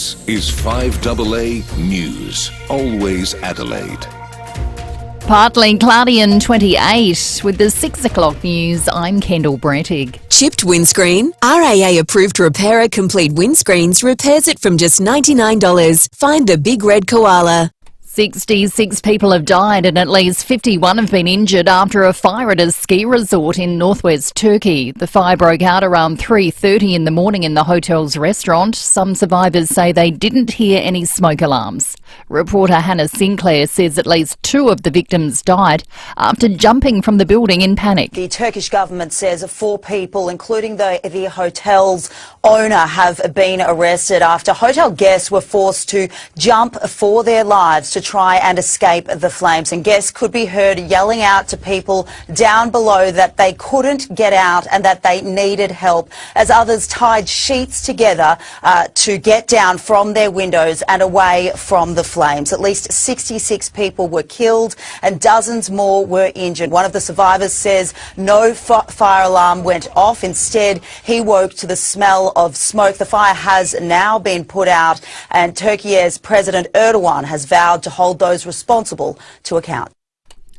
This is 5AA News, always Adelaide. Partly cloudy and 28. With the 6 o'clock news, I'm Kendall Brettig. Chipped windscreen? RAA approved repairer Complete Windscreens repairs it from just $99. Find the big red koala. 66 people have died and at least 51 have been injured after a fire at a ski resort in northwest Turkey. The fire broke out around 3:30 in the morning in the hotel's restaurant. Some survivors say they didn't hear any smoke alarms. Reporter Hannah Sinclair says at least 2 of the victims died after jumping from the building in panic. The Turkish government says 4 people, including the hotel's owner, have been arrested after hotel guests were forced to jump for their lives to try and escape the flames, and guests could be heard yelling out to people down below that they couldn't get out and that they needed help, as others tied sheets together to get down from their windows and away from the flames. At least 66 people were killed and dozens more were injured. One of the survivors says no fire alarm went off. Instead, he woke to the smell of smoke. The fire has now been put out, and Turkey's President Erdogan has vowed to hold those responsible to account.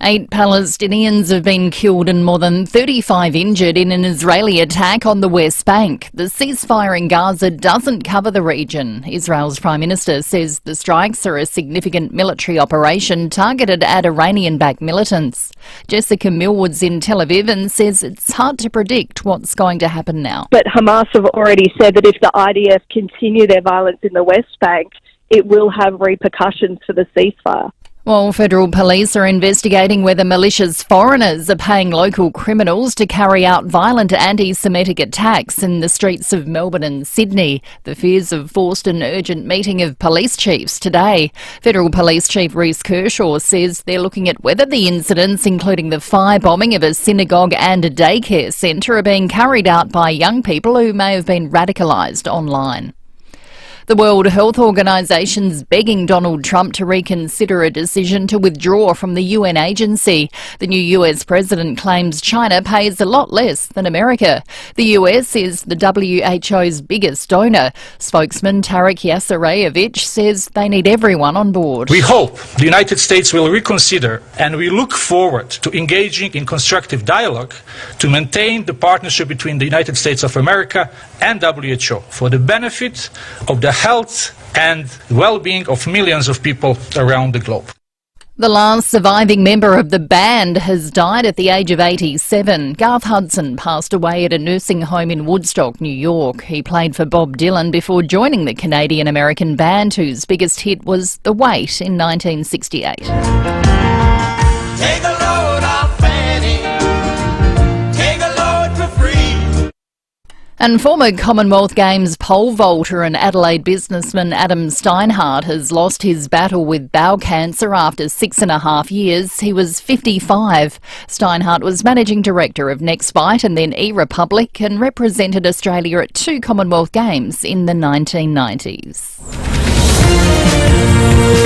8 Palestinians have been killed and more than 35 injured in an Israeli attack on the West Bank. The ceasefire in Gaza doesn't cover the region. Israel's Prime Minister says the strikes are a significant military operation targeted at Iranian-backed militants. Jessica Millward's in Tel Aviv and says it's hard to predict what's going to happen now. But Hamas have already said that if the IDF continue their violence in the West Bank, it will have repercussions for the ceasefire. Well, federal police are investigating whether malicious foreigners are paying local criminals to carry out violent anti-Semitic attacks in the streets of Melbourne and Sydney. The fears have forced an urgent meeting of police chiefs today. Federal Police Chief Reece Kershaw says they're looking at whether the incidents, including the firebombing of a synagogue and a daycare centre, are being carried out by young people who may have been radicalised online. The World Health Organization's begging Donald Trump to reconsider a decision to withdraw from the UN agency. The new US president claims China pays a lot less than America. The US is the WHO's biggest donor. Spokesman Tarek Yasareyevich says they need everyone on board. We hope the United States will reconsider, and we look forward to engaging in constructive dialogue to maintain the partnership between the United States of America and WHO for the benefit of the health and well-being of millions of people around the globe. The last surviving member of the band has died at the age of 87. Garth Hudson passed away at a nursing home in Woodstock, New York. He played for Bob Dylan before joining the Canadian-American band, whose biggest hit was The Weight in 1968. Take a load off Fanny. Take a load for free. And former Commonwealth Games pole vaulter and Adelaide businessman Adam Steinhardt has lost his battle with bowel cancer after 6.5 years. He was 55. Steinhardt was managing director of Next Bite and then eRepublic and represented Australia at 2 Commonwealth Games in the 1990s.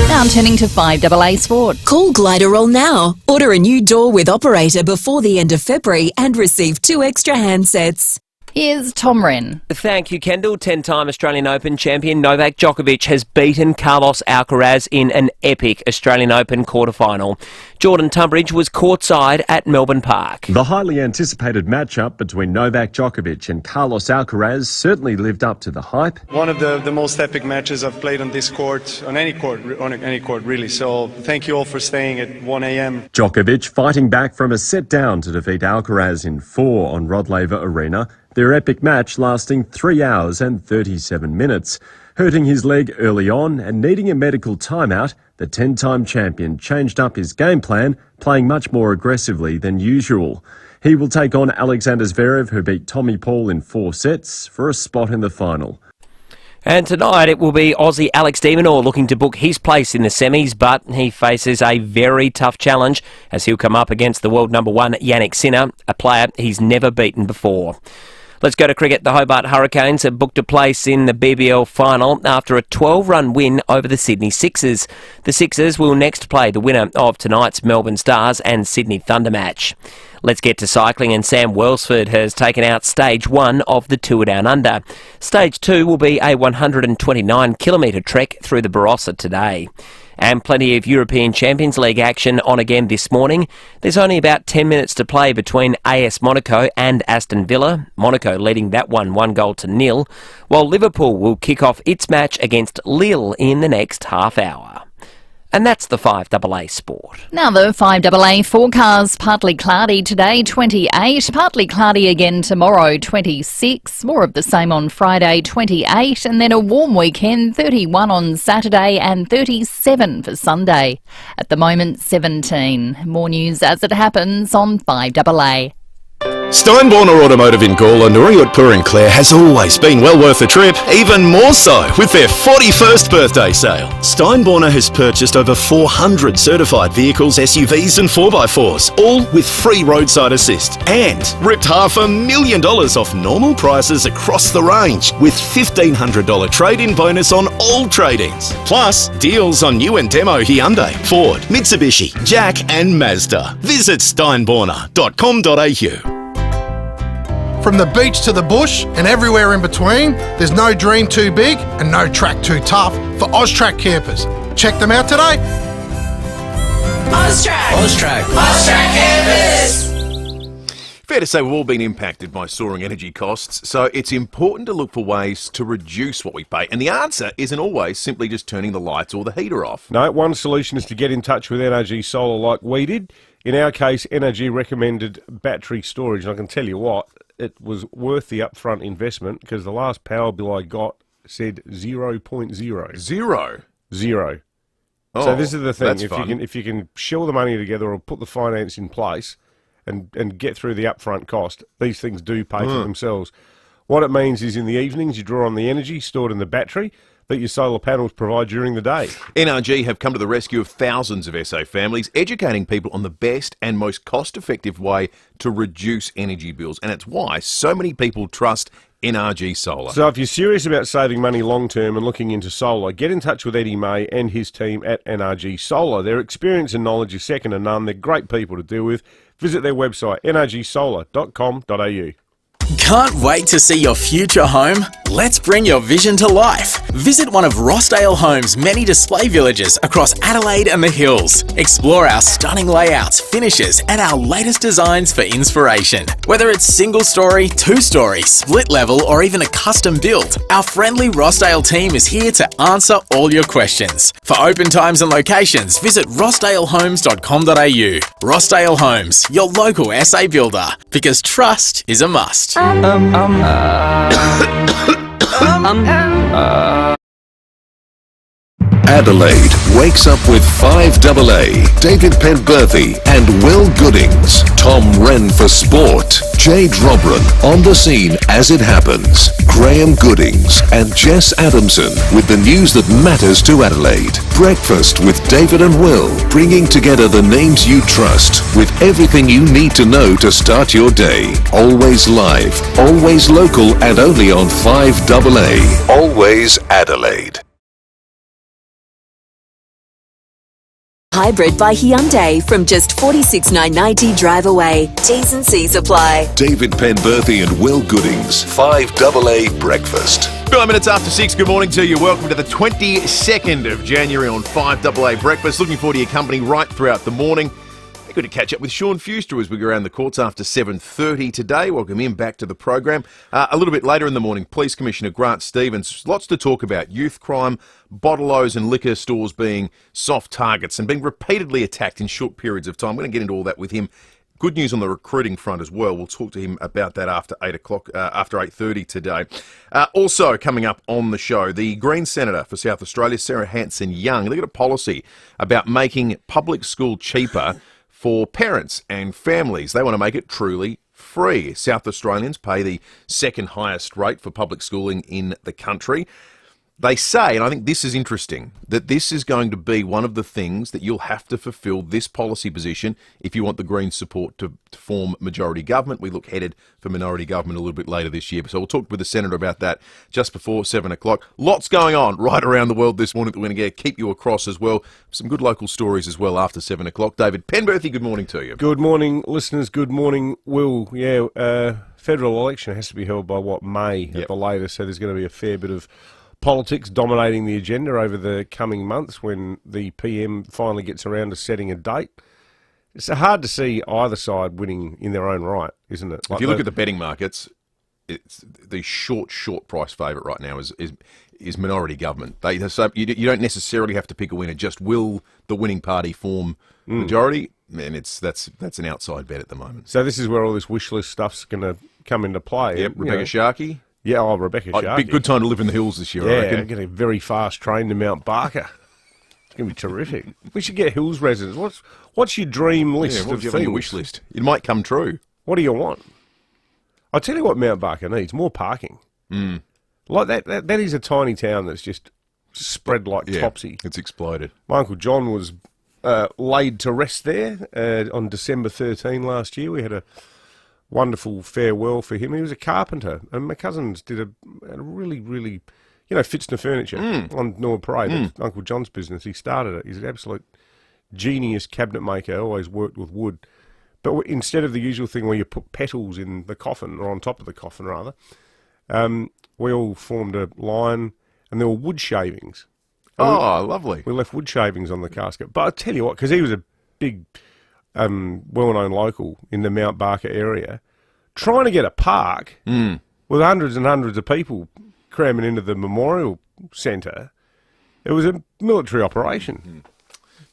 Now turning to 5AA Sport. Call Gliderol now. Order a new door with operator before the end of February and receive 2 extra handsets. Here's Tom Wren. Thank you, Kendall. 10-time Australian Open champion Novak Djokovic has beaten Carlos Alcaraz in an epic Australian Open quarter-final. Jordan Tunbridge was courtside at Melbourne Park. The highly anticipated matchup between Novak Djokovic and Carlos Alcaraz certainly lived up to the hype. One of the most epic matches I've played on this court, on any court really. So thank you all for staying at 1 a.m. Djokovic fighting back from a set down to defeat Alcaraz in 4 on Rod Laver Arena. Their epic match lasting 3 hours and 37 minutes. Hurting his leg early on and needing a medical timeout, the 10-time champion changed up his game plan, playing much more aggressively than usual. He will take on Alexander Zverev, who beat Tommy Paul in 4 sets, for a spot in the final. And tonight it will be Aussie Alex de Minaur looking to book his place in the semis, but he faces a very tough challenge as he'll come up against the world number 1 Yannick Sinner, a player he's never beaten before. Let's go to cricket. The Hobart Hurricanes have booked a place in the BBL final after a 12-run win over the Sydney Sixers. The Sixers will next play the winner of tonight's Melbourne Stars and Sydney Thunder match. Let's get to cycling, and Sam Welsford has taken out Stage 1 of the Tour Down Under. Stage 2 will be a 129-kilometre trek through the Barossa today. And plenty of European Champions League action on again this morning. There's only about 10 minutes to play between AS Monaco and Aston Villa. Monaco leading that 1-0, while Liverpool will kick off its match against Lille in the next half hour. And that's the 5AA Sport. Now the 5AA forecast: partly cloudy today, 28, partly cloudy again tomorrow, 26, more of the same on Friday, 28, and then a warm weekend, 31 on Saturday and 37 for Sunday. At the moment, 17. More news as it happens on 5AA. Steinborner Automotive in Gawler, Nooryutpur and Clare has always been well worth the trip, even more so with their 41st birthday sale. Steinborner has purchased over 400 certified vehicles, SUVs and 4x4s, all with free roadside assist, and ripped $500,000 off normal prices across the range with $1,500 trade-in bonus on all trade-ins. Plus, deals on new and demo Hyundai, Ford, Mitsubishi, Jack and Mazda. Visit steinborner.com.au. From the beach to the bush and everywhere in between, there's no dream too big and no track too tough for Austrac campers. Check them out today. Austrac campers. Fair to say we've all been impacted by soaring energy costs, so it's important to look for ways to reduce what we pay. And the answer isn't always simply just turning the lights or the heater off. No, one solution is to get in touch with NRG Solar like we did. In our case, NRG recommended battery storage, and I can tell you what, it was worth the upfront investment because the last power bill I got said 0.0. Zero. Oh, so this is the thing: if you can shill the money together or put the finance in place and get through the upfront cost, these things do pay for themselves. What it means is in the evenings you draw on the energy stored in the battery that your solar panels provide during the day. NRG have come to the rescue of thousands of SA families, educating people on the best and most cost-effective way to reduce energy bills. And it's why so many people trust NRG Solar. So if you're serious about saving money long-term and looking into solar, get in touch with Eddie May and his team at NRG Solar. Their experience and knowledge is second to none. They're great people to deal with. Visit their website, nrgsolar.com.au. Can't wait to see your future home? Let's bring your vision to life. Visit one of Rossdale Homes' many display villages across Adelaide and the Hills. Explore our stunning layouts, finishes, and our latest designs for inspiration. Whether it's single story, two-story, split level, or even a custom build, our friendly Rossdale team is here to answer all your questions. For open times and locations, visit rossdalehomes.com.au. Rossdale Homes, your local SA builder, because trust is a must. Adelaide wakes up with 5AA, David Penberthy and Will Goodings, Tom Wren for sport, Jade Robran on the scene as it happens, Graham Goodings and Jess Adamson with the news that matters to Adelaide. Breakfast with David and Will, bringing together the names you trust with everything you need to know to start your day. Always live, always local, and only on 5AA. Always Adelaide. Hybrid by Hyundai from just $46,990 drive away. T's and C's apply. David Penberthy and Will Goodings, 5AA Breakfast. 5 minutes after 6, good morning to you. Welcome to the 22nd of January on 5AA Breakfast. Looking forward to your company right throughout the morning. Good to catch up with Sean Fuster as we go around the courts after 7:30 today. Welcome him back to the program. A little bit later in the morning, Police Commissioner Grant Stevens. Lots to talk about. Youth crime, bottle-os and liquor stores being soft targets and being repeatedly attacked in short periods of time. We're going to get into all that with him. Good news on the recruiting front as well. We'll talk to him about that after 8 o'clock, after 8:30 today. Also coming up on the show, the Green Senator for South Australia, Sarah Hanson-Young. They've got a policy about making public school cheaper for parents and families. They want to make it truly free. South Australians pay the second highest rate for public schooling in the country. They say, and I think this is interesting, that this is going to be one of the things that you'll have to fulfil this policy position if you want the Greens' support to form majority government. We look headed for minority government a little bit later this year. So we'll talk with the Senator about that just before 7 o'clock. Lots going on right around the world this morning that we're going to keep you across as well. Some good local stories as well after 7 o'clock. David Penberthy, good morning to you. Good morning, listeners. Good morning, Will. Yeah, federal election has to be held by, May at the latest, so there's going to be a fair bit of politics dominating the agenda over the coming months when the PM finally gets around to setting a date. It's hard to see either side winning in their own right, isn't it? If you look at the betting markets, it's the short price favourite right now is minority government. So you don't necessarily have to pick a winner. Just will the winning party form majority? And that's an outside bet at the moment. So this is where all this wish list stuff's going to come into play. Yep, Rebecca Sharkey. Yeah, Rebecca Sharkey. Good time to live in the hills this year, I reckon. Yeah, get a very fast train to Mount Barker. It's going to be terrific. We should get hills residents. What's your dream list of things? Your wish list? It might come true. What do you want? I'll tell you what Mount Barker needs, more parking. Like that is a tiny town that's just spread like topsy. It's exploded. My Uncle John was laid to rest there on December 13 last year. We had a wonderful farewell for him. He was a carpenter, and my cousins did a really, really, Fitzner Furniture on North Parade. That's Uncle John's business. He started it. He's an absolute genius cabinet maker, always worked with wood. But instead of the usual thing where you put petals in the coffin, or on top of the coffin rather, we all formed a line, and there were wood shavings. Lovely. We left wood shavings on the casket. But I tell you what, because he was a big well-known local in the Mount Barker area, trying to get a park with hundreds and hundreds of people cramming into the memorial centre, it was a military operation.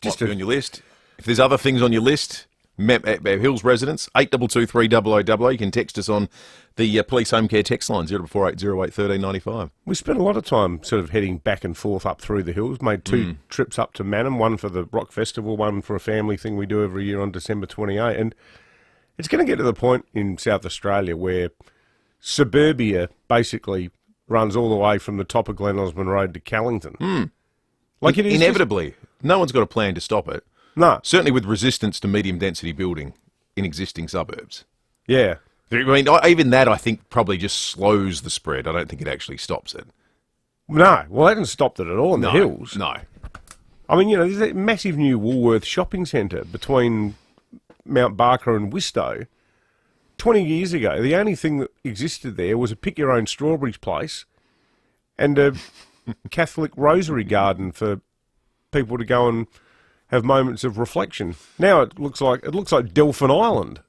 Just on your list. If there's other things on your list, Hills residents, 8223 You can text us on the Police Home Care text line, 0448 08 1395. We spent a lot of time sort of heading back and forth up through the hills, made two trips up to Mannum, one for the Rock Festival, one for a family thing we do every year on December 28. And it's going to get to the point in South Australia where suburbia basically runs all the way from the top of Glen Osmond Road to Callington. Like it is inevitably. No one's got a plan to stop it. No. Certainly with resistance to medium-density building in existing suburbs. Yeah. I mean, even that, I think, probably just slows the spread. I don't think it actually stops it. No. Well, it hasn't stopped it at all in the hills. No. I mean, there's a massive new Woolworth shopping centre between Mount Barker and Wistow. 20 years ago, the only thing that existed there was a pick-your-own-strawberries place and a Catholic rosary garden for people to go and have moments of reflection. Now it looks like Delphin Island.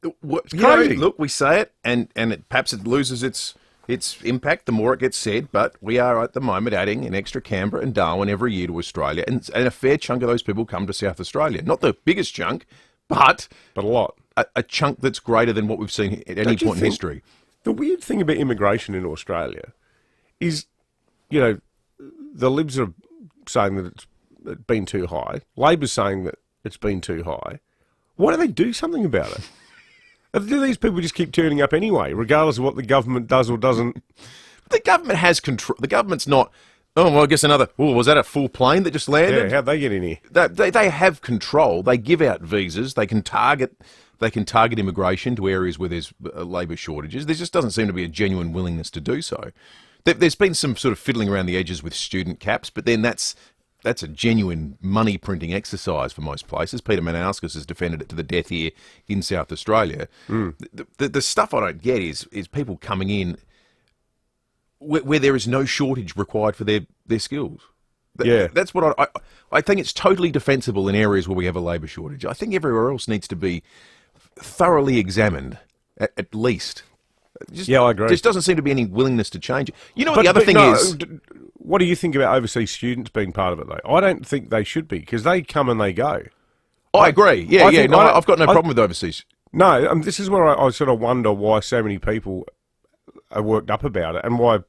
It's crazy. Look, we say it, and perhaps it loses its impact the more it gets said, but we are at the moment adding an extra Canberra and Darwin every year to Australia, and a fair chunk of those people come to South Australia. Not the biggest chunk, but a lot. A chunk that's greater than what we've seen at any point in history. The weird thing about immigration in Australia is, the Libs are saying that it's been too high. Labor's saying that it's been too high. Why don't they do something about it? Do these people just keep turning up anyway, regardless of what the government does or doesn't? The government has control. The government's not, I guess was that a full plane that just landed? Yeah, how'd they get in here? They have control. They give out visas. They can target immigration to areas where there's labour shortages. There just doesn't seem to be a genuine willingness to do so. There's been some sort of fiddling around the edges with student caps, but then that's a genuine money-printing exercise for most places. Peter Manauskas has defended it to the death here in South Australia. The stuff I don't get is people coming in where there is no shortage required for their skills. That's what I think it's totally defensible in areas where we have a labour shortage. I think everywhere else needs to be thoroughly examined, at least. I agree. Just doesn't seem to be any willingness to change it. The other thing is... What do you think about overseas students being part of it, though? I don't think they should be, because they come and they go. I agree. I've got no problem with overseas. No, this is where I sort of wonder why so many people are worked up about it, and why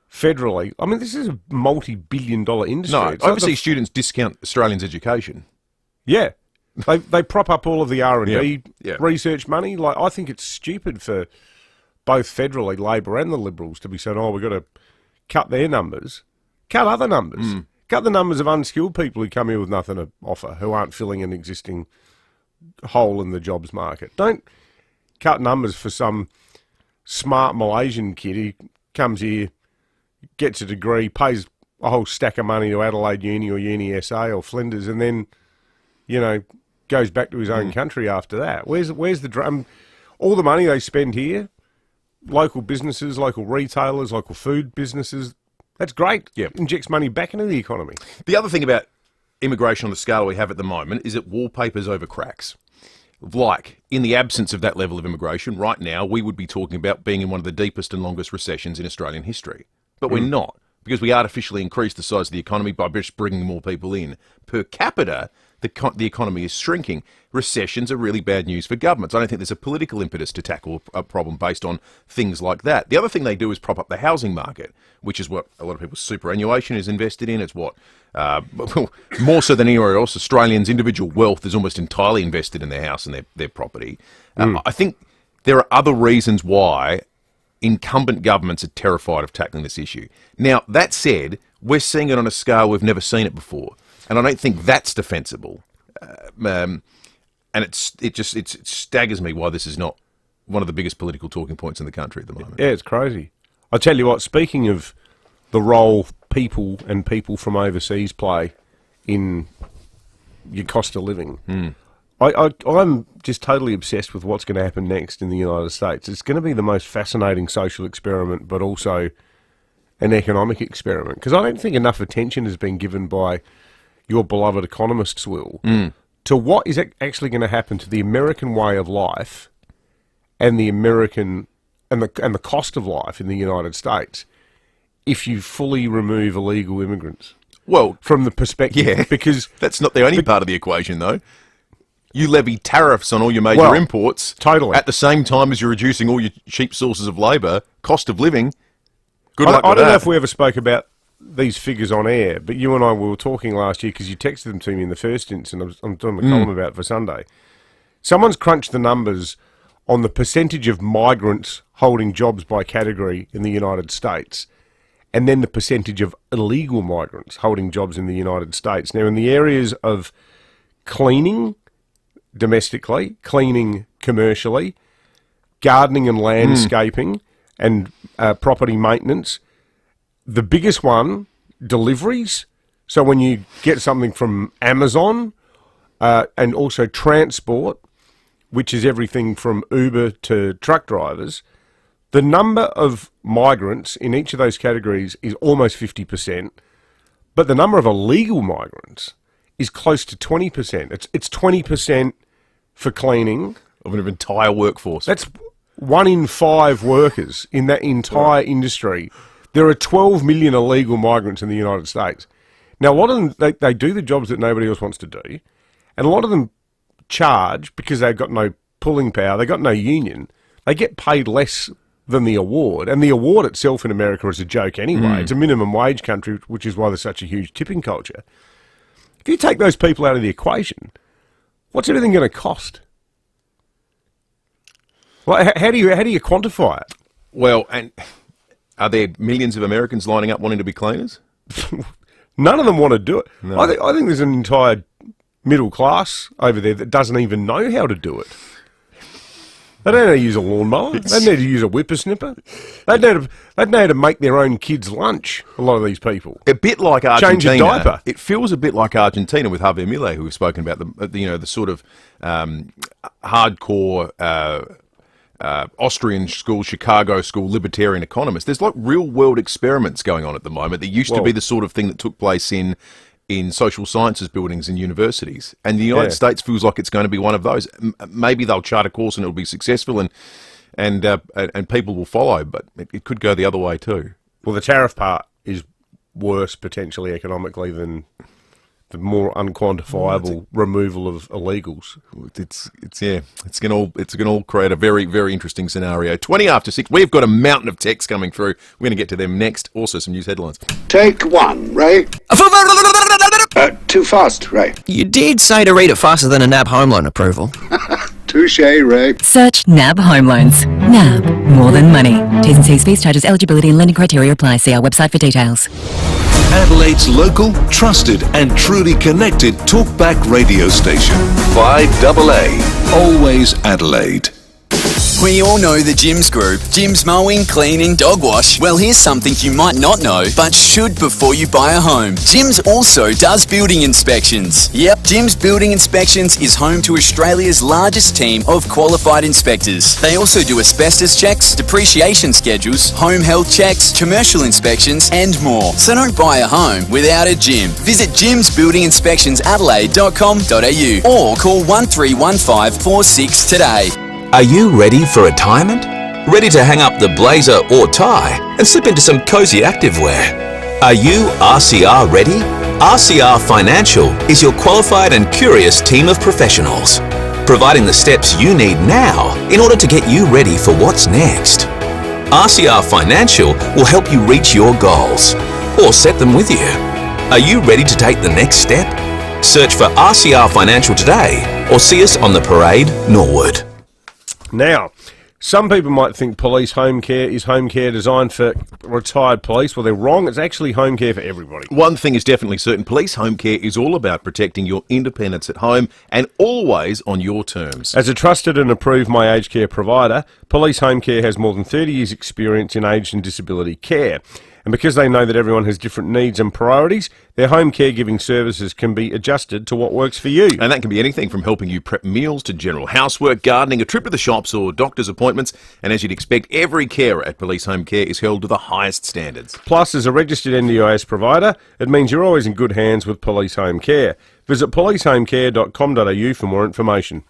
federally... I mean, this is a multi-billion-dollar industry. No, overseas students discount Australians' education. Yeah. They prop up all of the R&D research money. Like, I think it's stupid for both federally, Labor and the Liberals, to be saying, we've got to cut their numbers, cut other numbers. Cut the numbers of unskilled people who come here with nothing to offer, who aren't filling an existing hole in the jobs market. Don't cut numbers for some smart Malaysian kid who comes here, gets a degree, pays a whole stack of money to Adelaide Uni or Uni SA or Flinders, and then, goes back to his own country after that. Where's the drum? All the money they spend here, local businesses, local retailers, local food businesses, that's great. Yep. Injects money back into the economy. The other thing about immigration on the scale we have at the moment is it wallpapers over cracks. Like, in the absence of that level of immigration, right now, we would be talking about being in one of the deepest and longest recessions in Australian history. But we're not, because we artificially increased the size of the economy by just bringing more people in. Per capita, the economy is shrinking. Recessions are really bad news for governments. I don't think there's a political impetus to tackle a problem based on things like that. The other thing they do is prop up the housing market, which is what a lot of people's superannuation is invested in. It's what, more so than anywhere else, Australians' individual wealth is almost entirely invested in their house and their property. I think there are other reasons why incumbent governments are terrified of tackling this issue. Now, that said, we're seeing it on a scale we've never seen it before. And I don't think that's defensible. And it staggers me why this is not one of the biggest political talking points in the country at the moment. Yeah, it's crazy. I'll tell you what, speaking of the role people from overseas play in your cost of living, I'm just totally obsessed with what's going to happen next in the United States. It's going to be the most fascinating social experiment, but also an economic experiment. Because I don't think enough attention has been given by your beloved economists, Will, to what is actually going to happen to the American way of life and the American and the cost of life in the United States if you fully remove illegal immigrants. Well, from the perspective, because that's not the only part of the equation, though. You levy tariffs on all your major imports, totally, at the same time as you're reducing all your cheap sources of labour, cost of living. Good luck with that. I don't know if we ever spoke about these figures on air, but you and I were talking last year because you texted them to me in the first instance. I'm doing a column about it for Sunday. Someone's crunched the numbers on the percentage of migrants holding jobs by category in the United States, and then the percentage of illegal migrants holding jobs in the United States. Now, in the areas of cleaning domestically, cleaning commercially, gardening and landscaping, and property maintenance, the biggest one, deliveries. So when you get something from Amazon, and also transport, which is everything from Uber to truck drivers, the number of migrants in each of those categories is almost 50%, but the number of illegal migrants is close to 20%. It's 20% for cleaning. Of an entire workforce. That's 1 in 5 workers in that entire industry. There are 12 million illegal migrants in the United States. Now, a lot of them, they do the jobs that nobody else wants to do, and a lot of them charge because they've got no pulling power, they've got no union, they get paid less than the award, and the award itself in America is a joke anyway. It's a minimum wage country, which is why there's such a huge tipping culture. If you take those people out of the equation, what's everything going to cost? Well, how do you quantify it? Well, and are there millions of Americans lining up wanting to be cleaners? None of them want to do it. No. I think there's an entire middle class over there that doesn't even know how to do it. They don't know how to use a lawnmower. They don't know how to use a whippersnipper. They know how to make their own kids' lunch, a lot of these people. A bit like Argentina. Change a diaper. It feels a bit like Argentina with Javier Milei, who we've spoken about, the sort of hardcore Austrian school, Chicago school, libertarian economist. There's like real-world experiments going on at the moment. There used to be the sort of thing that took place in social sciences buildings in universities. And the United States feels like it's going to be one of those. Maybe they'll chart a course and it'll be successful and people will follow, but it could go the other way too. Well, the tariff part is worse potentially economically than the more unquantifiable removal of illegals. It's going to all create a very, very interesting scenario. 20 after 6. We've got a mountain of texts coming through. We're going to get to them next. Also, some news headlines. Take 1, Ray. Too fast, Ray. You did say to read it faster than a NAB home loan approval. Touche, Ray. Search NAB Home Loans. NAB, more than money. T's and C's, fees, charges, eligibility and lending criteria apply. See our website for details. Adelaide's local, trusted and truly connected talkback radio station. 5AA. Always Adelaide. We all know the Gyms Group. Gyms mowing, cleaning, dog wash. Well, here's something you might not know, but should before you buy a home. Gyms also does building inspections. Yep, Gyms Building Inspections is home to Australia's largest team of qualified inspectors. They also do asbestos checks, depreciation schedules, home health checks, commercial inspections, and more. So don't buy a home without a gym. Visit gymsbuildinginspectionsadelaide.com.au or call 131546 today. Are you ready for retirement? Ready to hang up the blazer or tie and slip into some cozy activewear? Are you RCR ready? RCR Financial is your qualified and curious team of professionals, providing the steps you need now in order to get you ready for what's next. RCR Financial will help you reach your goals or set them with you. Are you ready to take the next step? Search for RCR Financial today or see us on the Parade, Norwood. Now, some people might think police home care is home care designed for retired police. Well, they're wrong. It's actually home care for everybody. One thing is definitely certain. Police home care is all about protecting your independence at home and always on your terms. As a trusted and approved My Aged Care provider, Police Home Care has more than 30 years' experience in aged and disability care. And because they know that everyone has different needs and priorities, their home caregiving services can be adjusted to what works for you. And that can be anything from helping you prep meals to general housework, gardening, a trip to the shops or doctor's appointments. And as you'd expect, every carer at Police Home Care is held to the highest standards. Plus, as a registered NDIS provider, it means you're always in good hands with Police Home Care. Visit policehomecare.com.au for more information.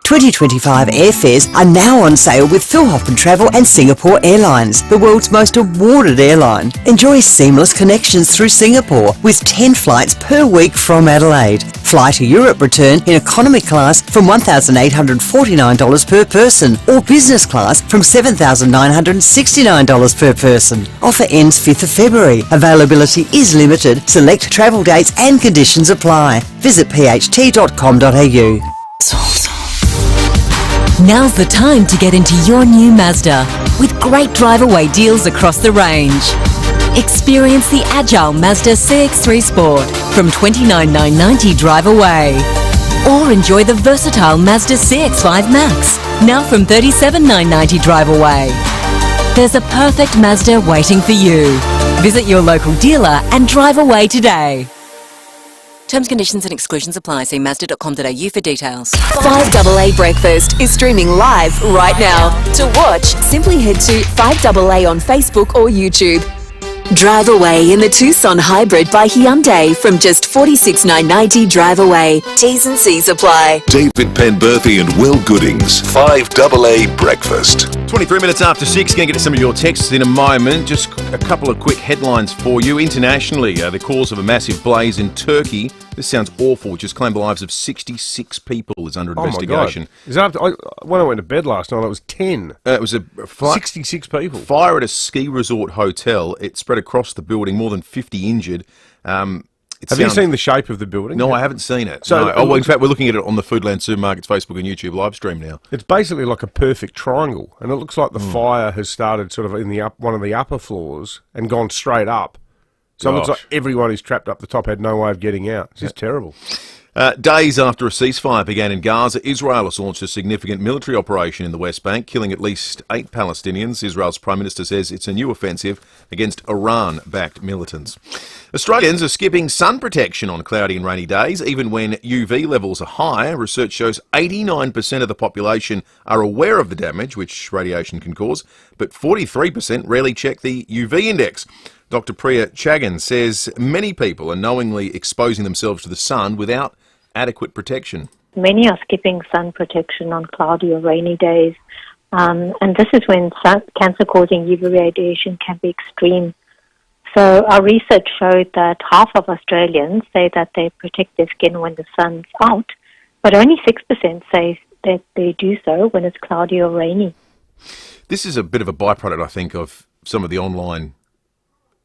2025 airfares are now on sale with Philhoffen Travel and Singapore Airlines, the world's most awarded airline. Enjoy seamless connections through Singapore with 10 flights per week from Adelaide. Fly to Europe return in economy class from $1,849 per person or business class from $7,969 per person. Offer ends 5th of February. Availability is limited. Select travel dates and conditions apply. Visit pht.com.au. Now's the time to get into your new Mazda with great drive-away deals across the range. Experience the agile Mazda CX-3 Sport from $29,990 drive away. Or enjoy the versatile Mazda CX-5 Max now from $37,990 drive away. There's a perfect Mazda waiting for you. Visit your local dealer and drive away today. Terms, conditions and exclusions apply. See Mazda.com.au for details. 5AA Breakfast is streaming live right now. To watch, simply head to 5AA on Facebook or YouTube. Drive away in the Tucson Hybrid by Hyundai from just $46,990 drive away. T's and C's apply. David Penberthy and Will Goodings. 5AA Breakfast. 23 minutes after 6, going to get to some of your texts in a moment. Just a couple of quick headlines for you. Internationally, the cause of a massive blaze in Turkey. This sounds awful. Just claimed the lives of 66 people is under investigation. Oh my God. Is that when I went to bed last night, it was 10. It was 66 people. Fire at a ski resort hotel. It spread across the building, more than 50 injured. Have you seen the shape of the building? No, I haven't seen it. So, no. In fact, we're looking at it on the Foodland Supermarkets Facebook and YouTube live stream now. It's basically like a perfect triangle, and it looks like the fire has started sort of in the one of the upper floors and gone straight up. So it looks like everyone who's trapped up the top had no way of getting out. It's just terrible. Days after a ceasefire began in Gaza, Israel has launched a significant military operation in the West Bank, killing at least 8 Palestinians. Israel's Prime Minister says it's a new offensive against Iran-backed militants. Australians are skipping sun protection on cloudy and rainy days, even when UV levels are high. Research shows 89% of the population are aware of the damage which radiation can cause, but 43% rarely check the UV index. Dr. Priya Chagan says many people are knowingly exposing themselves to the sun without adequate protection. Many are skipping sun protection on cloudy or rainy days, and this is when cancer-causing UV radiation can be extreme. So our research showed that half of Australians say that they protect their skin when the sun's out, but only 6% say that they do so when it's cloudy or rainy. This is a bit of a byproduct, I think, of some of the online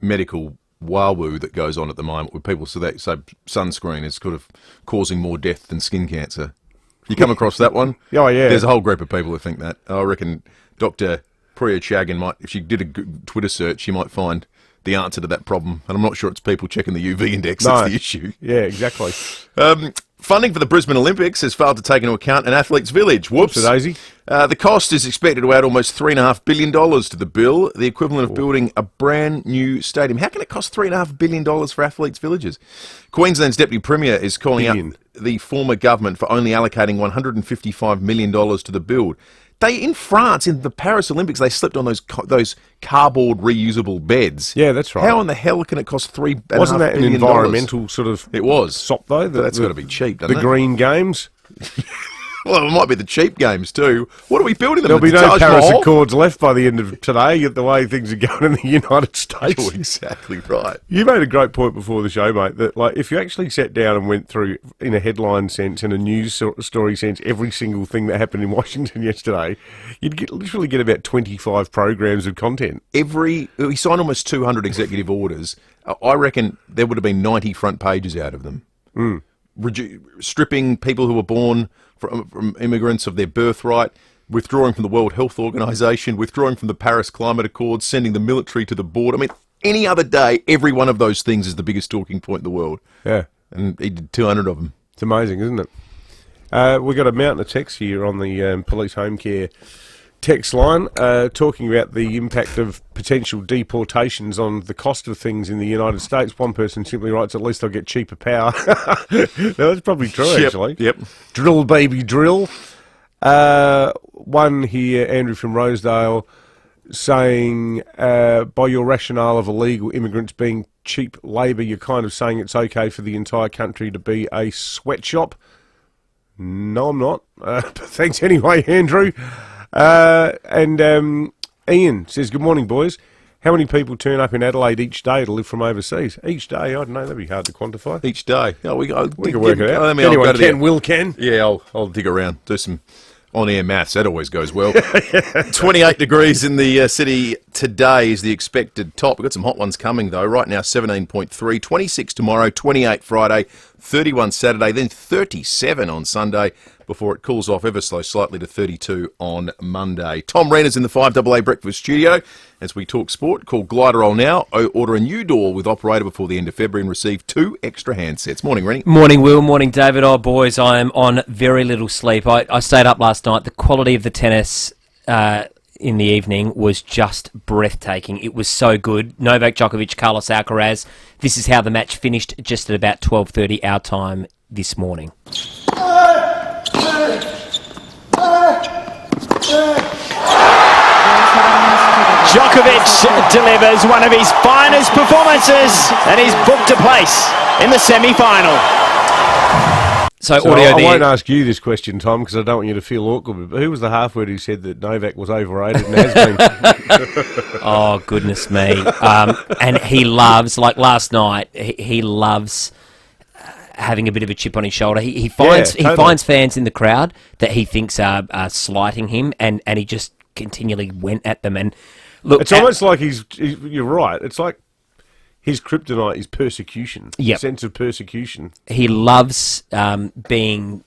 medical wah-woo that goes on at the moment, where people say sunscreen is sort of causing more death than skin cancer. You come across that one? Oh, yeah. There's a whole group of people who think that. I reckon Dr. Priya Chagan might, if she did a good Twitter search, she might find the answer to that problem. And I'm not sure it's people checking the UV index that's the issue. Yeah, exactly. Funding for the Brisbane Olympics has failed to take into account an athlete's village. Whoops. Daisy. The cost is expected to add almost $3.5 billion to the bill, the equivalent of building a brand new stadium. How can it cost $3.5 billion for athletes' villages? Queensland's Deputy Premier is calling out the former government for only allocating $155 million to the build. In France, in the Paris Olympics, they slipped on those cardboard reusable beds. Yeah, that's right. How in the hell can it cost $3.5 billion? Wasn't that an environmental sort of sop, though? That's got to be cheap, doesn't it? The Green Games? Well, it might be the cheap games too. What are we building them? There'll be no Taj Paris Mahal? Accords left by the end of today, the way things are going in the United States. You're exactly right. You made a great point before the show, mate, that like if you actually sat down and went through, in a headline sense, in a news story sense, every single thing that happened in Washington yesterday, you'd literally get about 25 programs of content. We signed almost 200 executive orders. I reckon there would have been 90 front pages out of them. Stripping people who were born from immigrants of their birthright, withdrawing from the World Health Organization, withdrawing from the Paris Climate Accord, sending the military to the border. I mean, any other day, every one of those things is the biggest talking point in the world. Yeah. And he did 200 of them. It's amazing, isn't it? We've got a mountain of text here on the police home care text line talking about the impact of potential deportations on the cost of things in the United States. One person simply writes, at least I'll get cheaper power. No, that's probably true, actually. Yep. Drill, baby, drill. One here, Andrew from Rosedale, saying, by your rationale of illegal immigrants being cheap labour, you're kind of saying it's okay for the entire country to be a sweatshop. No, I'm not. But thanks anyway, Andrew. Ian says, good morning, boys. How many people turn up in Adelaide each day to live from overseas? Each day? I don't know. That'd be hard to quantify. Each day. Oh, we can work it out. Anyone can, Will can. Yeah, I'll dig around, do some on-air maths. That always goes well. 28 degrees in the city today is the expected top. We've got some hot ones coming, though. Right now, 17.3, 26 tomorrow, 28 Friday, 31 Saturday, then 37 on Sunday, before it cools off ever so slightly to 32 on Monday. Tom Renner's in the 5AA Breakfast Studio as we talk sport. Call Gliderol now. Order a new door with operator before the end of February and receive 2 extra handsets. Morning, Rennie. Morning, Will. Morning, David. Oh, boys, I am on very little sleep. I stayed up last night. The quality of the tennis in the evening was just breathtaking. It was so good. Novak Djokovic, Carlos Alcaraz. This is how the match finished just at about 12:30 our time this morning. Djokovic delivers one of his finest performances and he's booked a place in the semi-final. So I won't ask you this question, Tom, because I don't want you to feel awkward, but who was the half-word who said that Novak was overrated and has been? Oh, goodness me. And he loves, like last night, he loves having a bit of a chip on his shoulder. He finds fans in the crowd that he thinks are slighting him, and he just continually went at them. And look, it's almost like you're right. It's like his kryptonite is persecution. Yep. Sense of persecution. He loves being,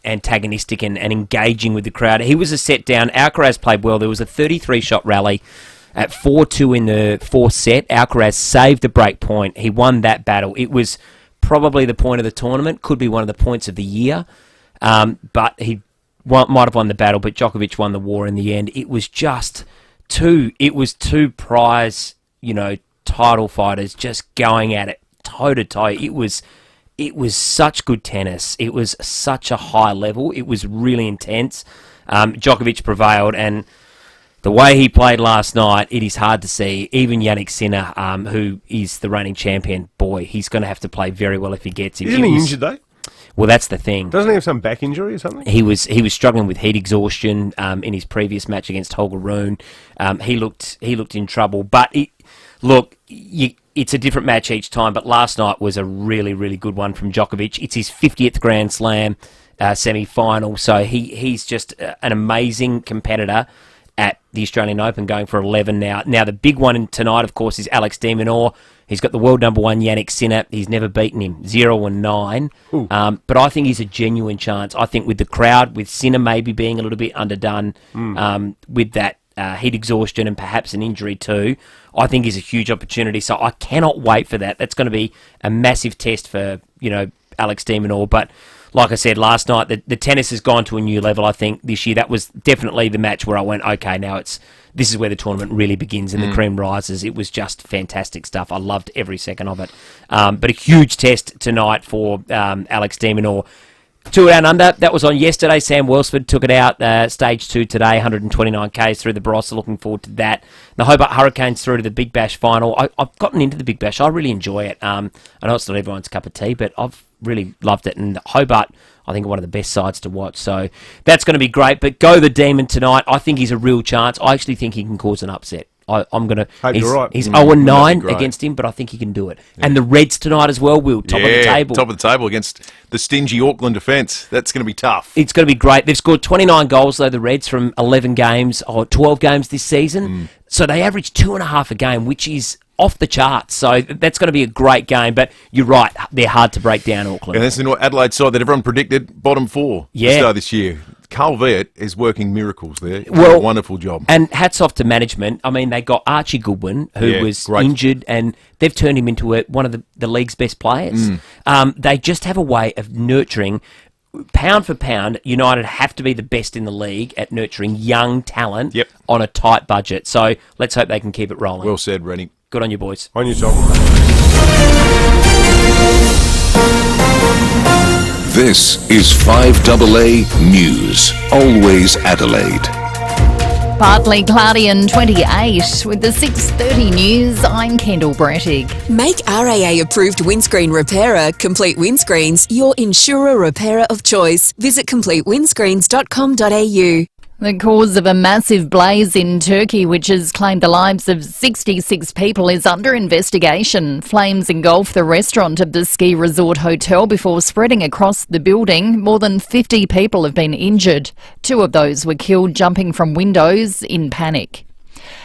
antagonistic and engaging with the crowd. He was a set down. Alcaraz played well. There was a 33-shot rally at 4-2 in the fourth set. Alcaraz saved the break point. He won that battle. It was probably the point of the tournament. Could be one of the points of the year. But he might have won the battle, but Djokovic won the war in the end. It was just two prize, title fighters just going at it toe to toe. It was such good tennis. It was such a high level. It was really intense. Djokovic prevailed, and the way he played last night, it is hard to see. Even Yannick Sinner, who is the reigning champion, boy, he's going to have to play very well if he gets him. Isn't he injured though? Well, that's the thing. Doesn't he have some back injury or something? He was struggling with heat exhaustion in his previous match against Holger Rune. He looked in trouble. But it's a different match each time. But last night was a really, really good one from Djokovic. It's his 50th Grand Slam semi-final. So he's just an amazing competitor. at the Australian Open, going for 11 now. Now, the big one tonight, of course, is Alex de Minaur. He's got the world number 1, Yannick Sinner. He's never beaten him, 0-9. But I think he's a genuine chance. I think with the crowd, with Sinner maybe being a little bit underdone, with that heat exhaustion and perhaps an injury too, I think is a huge opportunity. So I cannot wait for that. That's going to be a massive test for, Alex de Minaur. But like I said last night, the tennis has gone to a new level, I think, this year. That was definitely the match where I went, okay, now this is where the tournament really begins and the cream rises. It was just fantastic stuff. I loved every second of it. But a huge test tonight for Alex de Minaur. 2 down under, that was on yesterday. Sam Welsford took it out, stage 2 today, 129 Ks through the Barossa. Looking forward to that. The Hobart Hurricanes through to the Big Bash final. I've gotten into the Big Bash. I really enjoy it. I know it's not everyone's cup of tea, but I've really loved it. And Hobart, I think, are one of the best sides to watch. So that's going to be great. But go the Demon tonight. I think he's a real chance. I actually think he can cause an upset. I'm going to... You're right. He's 0-9 against him, but I think he can do it. Yeah. And the Reds tonight as well, Will, top of the table. Top of the table against the stingy Auckland defence. That's going to be tough. It's going to be great. They've scored 29 goals, though, the Reds, from 11 games or 12 games this season. So they average 2.5 a game, which is off the charts. So that's going to be a great game. But you're right, they're hard to break down, Auckland. And that's the Adelaide side that everyone predicted bottom 4 to start this year. Carl Viet is working miracles there. Well, a wonderful job. And hats off to management. I mean, they got Archie Goodwin, who was injured, and they've turned him into one of the league's best players. They just have a way of nurturing. Pound for pound, United have to be the best in the league at nurturing young talent on a tight budget. So let's hope they can keep it rolling. Well said, Rennie. Good on you, boys. On you, Tom. This is 5AA News. Always Adelaide. Partly cloudy and 28. With the 6:30 news, I'm Kendall Brettig. Make RAA-approved windscreen repairer Complete Windscreens your insurer repairer of choice. Visit completewindscreens.com.au. The cause of a massive blaze in Turkey, which has claimed the lives of 66 people, is under investigation. Flames engulfed the restaurant of the ski resort hotel before spreading across the building. More than 50 people have been injured. 2 of those were killed jumping from windows in panic.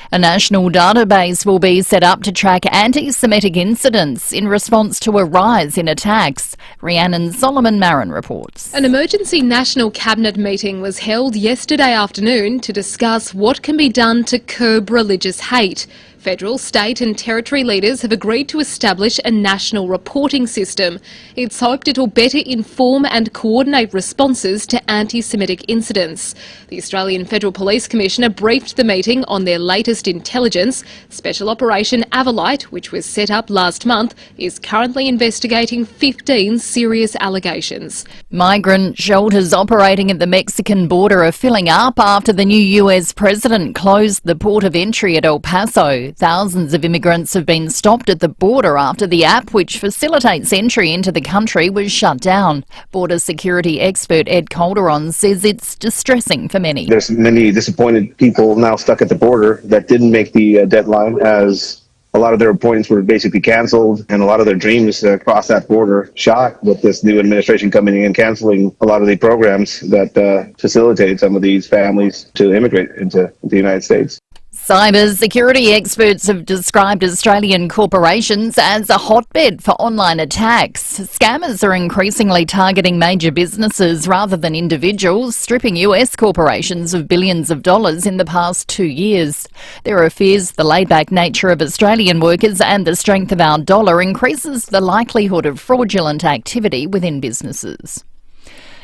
A national database will be set up to track anti-Semitic incidents in response to a rise in attacks. Rhiannon Solomon-Marin reports. An emergency National Cabinet meeting was held yesterday afternoon to discuss what can be done to curb religious hate. Federal, state and territory leaders have agreed to establish a national reporting system. It's hoped it'll better inform and coordinate responses to anti-Semitic incidents. The Australian Federal Police Commissioner briefed the meeting on their latest intelligence. Special Operation Avalite, which was set up last month, is currently investigating 15 serious allegations. Migrant shelters operating at the Mexican border are filling up after the new US president closed the port of entry at El Paso. Thousands of immigrants have been stopped at the border after the app, which facilitates entry into the country, was shut down. Border security expert Ed Calderon says it's distressing for many. There's many disappointed people now stuck at the border that didn't make the deadline, as a lot of their appointments were basically cancelled, and a lot of their dreams to cross that border shot with this new administration coming in and cancelling a lot of the programs that facilitate some of these families to immigrate into the United States. Cyber security experts have described Australian corporations as a hotbed for online attacks. Scammers are increasingly targeting major businesses rather than individuals, stripping US corporations of billions of dollars in the past 2 years. There are fears the laid-back nature of Australian workers and the strength of our dollar increases the likelihood of fraudulent activity within businesses.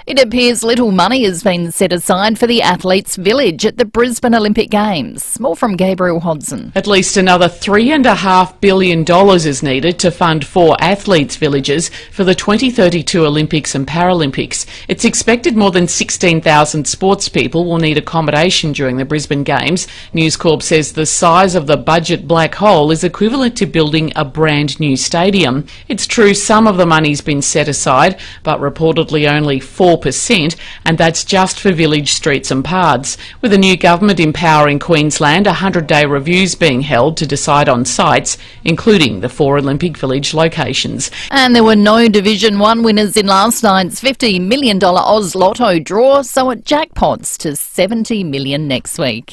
It appears little money has been set aside for the Athletes' Village at the Brisbane Olympic Games. More from Gabriel Hodson. At least another $3.5 billion is needed to fund 4 athletes' villages for the 2032 Olympics and Paralympics. It's expected more than 16,000 sports people will need accommodation during the Brisbane Games. News Corp says the size of the budget black hole is equivalent to building a brand new stadium. It's true some of the money's been set aside, but reportedly only 4%, and that's just for village streets and paths. With the new government in power in Queensland, 100-day reviews being held to decide on sites, including the 4 Olympic Village locations. And there were no Division 1 winners in last night's $50 million Oz Lotto draw, so it jackpots to $70 million next week.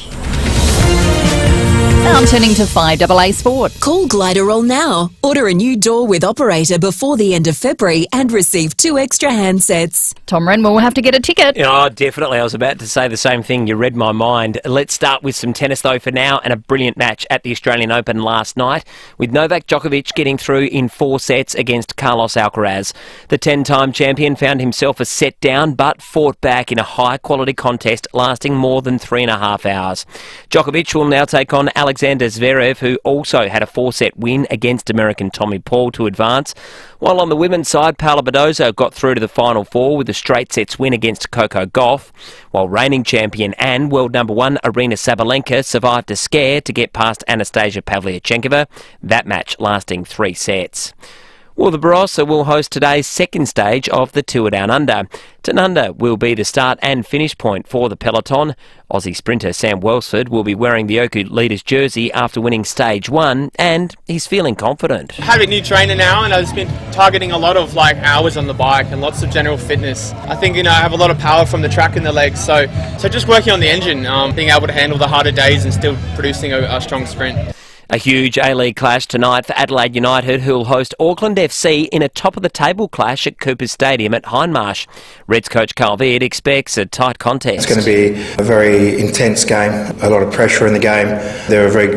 Now turning to 5AA Sport. Call Gliderol now. Order a new door with operator before the end of February and receive 2 extra handsets. Tom Wren will have to get a ticket. Oh, definitely. I was about to say the same thing. You read my mind. Let's start with some tennis, though, for now, and a brilliant match at the Australian Open last night, with Novak Djokovic getting through in 4 sets against Carlos Alcaraz. The 10-time champion found himself a set down, but fought back in a high-quality contest lasting more than 3.5 hours. Djokovic will now take on Alexander Zverev, who also had a 4-set win against American Tommy Paul to advance. While on the women's side, Paula Badoza got through to the Final Four with a straight sets win against Coco Gauff, while reigning champion and world number 1 Arina Sabalenka survived a scare to get past Anastasia Pavlyuchenkova, that match lasting 3 sets. Well, the Barossa will host today's second stage of the Tour Down Under. Tanunda will be the start and finish point for the peloton. Aussie sprinter Sam Welsford will be wearing the Oku leader's jersey after winning stage 1, and he's feeling confident. I have a new trainer now, and I've just been targeting a lot of hours on the bike and lots of general fitness. I think I have a lot of power from the track in the legs, so just working on the engine, being able to handle the harder days and still producing a strong sprint. A huge A-League clash tonight for Adelaide United, who'll host Auckland FC in a top-of-the-table clash at Coopers Stadium at Hindmarsh. Reds coach Carl Veard expects a tight contest. It's going to be a very intense game, a lot of pressure in the game. They're a very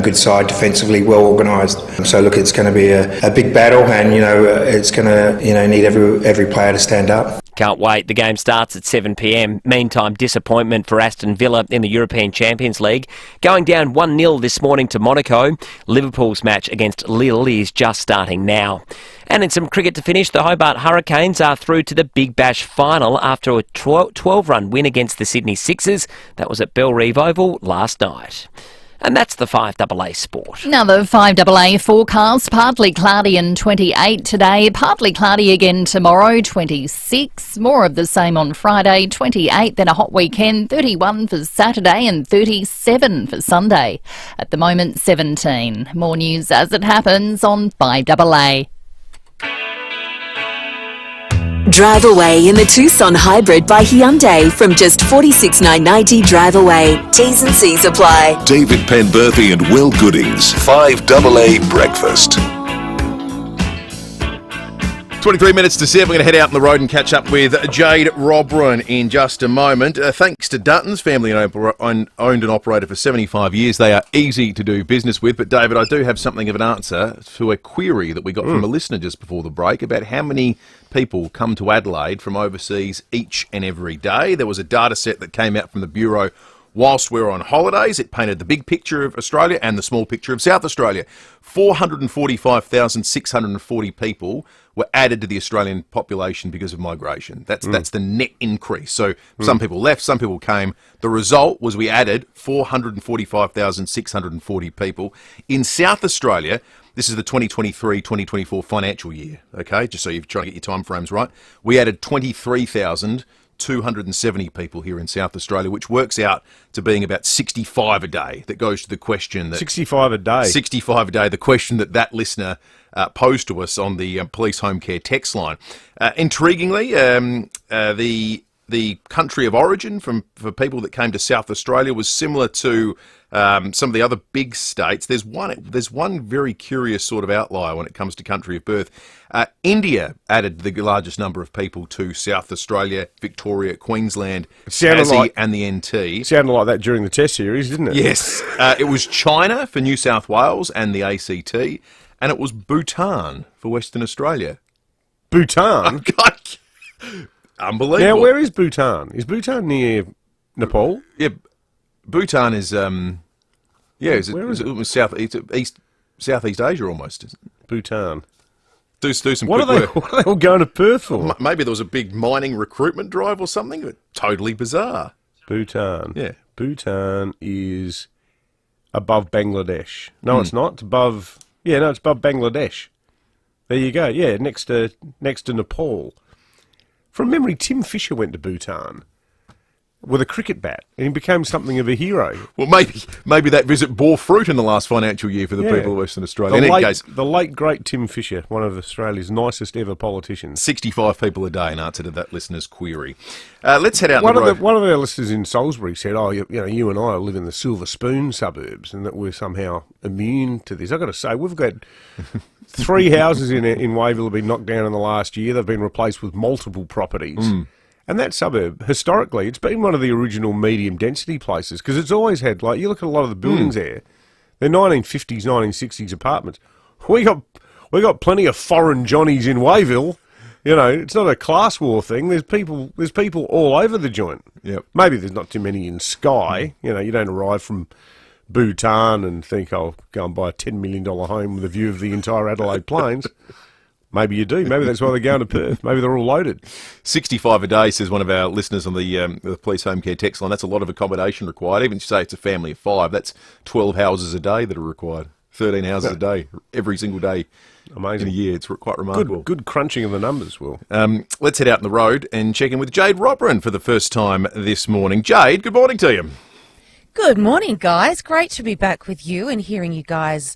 good side, defensively well organised. So look, it's going to be a big battle, and it's going to need every player to stand up. Can't wait. The game starts at 7 p.m. Meantime, disappointment for Aston Villa in the European Champions League. Going down 1-0 this morning to Monaco. Liverpool's match against Lille is just starting now. And in some cricket to finish, the Hobart Hurricanes are through to the Big Bash final after a 12-run win against the Sydney Sixers. That was at Bellerive Oval last night. And that's the 5AA Sport. Now the 5AA forecast, partly cloudy and 28 today, partly cloudy again tomorrow, 26. More of the same on Friday, 28, then a hot weekend, 31 for Saturday and 37 for Sunday. At the moment, 17. More news as it happens on 5AA. Drive away in the Tucson Hybrid by Hyundai from just $46,990 drive away. T's and C's apply. David Penberthy and Will Goodings, 5AA Breakfast. 23 minutes to 7. We're going to head out on the road and catch up with Jade Robran in just a moment. Thanks to Dutton's, family owned and operated for 75 years. They are easy to do business with. But, David, I do have something of an answer to a query that we got from a listener just before the break about how many people come to Adelaide from overseas each and every day. There was a data set that came out from the Bureau whilst we were on holidays. It painted the big picture of Australia and the small picture of South Australia. 445,640 people were added to the Australian population because of migration. That's the net increase. So some people left, some people came. The result was we added 445,640 people. In South Australia, this is the 2023-2024 financial year, okay, just so you're trying to get your time frames right. We added 23,270 people here in South Australia, which works out to being about 65 a day. That goes to the question that 65 a day. 65 a day. The question that listener posed to us on the police home care text line. Intriguingly, the country of origin for people that came to South Australia was similar to some of the other big states. There's one very curious sort of outlier when it comes to country of birth. India added the largest number of people to South Australia, Victoria, Queensland, Tassie and the NT. Sounded like that during the Test series, didn't it? Yes. It was China for New South Wales and the ACT, and it was Bhutan for Western Australia. Bhutan? Unbelievable. Now, where is Bhutan? Is Bhutan near Nepal? Yeah, Bhutan is where is it? It was Southeast Asia almost. Isn't it? Bhutan. Do some what quick are work. What are they all going to Perth for? Maybe there was a big mining recruitment drive or something. But totally bizarre. Bhutan. Yeah. Bhutan is above Bangladesh. No, it's not. It's above. Yeah, no, it's above Bangladesh. There you go. Yeah, next to Nepal. From memory, Tim Fisher went to Bhutan. with a cricket bat, and he became something of a hero. Well, maybe that visit bore fruit in the last financial year for the people of Western Australia. The late, great Tim Fisher, one of Australia's nicest ever politicians. 65 people a day in answer to that listener's query. Let's head out on the road. One of our listeners in Salisbury said, you and I live in the Silver Spoon suburbs and that we're somehow immune to this. I've got to say, we've got 3 houses in Wayville have been knocked down in the last year. They've been replaced with multiple properties. And that suburb, historically, it's been one of the original medium-density places because it's always had, you look at a lot of the buildings there, they're 1950s, 1960s apartments. We got plenty of foreign Johnnies in Wayville. It's not a class war thing. There's people all over the joint. Yep. Maybe there's not too many in Skye. You don't arrive from Bhutan and think, I'll go and buy a $10 million home with a view of the entire Adelaide Plains. Maybe you do. Maybe that's why they're going to Perth. Maybe they're all loaded. 65 a day, says one of our listeners on the police home care text line. That's a lot of accommodation required. Even if you say it's a family of 5, that's 12 houses a day that are required. 13 houses a day, every single day. Amazing. In a year. It's quite remarkable. Good crunching of the numbers, Will. Let's head out on the road and check in with Jade Robran for the first time this morning. Jade, good morning to you. Good morning, guys. Great to be back with you and hearing you guys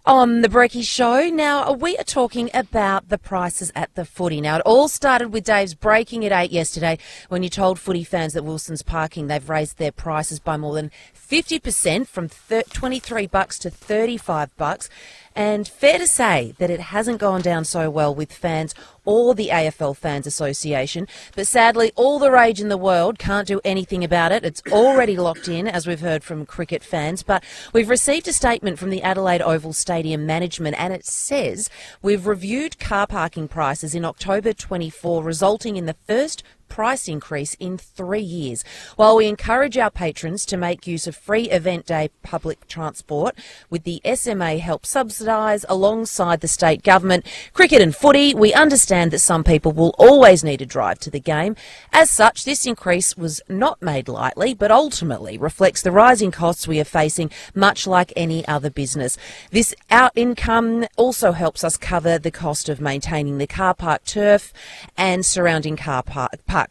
on the Brekkie Show. Now, we are talking about the prices at the footy. Now, it all started with Dave's breaking at 8 yesterday when you told footy fans that Wilson's Parking, they've raised their prices by more than 50% from $23 to $35. And fair to say that it hasn't gone down so well with fans or the AFL Fans Association. But sadly, all the rage in the world can't do anything about it. It's already locked in, as we've heard from cricket fans. But we've received a statement from the Adelaide Oval Stadium management, and it says we've reviewed car parking prices in October 24, resulting in the first price increase in 3 years. While we encourage our patrons to make use of free event day public transport, with the SMA help subsidise alongside the state government, cricket and footy, we understand that some people will always need to drive to the game. As such, this increase was not made lightly, but ultimately reflects the rising costs we are facing, much like any other business. This out income also helps us cover the cost of maintaining the car park turf and surrounding car parklands.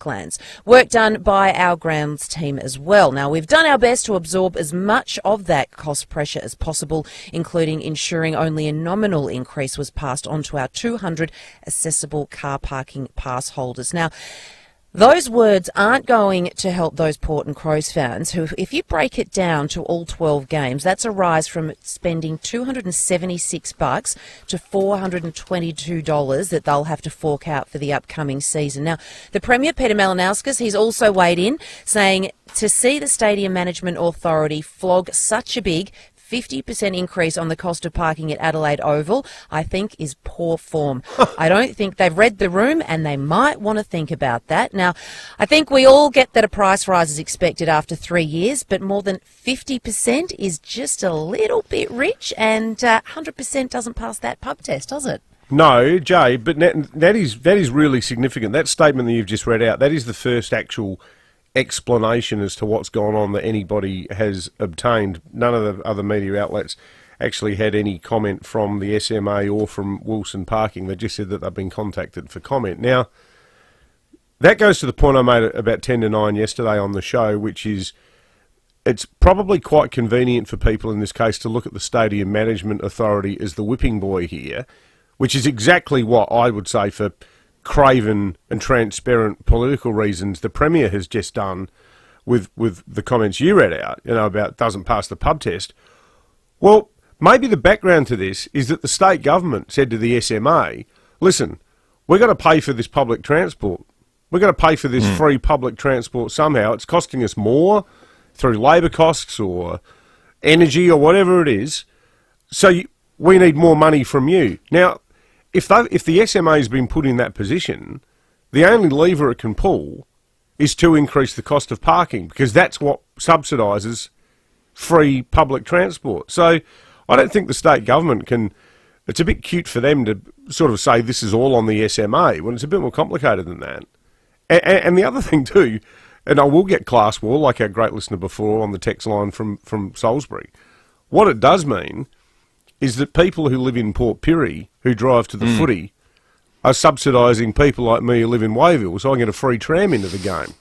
Work done by our grounds team as well. Now, we've done our best to absorb as much of that cost pressure as possible, including ensuring only a nominal increase was passed on to our 200 accessible car parking pass holders. Now, those words aren't going to help those Port and Crows fans who, if you break it down to all 12 games, that's a rise from spending $276 to $422 that they'll have to fork out for the upcoming season. Now, the Premier, Peter Malinauskas, he's also weighed in, saying to see the Stadium Management Authority flog such a big 50% increase on the cost of parking at Adelaide Oval, I think is poor form. I don't think they've read the room, and they might want to think about that. Now, I think we all get that a price rise is expected after 3 years, but more than 50% is just a little bit rich, and 100% doesn't pass that pub test, does it? No, Jay, but that is really significant. That statement that you've just read out, that is the first actual explanation as to what's gone on that anybody has obtained. None of the other media outlets actually had any comment from the SMA or from Wilson Parking. They just said that they've been contacted for comment. Now, that goes to the point I made about 10 to 9 yesterday on the show, which is it's probably quite convenient for people in this case to look at the Stadium Management Authority as the whipping boy here, which is exactly what I would say for craven and transparent political reasons the Premier has just done with the comments you read out, about doesn't pass the pub test. Well, maybe the background to this is that the state government said to the SMA, listen, we're going to pay for this public transport. We're going to pay for this free public transport somehow. It's costing us more through labour costs or energy or whatever it is. So we need more money from you. Now, if the SMA has been put in that position, the only lever it can pull is to increase the cost of parking, because that's what subsidises free public transport. So I don't think the state government can... It's a bit cute for them to sort of say this is all on the SMA when it's a bit more complicated than that. And the other thing too, and I will get class war, like our great listener before on the text line from Salisbury, what it does mean is that people who live in Port Pirie who drive to the footy are subsidising people like me who live in Wayville, so I get a free tram into the game.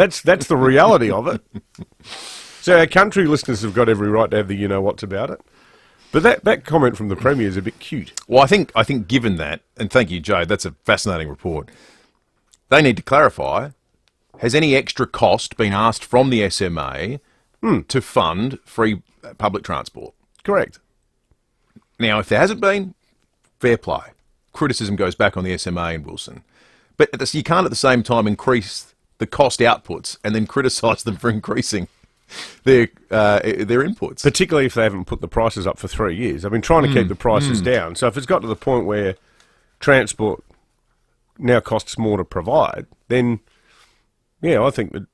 That's the reality of it. So our country listeners have got every right to have the you-know-whats about it. But that comment from the Premier is a bit cute. Well, I think given that, and thank you, Joe, that's a fascinating report, they need to clarify, has any extra cost been asked from the SMA to fund free public transport? Correct. Now, if there hasn't been, fair play. Criticism goes back on the SMA and Wilson. But you can't at the same time increase the cost outputs and then criticise them for increasing their inputs. Particularly if they haven't put the prices up for 3 years. I've been trying to keep the prices down. So if it's got to the point where transport now costs more to provide, then, yeah, I think that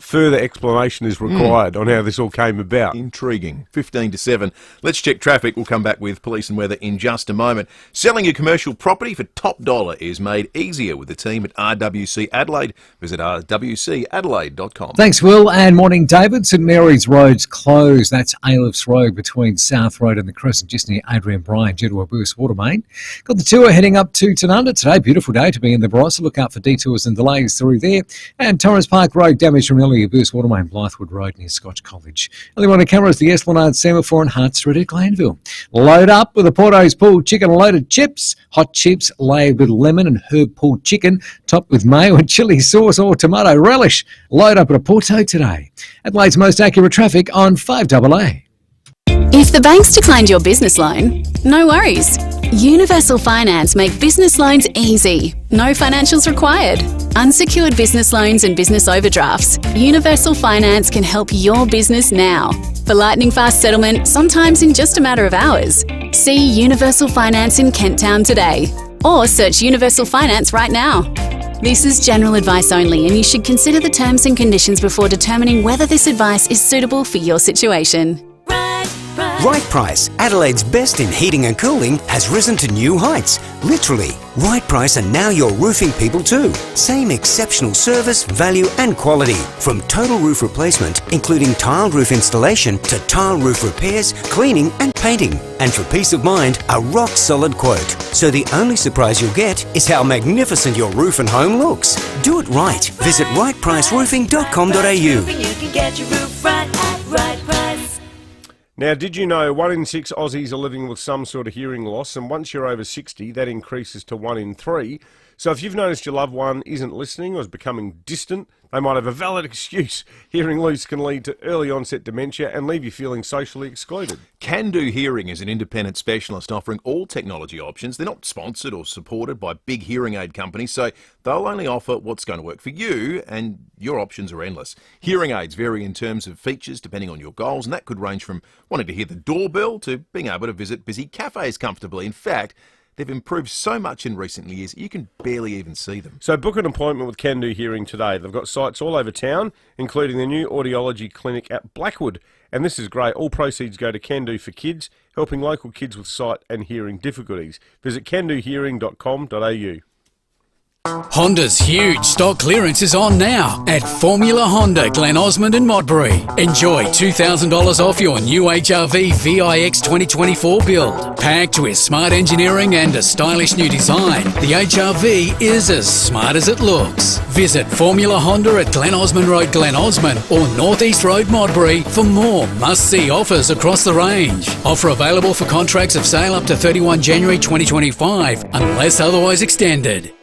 further explanation is required on how this all came about. Intriguing. 15 to 7. Let's check traffic. We'll come back with police and weather in just a moment. Selling a commercial property for top dollar is made easier with the team at RWC Adelaide. Visit rwcadelaide.com. Thanks, Will, and morning, David. St Mary's Road's closed. That's Ailifts Road between South Road and the Crescent, just near Adrian Bryan, due to a burst water main. Got the tour heading up to Tanunda today. Beautiful day to be in the Barossa. Look out for detours and delays through there. And Torrens Park Road damage from a burst water main, Blythewood Road near Scotch College. Early morning cameras, the Esplanade Semaphore and Hart Street at Glanville. Load up with a Porto's pulled chicken and loaded chips. Hot chips layered with lemon and herb pulled chicken, topped with mayo and chilli sauce or tomato relish. Load up at a Porto today. Adelaide's most accurate traffic on 5AA. If the bank's declined your business loan, no worries. Universal Finance make business loans easy. No financials required. Unsecured business loans and business overdrafts. Universal Finance can help your business now. For lightning fast settlement, sometimes in just a matter of hours. See Universal Finance in Kent Town today. Or search Universal Finance right now. This is general advice only, and you should consider the terms and conditions before determining whether this advice is suitable for your situation. Right Price, Adelaide's best in heating and cooling, has risen to new heights. Literally, Right Price are now your roofing people too. Same exceptional service, value and quality. From total roof replacement, including tiled roof installation, to tile roof repairs, cleaning and painting. And for peace of mind, a rock solid quote. So the only surprise you'll get is how magnificent your roof and home looks. Do it right. Visit rightpriceroofing.com.au. You can get your roof right at Right Price. Now, did you know 1 in 6 Aussies are living with some sort of hearing loss, and once you're over 60, that increases to 1 in 3. So if you've noticed your loved one isn't listening or is becoming distant, they might have a valid excuse. Hearing loss can lead to early onset dementia and leave you feeling socially excluded. Can Do Hearing is an independent specialist offering all technology options. They're not sponsored or supported by big hearing aid companies, so they'll only offer what's going to work for you, and your options are endless. Hearing aids vary in terms of features depending on your goals, and that could range from wanting to hear the doorbell to being able to visit busy cafes comfortably. In fact, they've improved so much in recent years, you can barely even see them. So book an appointment with Can Do Hearing today. They've got sites all over town, including the new audiology clinic at Blackwood. And this is great. All proceeds go to Can Do for Kids, helping local kids with sight and hearing difficulties. Visit candohearing.com.au. Honda's huge stock clearance is on now at Formula Honda, Glen Osmond and Modbury. Enjoy $2,000 off your new HRV VIX 2024 build. Packed with smart engineering and a stylish new design, the HRV is as smart as it looks. Visit Formula Honda at Glen Osmond Road, Glen Osmond or North East Road, Modbury for more must-see offers across the range. Offer available for contracts of sale up to 31 January 2025 unless otherwise extended.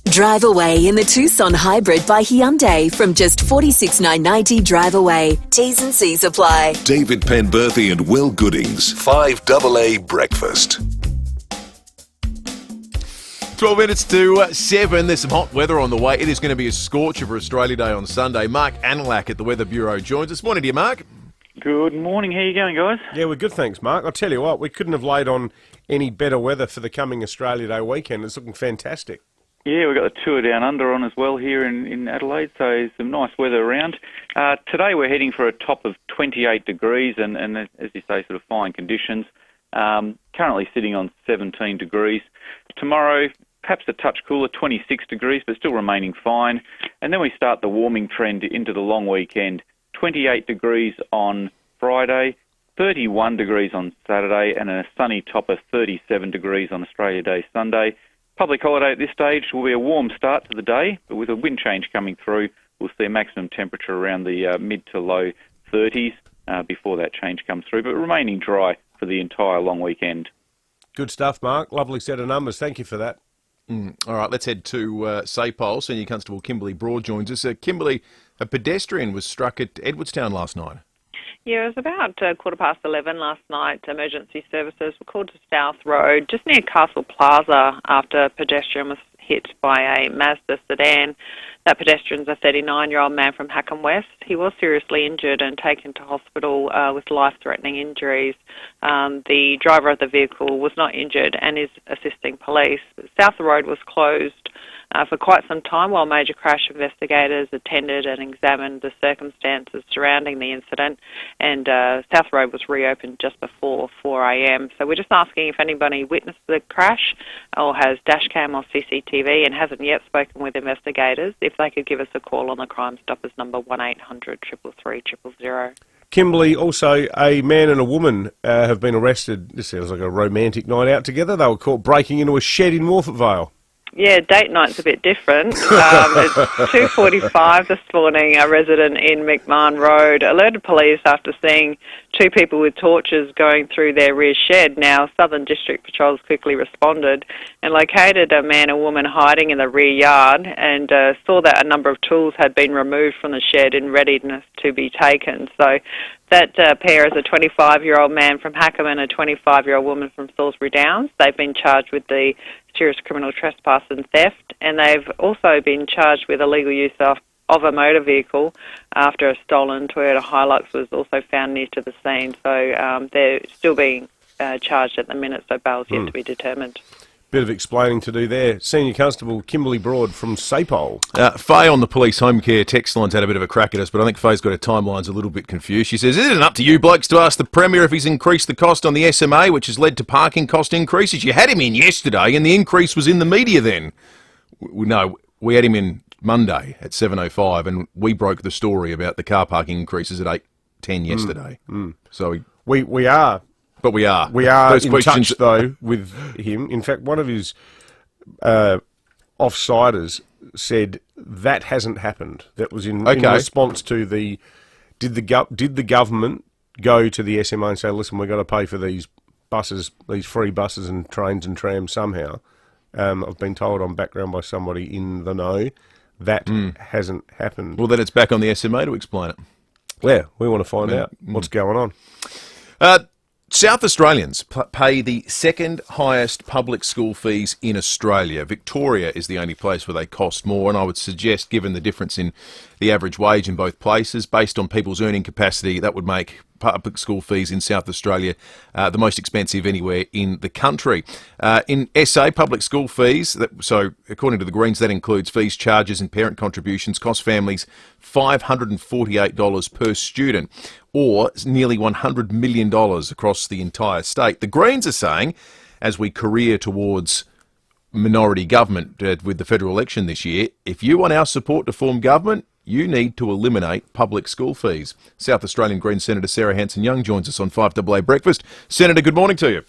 Drive away in the Tucson Hybrid by Hyundai from just $46,990 drive away. T's and C's apply. David Penberthy and Will Goodings, 5AA Breakfast. 12 minutes to 7. There's some hot weather on the way. It is going to be a scorcher for Australia Day on Sunday. Mark Anilak at the Weather Bureau joins us. Morning to you, Mark. Good morning. How you going, guys? Yeah, we're good, thanks, Mark. I'll tell you what, we couldn't have laid on any better weather for the coming Australia Day weekend. It's looking fantastic. Yeah, we've got the tour down under on as well here in Adelaide, so some nice weather around. Today we're heading for a top of 28 degrees and as you say, sort of fine conditions. Currently sitting on 17 degrees. Tomorrow, perhaps a touch cooler, 26 degrees, but still remaining fine. And then we start the warming trend into the long weekend. 28 degrees on Friday, 31 degrees on Saturday, and a sunny top of 37 degrees on Australia Day Sunday. Public holiday at this stage will be a warm start to the day, but with a wind change coming through, we'll see a maximum temperature around the mid to low 30s before that change comes through, but remaining dry for the entire long weekend. Good stuff, Mark. Lovely set of numbers. Thank you for that. All right, let's head to Sapole. Senior Constable Kimberly Broad joins us. Kimberly, a pedestrian was struck at Edwardstown last night. Yeah, it was about 11:15 last night. Emergency services were called to South Road, just near Castle Plaza, after a pedestrian was hit by a Mazda sedan. That pedestrian's a 39-year-old man from Hackham West. He was seriously injured and taken to hospital with life-threatening injuries. The driver of the vehicle was not injured and is assisting police. South Road was closed for quite some time while major crash investigators attended and examined the circumstances surrounding the incident, and South Road was reopened just before 4 a.m. So we're just asking if anybody witnessed the crash or has dashcam or CCTV and hasn't yet spoken with investigators, if they could give us a call on the Crime Stoppers number 1800 333 000. Kimberly, also a man and a woman have been arrested. This sounds like a romantic night out together. They were caught breaking into a shed in Morphett Vale. Yeah, date night's a bit different. It's 2:45 this morning. A resident in McMahon Road alerted police after seeing two people with torches going through their rear shed. Now, Southern District Patrols quickly responded and located a man and woman hiding in the rear yard, and saw that a number of tools had been removed from the shed in readiness to be taken. So that pair is a 25-year-old man from Hackham and a 25-year-old woman from Salisbury Downs. They've been charged with the serious criminal trespass and theft, and they've also been charged with illegal use of a motor vehicle after a stolen Toyota Hilux was also found near to the scene. So they're still being charged at the minute, so bail's yet to be determined. Bit of explaining to do there. Senior Constable Kimberly Broad from Sapole. Faye on the police home care text line's had a bit of a crack at us, but I think Faye's got her timelines a little bit confused. She says, isn't it up to you blokes to ask the Premier if he's increased the cost on the SMA, which has led to parking cost increases? You had him in yesterday, and the increase was in the media then. No, we had him in Monday at 7:05, and we broke the story about the car parking increases at 8:10 yesterday. So we are. But we are. We are Those in questions touch, though, with him. In fact, one of his offsiders said that hasn't happened. That was in response to the... Did the government go to the SMA and say, listen, we've got to pay for these buses, these free buses and trains and trams somehow? I've been told on background by somebody in the know that hasn't happened. Well, then it's back on the SMA to explain it. Yeah, we want to find out what's going on. South Australians pay the second highest public school fees in Australia. Victoria is the only place where they cost more, and I would suggest, given the difference in the average wage in both places, based on people's earning capacity, that would make public school fees in South Australia the most expensive anywhere in the country. In SA, public school fees, so according to the Greens, that includes fees, charges and parent contributions, cost families $548 per student, or nearly $100 million across the entire state. The Greens are saying, as we career towards minority government with the federal election this year, if you want our support to form government, you need to eliminate public school fees. South Australian Green Senator Sarah Hanson-Young joins us on 5AA Breakfast. Senator, good morning to you.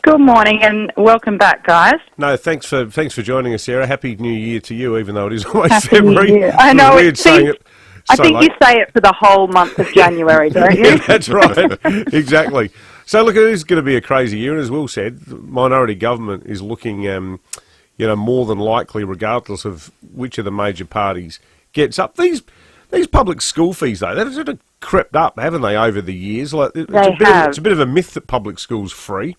Good morning and welcome back, guys. No, thanks for joining us, Sarah. Happy New Year to you, even though it is almost Happy February. New Year. I know. Weird saying it. I think you say it for the whole month of January, don't you? Yeah, that's right. Exactly. So, look, it is going to be a crazy year, and as Will said, minority government is looking, more than likely, regardless of which of the major parties gets up. These public school fees, though, they've sort of crept up, haven't they, over the years? It's a bit of a myth that public school's free.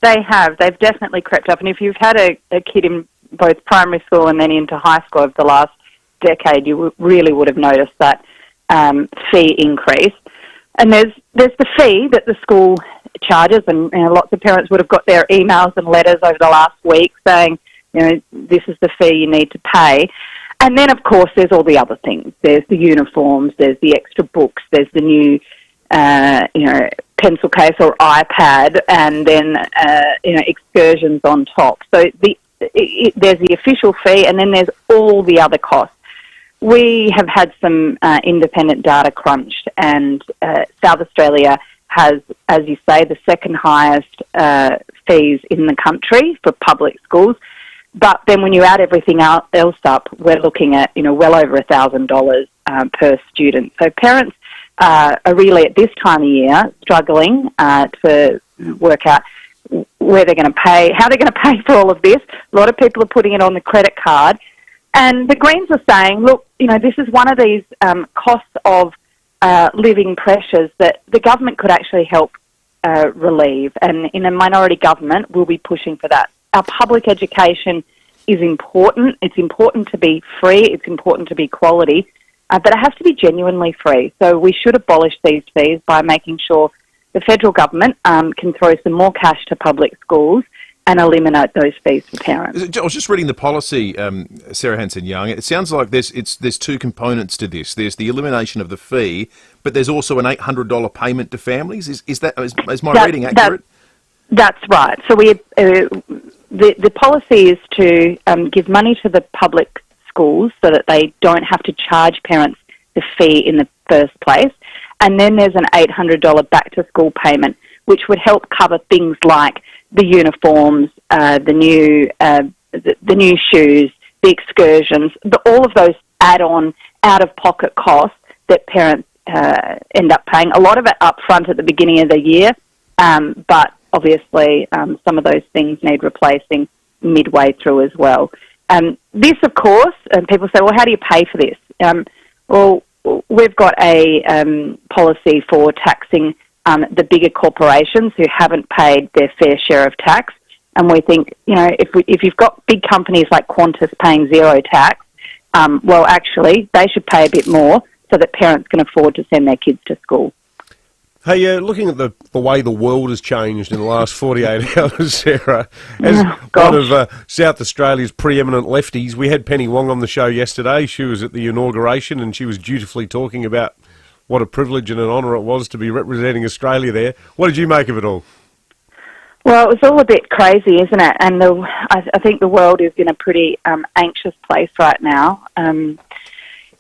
They have. They've definitely crept up. And if you've had a kid in both primary school and then into high school over the last decade, you really would have noticed that fee increase. And there's the fee that the school charges, and lots of parents would have got their emails and letters over the last week saying, this is the fee you need to pay. And then, of course, there's all the other things. There's the uniforms, there's the extra books, there's the new, pencil case or iPad, and then, excursions on top. So there's the official fee, and then there's all the other costs. We have had some independent data crunched, and South Australia has, as you say, the second highest fees in the country for public schools. But then when you add everything else up, we're looking at, well over $1,000 per student. So parents are really at this time of year struggling to work out where they're going to pay, how they're going to pay for all of this. A lot of people are putting it on the credit card. And the Greens are saying, look, this is one of these costs of living pressures that the government could actually help relieve. And in a minority government, we'll be pushing for that. Our public education is important. It's important to be free. It's important to be quality. But it has to be genuinely free. So we should abolish these fees by making sure the federal government can throw some more cash to public schools and eliminate those fees for parents. I was just reading the policy, Sarah Hanson-Young. It sounds like there's two components to this. There's the elimination of the fee, but there's also an $800 payment to families. Is my reading accurate? That's right. So the policy is to give money to the public schools so that they don't have to charge parents the fee in the first place. And then there's an $800 back-to-school payment, which would help cover things like the uniforms, the new shoes, the excursions, all of those add-on out-of-pocket costs that parents end up paying. A lot of it up front at the beginning of the year, but obviously some of those things need replacing midway through as well. This, of course, and people say, well, how do you pay for this? Well, we've got a policy for taxing the bigger corporations who haven't paid their fair share of tax. And we think, if you've got big companies like Qantas paying zero tax, well, actually, they should pay a bit more so that parents can afford to send their kids to school. Hey, looking at the way the world has changed in the last 48 hours, Sarah, as one of South Australia's preeminent lefties, we had Penny Wong on the show yesterday. She was at the inauguration and she was dutifully talking about what a privilege and an honour it was to be representing Australia there. What did you make of it all? Well, it was all a bit crazy, isn't it? And I think the world is in a pretty anxious place right now.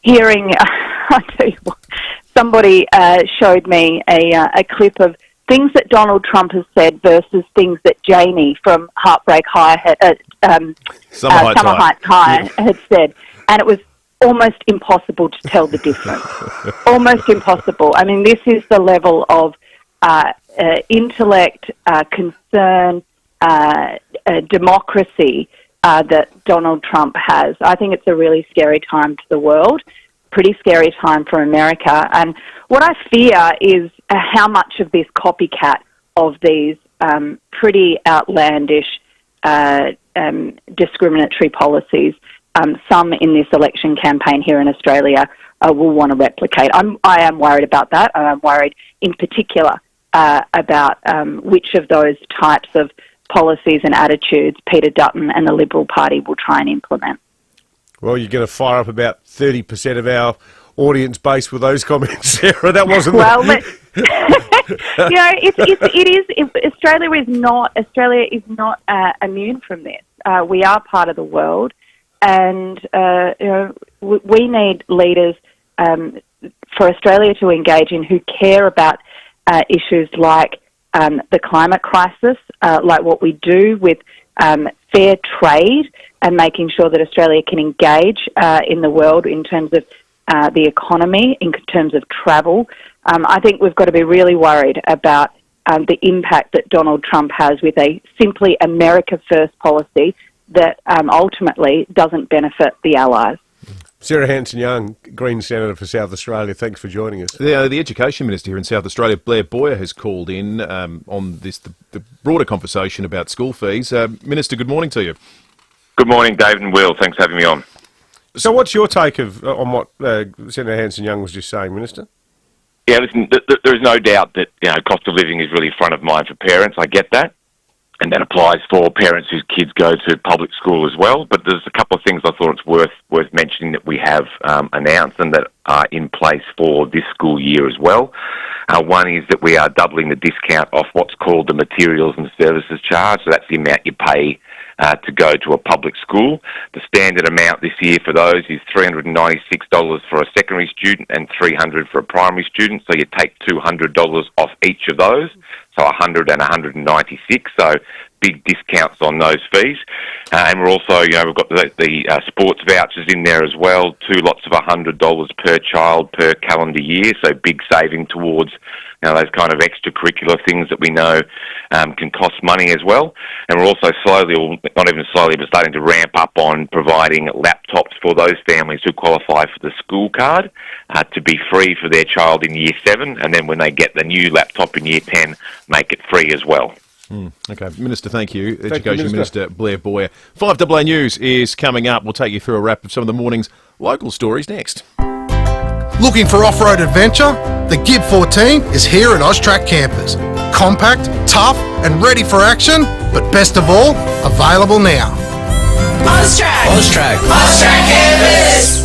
Hearing, I tell you what, somebody showed me a clip of things that Donald Trump has said versus things that Jamie from Heartbreak High, Summer Heights High had said. And it was almost impossible to tell the difference. Almost impossible. I mean, this is the level of intellect, concern, democracy that Donald Trump has. I think it's a really scary time to the world, pretty scary time for America. And what I fear is how much of this copycat of these pretty outlandish discriminatory policies some in this election campaign here in Australia will want to replicate. I am worried about that. I'm worried in particular about which of those types of policies and attitudes Peter Dutton and the Liberal Party will try and implement. Well, you're going to fire up about 30% of our audience base with those comments, Sarah. That wasn't Australia is not immune from this. We are part of the world, and we need leaders for Australia to engage in who care about issues like the climate crisis, like what we do with fair trade and making sure that Australia can engage in the world in terms of the economy, in terms of travel. I think we've got to be really worried about the impact that Donald Trump has with a simply America First policy that ultimately doesn't benefit the Allies. Sarah Hanson-Young, Green Senator for South Australia, thanks for joining us. The Education Minister here in South Australia, Blair Boyer, has called in on the broader conversation about school fees. Minister, good morning to you. Good morning, David and Will. Thanks for having me on. So what's your take on what Senator Hanson-Young was just saying, Minister? Yeah, listen, there is no doubt that cost of living is really front of mind for parents. I get that. And that applies for parents whose kids go to public school as well. But there's a couple of things I thought it's worth mentioning that we have announced and that are in place for this school year as well. One is that we are doubling the discount off what's called the materials and services charge. So that's the amount you pay to go to a public school. The standard amount this year for those is $396 for a secondary student and $300 for a primary student. So you take $200 off each of those, so $100 and $196. So big discounts on those fees. And we're also, we've got the sports vouchers in there as well, 2 lots of $100 per child per calendar year. So big saving towards those kind of extracurricular things that we know can cost money as well. And we're also slowly, or not even slowly, but starting to ramp up on providing laptops for those families who qualify for the school card to be free for their child in Year 7, and then when they get the new laptop in Year 10, make it free as well. Okay, Minister, thank you. Education Minister Blair Boyer. 5AA News is coming up. We'll take you through a wrap of some of the morning's local stories next. Looking for off-road adventure? The Gib 14 is here at Austrac Campers. Compact, tough and ready for action, but best of all, available now. Austrac Campers!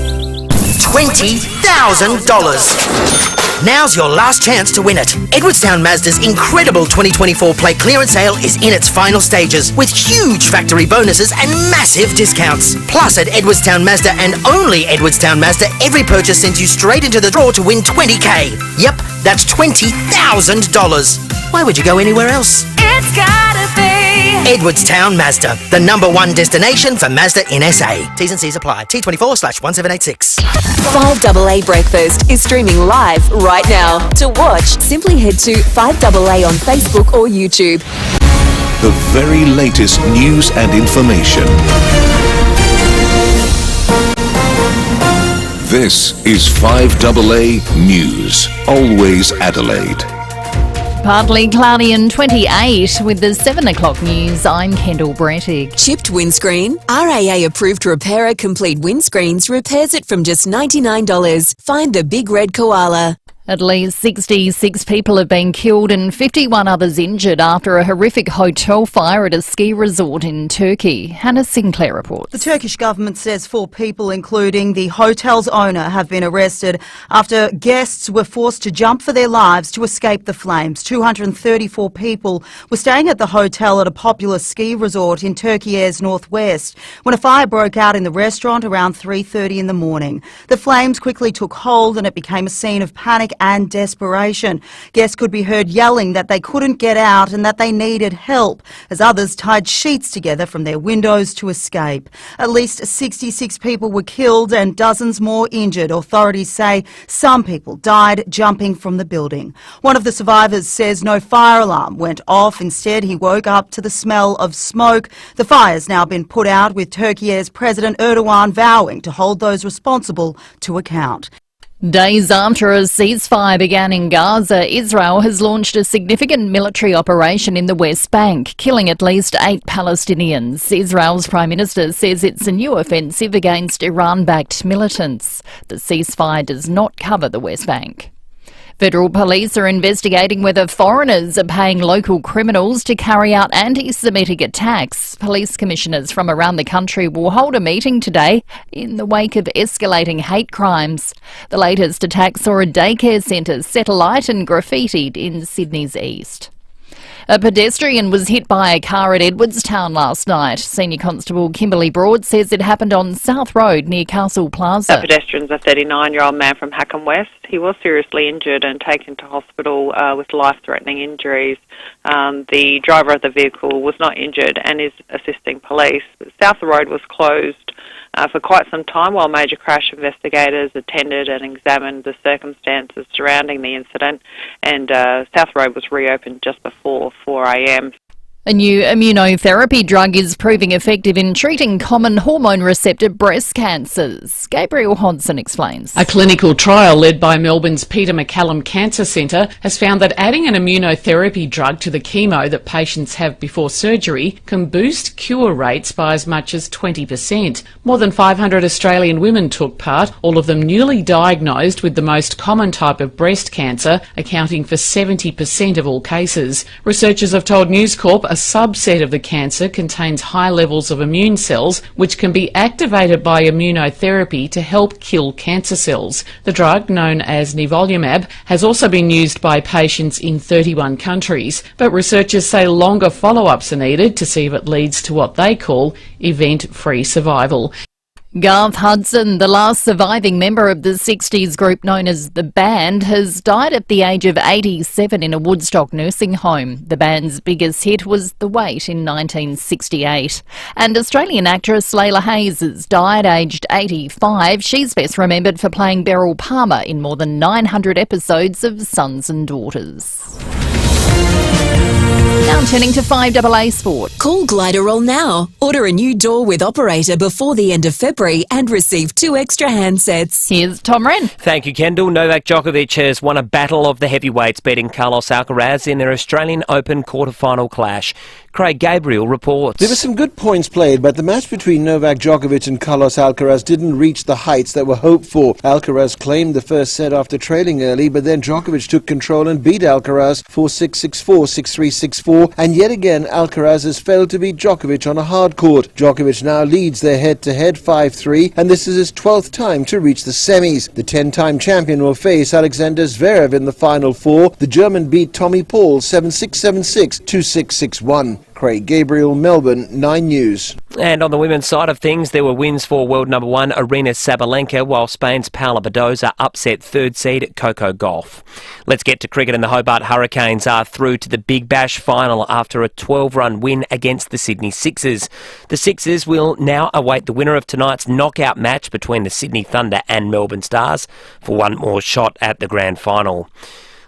$20,000. Now's your last chance to win it. Edwardstown Mazda's incredible 2024 plate clearance sale is in its final stages with huge factory bonuses and massive discounts. Plus, at Edwardstown Mazda and only Edwardstown Mazda, every purchase sends you straight into the draw to win $20,000. Yep, that's $20,000. Why would you go anywhere else? It's gotta be Edwardstown Mazda, the #1 destination for Mazda in SA. T's and C's apply. T24/1786. 5AA Breakfast is streaming live right now. To watch, simply head to 5AA on Facebook or YouTube. The very latest news and information. This is 5AA News. Always Adelaide. Partly cloudy and 28 with the 7 o'clock news. I'm Kendall Brettig. Chipped windscreen? RAA approved repairer Complete Windscreens repairs it from just $99. Find the big red koala. At least 66 people have been killed and 51 others injured after a horrific hotel fire at a ski resort in Turkey. Hannah Sinclair reports. The Turkish government says 4 people, including the hotel's owner, have been arrested after guests were forced to jump for their lives to escape the flames. 234 people were staying at the hotel at a popular ski resort in Turkey's northwest when a fire broke out in the restaurant around 3:30 in the morning. The flames quickly took hold and it became a scene of panic and desperation. Guests could be heard yelling that they couldn't get out and that they needed help as others tied sheets together from their windows to escape. At least 66 people were killed and dozens more injured. Authorities say some people died jumping from the building. One of the survivors says no fire alarm went off. Instead, he woke up to the smell of smoke. The fire's now been put out, with Turkey's President Erdogan vowing to hold those responsible to account. Days after a ceasefire began in Gaza, Israel has launched a significant military operation in the West Bank, killing at least 8 Palestinians. Israel's Prime Minister says it's a new offensive against Iran-backed militants. The ceasefire does not cover the West Bank. Federal police are investigating whether foreigners are paying local criminals to carry out anti-Semitic attacks. Police commissioners from around the country will hold a meeting today in the wake of escalating hate crimes. The latest attack saw a daycare centre set alight and graffitied in Sydney's east. A pedestrian was hit by a car at Edwardstown last night. Senior Constable Kimberly Broad says it happened on South Road near Castle Plaza. That pedestrian's a 39-year-old man from Hackham West. He was seriously injured and taken to hospital with life-threatening injuries. The driver of the vehicle was not injured and is assisting police. South Road was closed for quite some time while major crash investigators attended and examined the circumstances surrounding the incident, and South Road was reopened just before 4 a.m. A new immunotherapy drug is proving effective in treating common hormone receptor breast cancers. Gabriel Hodson explains. A clinical trial led by Melbourne's Peter MacCallum Cancer Centre has found that adding an immunotherapy drug to the chemo that patients have before surgery can boost cure rates by as much as 20%. More than 500 Australian women took part, all of them newly diagnosed with the most common type of breast cancer, accounting for 70% of all cases. Researchers have told News Corp a subset of the cancer contains high levels of immune cells which can be activated by immunotherapy to help kill cancer cells. The drug, known as nivolumab, has also been used by patients in 31 countries, but researchers say longer follow-ups are needed to see if it leads to what they call event-free survival. Garth Hudson, the last surviving member of the 60s group known as The Band, has died at the age of 87 in a Woodstock nursing home. The band's biggest hit was The Wait in 1968. And Australian actress Layla Hayes has died aged 85. She's best remembered for playing Beryl Palmer in more than 900 episodes of Sons and Daughters. Now turning to 5AA Sport. Call Gliderol now. Order a new door with operator before the end of February and receive 2 extra handsets. Here's Tom Wren. Thank you, Kendall. Novak Djokovic has won a battle of the heavyweights, beating Carlos Alcaraz in their Australian Open quarter-final clash. Craig Gabriel reports. There were some good points played, but the match between Novak Djokovic and Carlos Alcaraz didn't reach the heights that were hoped for. Alcaraz claimed the first set after trailing early, but then Djokovic took control and beat Alcaraz 4-6, 6-4, 6-3, 6-4, and yet again Alcaraz has failed to beat Djokovic on a hard court. Djokovic now leads their head-to-head 5-3, and this is his 12th time to reach the semis. The 10-time champion will face Alexander Zverev in the final four. The German beat Tommy Paul 7-6, 7-6, 2-6, 6-1. Craig Gabriel, Melbourne, 9 News. And on the women's side of things, there were wins for world number 1 Arina Sabalenka, while Spain's Paula Badoza upset third seed Coco Gauff. Let's get to cricket, and the Hobart Hurricanes are through to the Big Bash final after a 12-run win against the Sydney Sixers. The Sixers will now await the winner of tonight's knockout match between the Sydney Thunder and Melbourne Stars for one more shot at the grand final.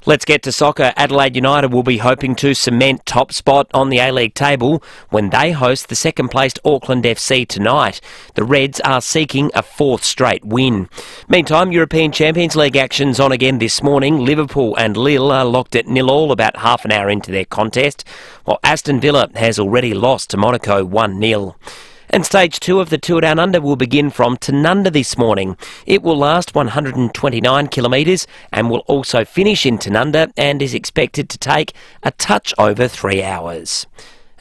Let's get to soccer. Adelaide United will be hoping to cement top spot on the A-League table when they host the second-placed Auckland FC tonight. The Reds are seeking a 4th straight win. Meantime, European Champions League action's on again this morning. Liverpool and Lille are locked at 0-0 about half an hour into their contest, while Aston Villa has already lost to Monaco 1-0. And Stage 2 of the Tour Down Under will begin from Tanunda this morning. It will last 129 kilometres and will also finish in Tanunda and is expected to take a touch over 3 hours.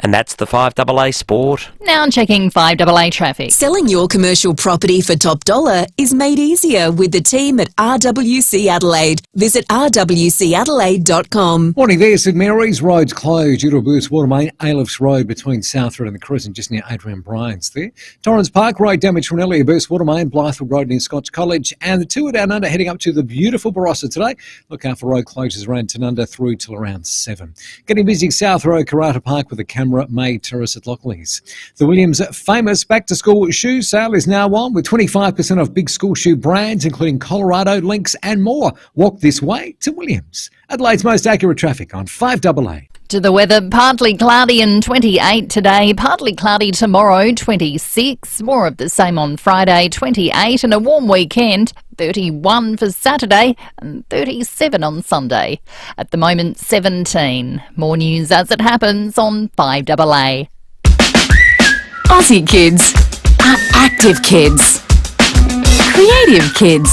And that's the 5AA Sport. Now checking 5AA traffic. Selling your commercial property for top dollar is made easier with the team at RWC Adelaide. Visit rwcadelaide.com. Morning there, St Mary's. Roads closed due to a burst water main. Ailofts Road between South Road and the Crescent, just near Adrian Bryant's there. Torrens Park Road damage from an earlier burst water main. Blytheville Road near Scotch College. And the Tour Down Under heading up to the beautiful Barossa today. Look out for road closures around Tanunda through till around 7. Getting busy South Road, Karata Park with a camera made terrace at Lockleys. The Williams famous back-to-school shoe sale is now on with 25% off big school shoe brands, including Colorado, Lynx and more. Walk this way to Williams. Adelaide's most accurate traffic on 5AA. To the weather, partly cloudy and 28 today, partly cloudy tomorrow, 26. More of the same on Friday, 28, and a warm weekend, 31 for Saturday and 37 on Sunday. At the moment, 17. More news as it happens on 5AA. Aussie kids are active kids, creative kids,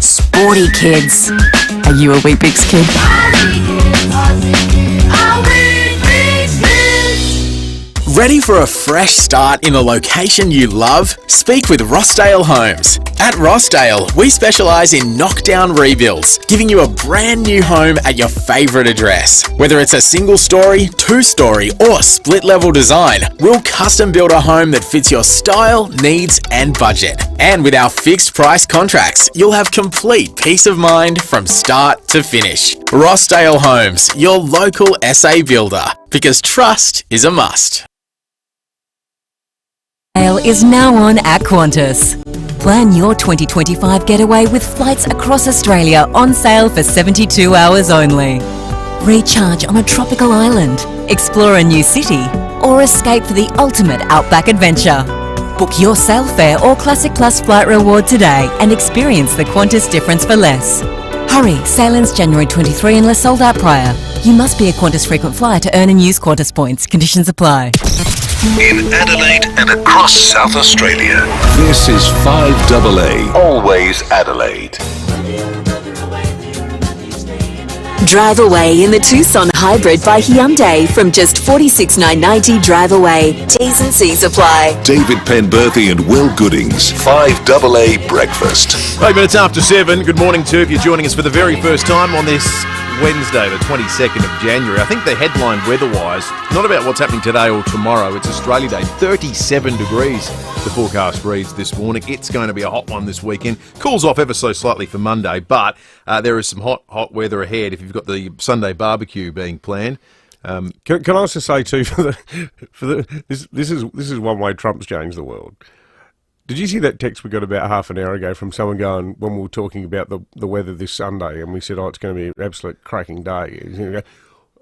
sporty kids. Are you a Weet-Bix kid? Ready for a fresh start in the location you love? Speak with Rossdale Homes. At Rossdale, we specialise in knockdown rebuilds, giving you a brand new home at your favourite address. Whether it's a single story, 2-story or split level design, we'll custom build a home that fits your style, needs and budget. And with our fixed price contracts, you'll have complete peace of mind from start to finish. Rossdale Homes, your local SA builder, because trust is a must. Sale is now on at Qantas. Plan your 2025 getaway with flights across Australia on sale for 72 hours only. Recharge on a tropical island, explore a new city, or escape for the ultimate outback adventure. Book your sail fare or Classic Plus flight reward today and experience the Qantas difference for less. Hurry, sail ends January 23 unless sold out prior. You must be a Qantas frequent flyer to earn and use Qantas points. Conditions apply. In Adelaide and across South Australia, this is 5AA, always Adelaide. Drive away in the Tucson Hybrid by Hyundai from just $46,990 drive away. T's and C's apply. David Penberthy and Will Goodings, 5AA Breakfast. 8 minutes after 7. Good morning to you if you're joining us for the very first time on this Wednesday, the 22nd of January. I think the headline weather-wise, not about what's happening today or tomorrow, it's Australia Day. 37 degrees, the forecast reads this morning. It's going to be a hot one this weekend. Cools off ever so slightly for Monday, but there is some hot weather ahead if you've got the Sunday barbecue being planned. Can I also say too, this is one way Trump's changed the world. Did you see that text we got about half an hour ago from someone going, when we were talking about the weather this Sunday, and we said, it's going to be an absolute cracking day.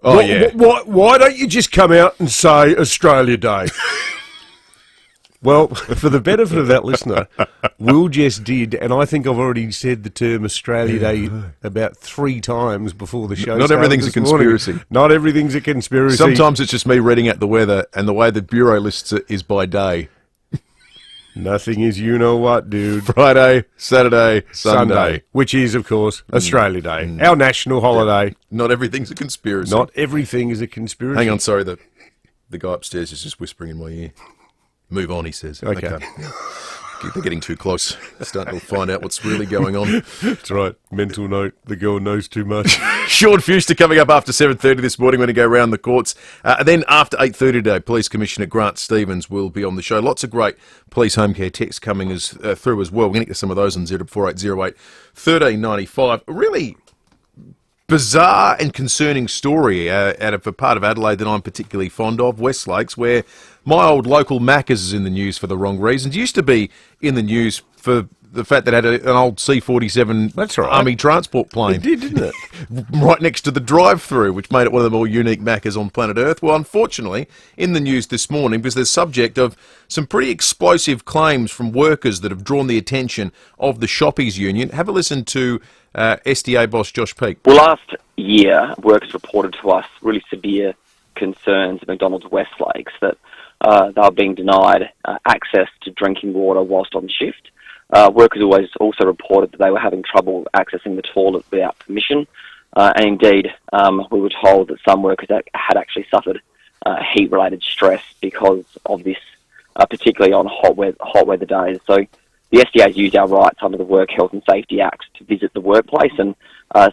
Why don't you just come out and say Australia Day? Well, for the benefit of that listener, Will just did, and I think I've already said the term Australia Day about 3 times before the show. Not everything's a conspiracy. Not everything's a conspiracy. Sometimes it's just me reading out the weather, and the way the Bureau lists it is by day. Nothing is you-know-what, dude. Friday, Saturday, Sunday. Which is, of course, Australia Day, our national holiday. Not everything's a conspiracy. Not everything is a conspiracy. Hang on, sorry, the guy upstairs is just whispering in my ear. Move on, he says. Okay. They're getting too close. Starting to find out what's really going on. That's right. Mental note, the girl knows too much. Sean Fuster coming up after 7:30 this morning when we go round the courts. Then after 8:30 today, Police Commissioner Grant Stevens will be on the show. Lots of great police home care texts coming through as well. We're going to get to some of those on 0480 1395. A really bizarre and concerning story out of a part of Adelaide that I'm particularly fond of, West Lakes, where my old local Macca's is in the news for the wrong reasons. Used to be in the news for the fact that it had an old C-47 That's right. Army transport plane. It did, didn't it? Right next to the drive-through, which made it one of the more unique Maccas on planet Earth. Well, unfortunately, in the news this morning, because they're subject of some pretty explosive claims from workers that have drawn the attention of the Shoppies Union. Have a listen to SDA boss Josh Peake. Well, last year, workers reported to us really severe concerns at McDonald's West Lakes that they were being denied access to drinking water whilst on shift. Workers always also reported that they were having trouble accessing the toilet without permission. And indeed, we were told that some workers had actually suffered heat-related stress because of this, particularly on hot weather days. So the SDA has used our rights under the Work Health and Safety Act to visit the workplace and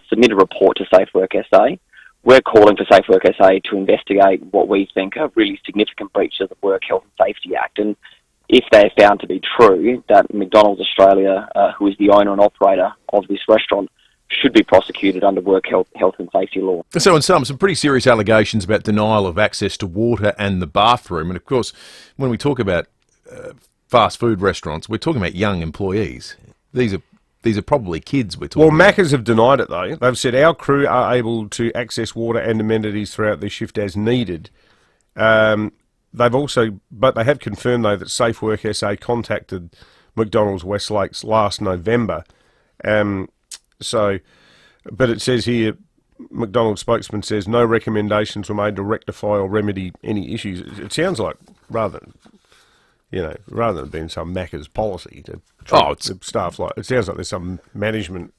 submit a report to Safe Work SA. We're calling for Safe Work SA to investigate what we think are really significant breaches of the Work Health and Safety Act. And if they're found to be true, that McDonald's Australia, who is the owner and operator of this restaurant, should be prosecuted under work health and safety law. So in some pretty serious allegations about denial of access to water and the bathroom. And of course, when we talk about fast food restaurants, we're talking about young employees. These are probably kids we're talking about. Macca's have denied it, though. They've said our crew are able to access water and amenities throughout their shift as needed. But they have confirmed, though, that Safe Work SA contacted McDonald's West Lakes last November. But it says here, McDonald's spokesman says no recommendations were made to rectify or remedy any issues. It sounds like rather than it being some Macca's policy to staff like, it sounds like there's some management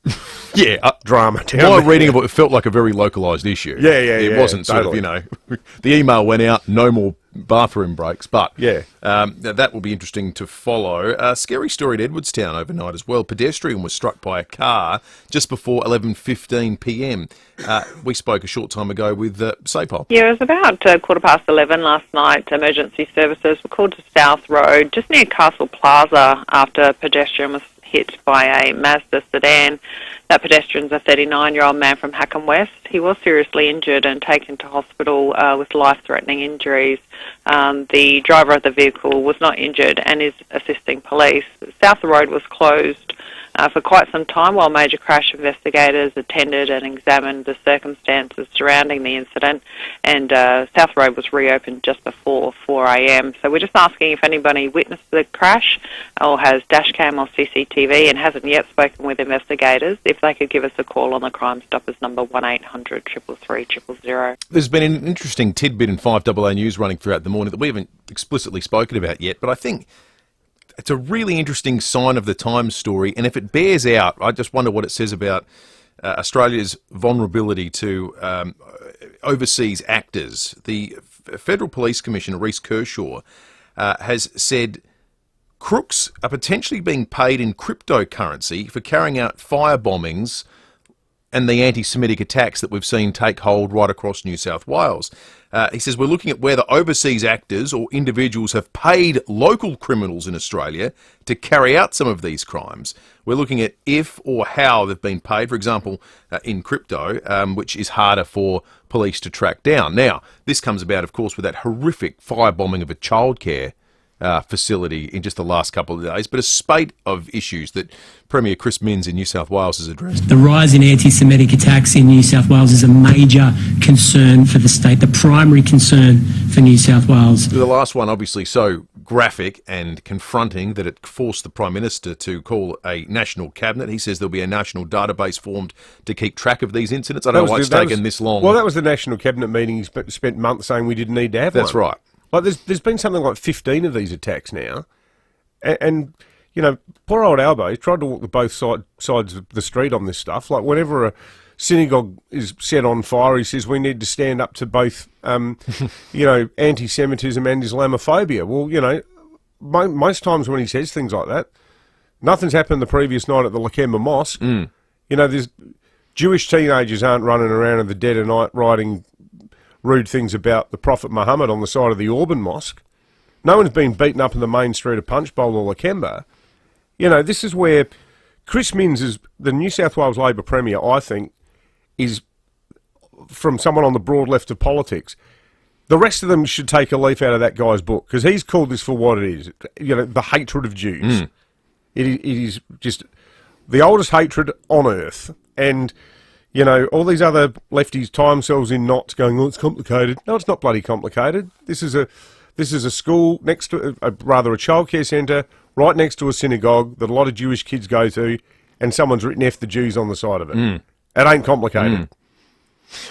drama down My there. reading of it felt like a very localised issue. It wasn't totally. sort of, the email went out, no more bathroom breaks, but that will be interesting to follow. A scary story at Edwardstown overnight as well. Pedestrian was struck by a car just before 11:15 p.m. We spoke a short time ago with SAPOL. Yeah, it was about 11:15 last night. Emergency services were called to South Road, just near Castle Plaza, after a pedestrian was hit by a Mazda sedan. That pedestrian's a 39-year-old man from Hackham West. He was seriously injured and taken to hospital with life-threatening injuries. The driver of the vehicle was not injured and is assisting police. South Road was closed for quite some time while major crash investigators attended and examined the circumstances surrounding the incident, and South Road was reopened just before 4 a.m. So we're just asking if anybody witnessed the crash or has dashcam or CCTV and hasn't yet spoken with investigators, if they could give us a call on the Crime Stoppers number 1800 333 000. There's been an interesting tidbit in 5AA News running throughout the morning that we haven't explicitly spoken about yet, but I think it's a really interesting sign of the times story, and if it bears out, I just wonder what it says about Australia's vulnerability to overseas actors. The Federal Police Commissioner, Reece Kershaw, has said crooks are potentially being paid in cryptocurrency for carrying out fire bombings and the anti-Semitic attacks that we've seen take hold right across New South Wales. He says we're looking at whether overseas actors or individuals have paid local criminals in Australia to carry out some of these crimes. We're looking at if or how they've been paid, for example, in crypto, which is harder for police to track down. Now, this comes about, of course, with that horrific firebombing of a childcare facility in just the last couple of days, but a spate of issues that Premier Chris Minns in New South Wales has addressed. The rise in anti-Semitic attacks in New South Wales is a major concern for the state, the primary concern for New South Wales. The last one, obviously, so graphic and confronting that it forced the Prime Minister to call a national cabinet. He says there'll be a national database formed to keep track of these incidents. I don't know why it's taken this long. Well, that was the national cabinet meeting. He spent months saying we didn't need to have one. That's right. Like there's been something like 15 of these attacks now, and you know, poor old Albo, he's tried to walk the both sides of the street on this stuff. Like whenever a synagogue is set on fire, he says we need to stand up to both, you know, anti-Semitism and Islamophobia. Well, you know, most times when he says things like that, nothing's happened the previous night at the Lakemba Mosque. You know, there's Jewish teenagers aren't running around in the dead of night writing rude things about the Prophet Muhammad on the side of the Auburn Mosque. No one's been beaten up in the main street of Punchbowl or Lakemba. You know, this is where Chris Minns, is the New South Wales Labor Premier, I think, is from someone on the broad left of politics. The rest of them should take a leaf out of that guy's book, because he's called this for what it is. You know, the hatred of Jews. It is just the oldest hatred on earth. And you know, all these other lefties tie themselves in knots going, oh, it's complicated. No, it's not bloody complicated. This is a school next to, a childcare centre, right next to a synagogue that a lot of Jewish kids go to, and someone's written F the Jews on the side of it. It ain't complicated.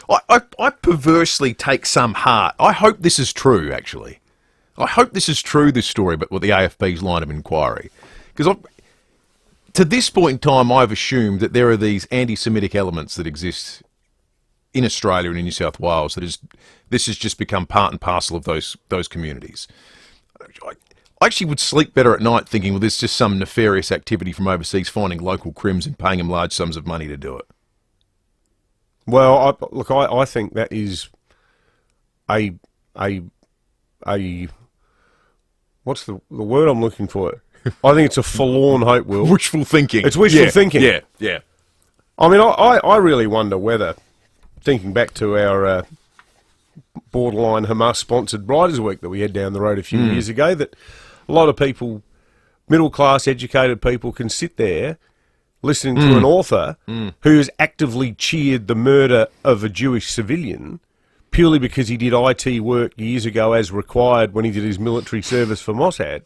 I perversely take some heart. I hope this is true, actually. I hope this is true, this story, but with the AFB's line of inquiry. Because to this point in time, I've assumed that there are these anti-Semitic elements that exist in Australia and in New South Wales. This has just become part and parcel of those communities. I actually would sleep better at night thinking, well, there's just some nefarious activity from overseas finding local crims and paying them large sums of money to do it. Well, I think that is a what's the word I'm looking for? I think it's a forlorn hope, Will. Wishful thinking. It's wishful thinking. Yeah. I mean, I really wonder whether, thinking back to our borderline Hamas-sponsored Writers' Week that we had down the road a few years ago, that a lot of people, middle-class, educated people, can sit there listening to an author who has actively cheered the murder of a Jewish civilian purely because he did IT work years ago as required when he did his military service for Mossad.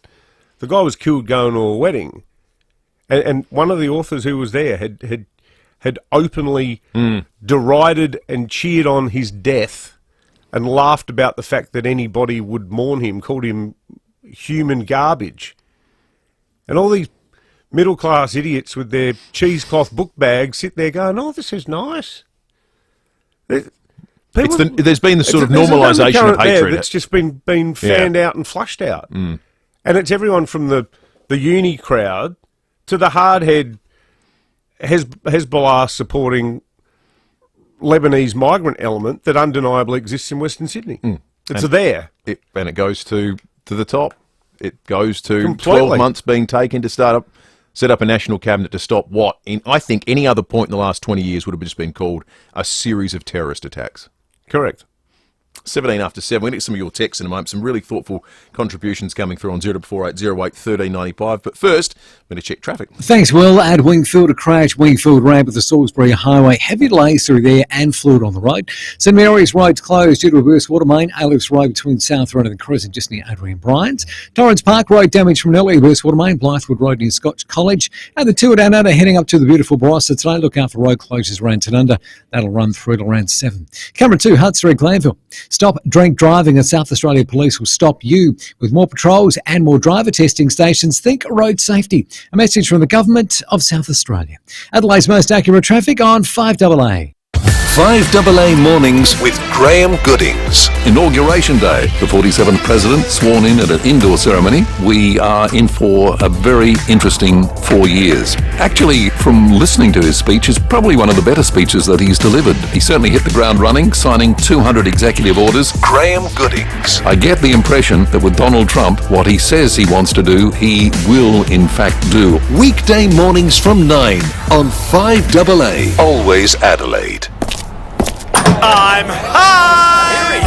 The guy was killed going to a wedding, and one of the authors who was there had openly derided and cheered on his death and laughed about the fact that anybody would mourn him, called him human garbage. And all these middle-class idiots with their cheesecloth book bags sit there going, oh, this is nice. There's been the sort of normalisation of hatred. That's just been fanned out and flushed out. And it's everyone from the uni crowd to the hardhead Hezbollah supporting Lebanese migrant element that undeniably exists in Western Sydney. It's there. And it goes to the top. It goes to Completely. 12 months being taken to set up a national cabinet to stop what, I think any other point in the last 20 years would have just been called a series of terrorist attacks. Correct. 17 after 7. We're going to get some of your texts in a moment. Some really thoughtful contributions coming through on 0448 08 1395. But first, I'm going to check traffic. Thanks, Will. At Wingfield, a crash. Wingfield ramp at the Salisbury Highway. Heavy delays through there and fluid on the road. St Mary's Road's closed due to a burst water main. Ailof's Road between South Road and the Crescent just near Adrian Bryant's. Torrens Park Road damage from an early burst water main. Blythewood Road near Scotch College. And the two down under heading up to the beautiful Barossa today. Look out for road closures around Tanunda. That'll run through to around 7. Camera 2, Hutt Street, Glanville. Stop drink driving, and South Australia Police will stop you. With more patrols and more driver testing stations, think road safety. A message from the Government of South Australia. Adelaide's most accurate traffic on 5AA. 5AA Mornings with Graham Goodings. Inauguration Day, the 47th President sworn in at an indoor ceremony. We are in for a very interesting 4 years. Actually, from listening to his speech, it's probably one of the better speeches that he's delivered. He certainly hit the ground running, signing 200 executive orders. Graham Goodings. I get the impression that with Donald Trump, what he says he wants to do, he will in fact do. Weekday mornings from 9 on 5AA. Always Adelaide. I'm high!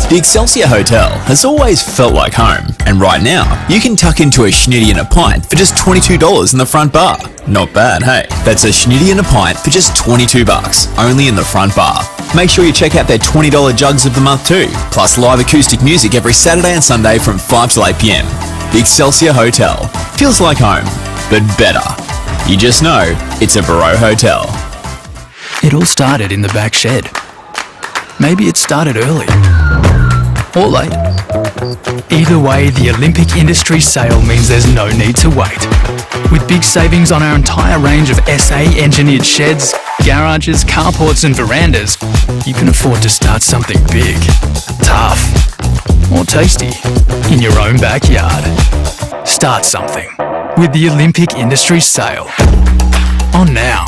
The Excelsior Hotel has always felt like home, and right now, you can tuck into a schnitty and a pint for just $22 in the front bar. Not bad, hey? That's a schnitty and a pint for just $22, only in the front bar. Make sure you check out their $20 jugs of the month too, plus live acoustic music every Saturday and Sunday from 5 till 8 p.m. The Excelsior Hotel feels like home, but better. You just know it's a Barreau Hotel. It all started in the back shed. Maybe it started early. Or late. Either way, the Olympic Industry sale means there's no need to wait. With big savings on our entire range of SA-engineered sheds, garages, carports and verandas, you can afford to start something big, tough, or tasty in your own backyard. Start something with the Olympic Industry sale. On now.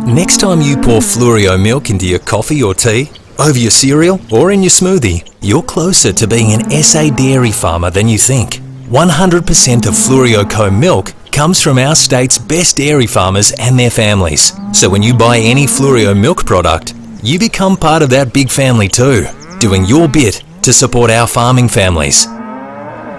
Next time you pour Fluorio milk into your coffee or tea, over your cereal or in your smoothie, you're closer to being an SA dairy farmer than you think. 100% of Fluorio Co milk comes from our state's best dairy farmers and their families. So when you buy any Fluorio milk product, you become part of that big family too, doing your bit to support our farming families.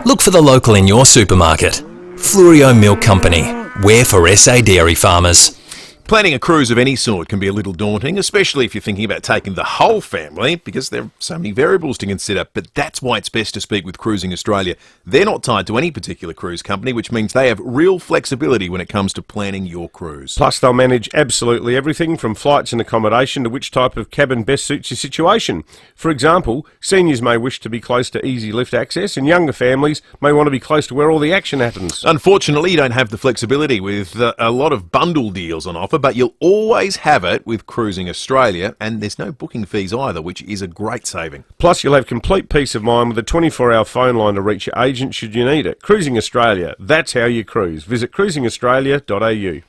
Look for the local in your supermarket. Fluorio Milk Company. We're for SA dairy farmers. Planning a cruise of any sort can be a little daunting, especially if you're thinking about taking the whole family, because there are so many variables to consider. But that's why it's best to speak with Cruising Australia. They're not tied to any particular cruise company, which means they have real flexibility when it comes to planning your cruise. Plus, they'll manage absolutely everything from flights and accommodation to which type of cabin best suits your situation. For example, seniors may wish to be close to easy lift access, and younger families may want to be close to where all the action happens. Unfortunately, you don't have the flexibility with a lot of bundle deals on offer, but you'll always have it with Cruising Australia, and there's no booking fees either, which is a great saving. Plus, you'll have complete peace of mind with a 24-hour phone line to reach your agent should you need it. Cruising Australia, that's how you cruise. Visit cruisingaustralia.au.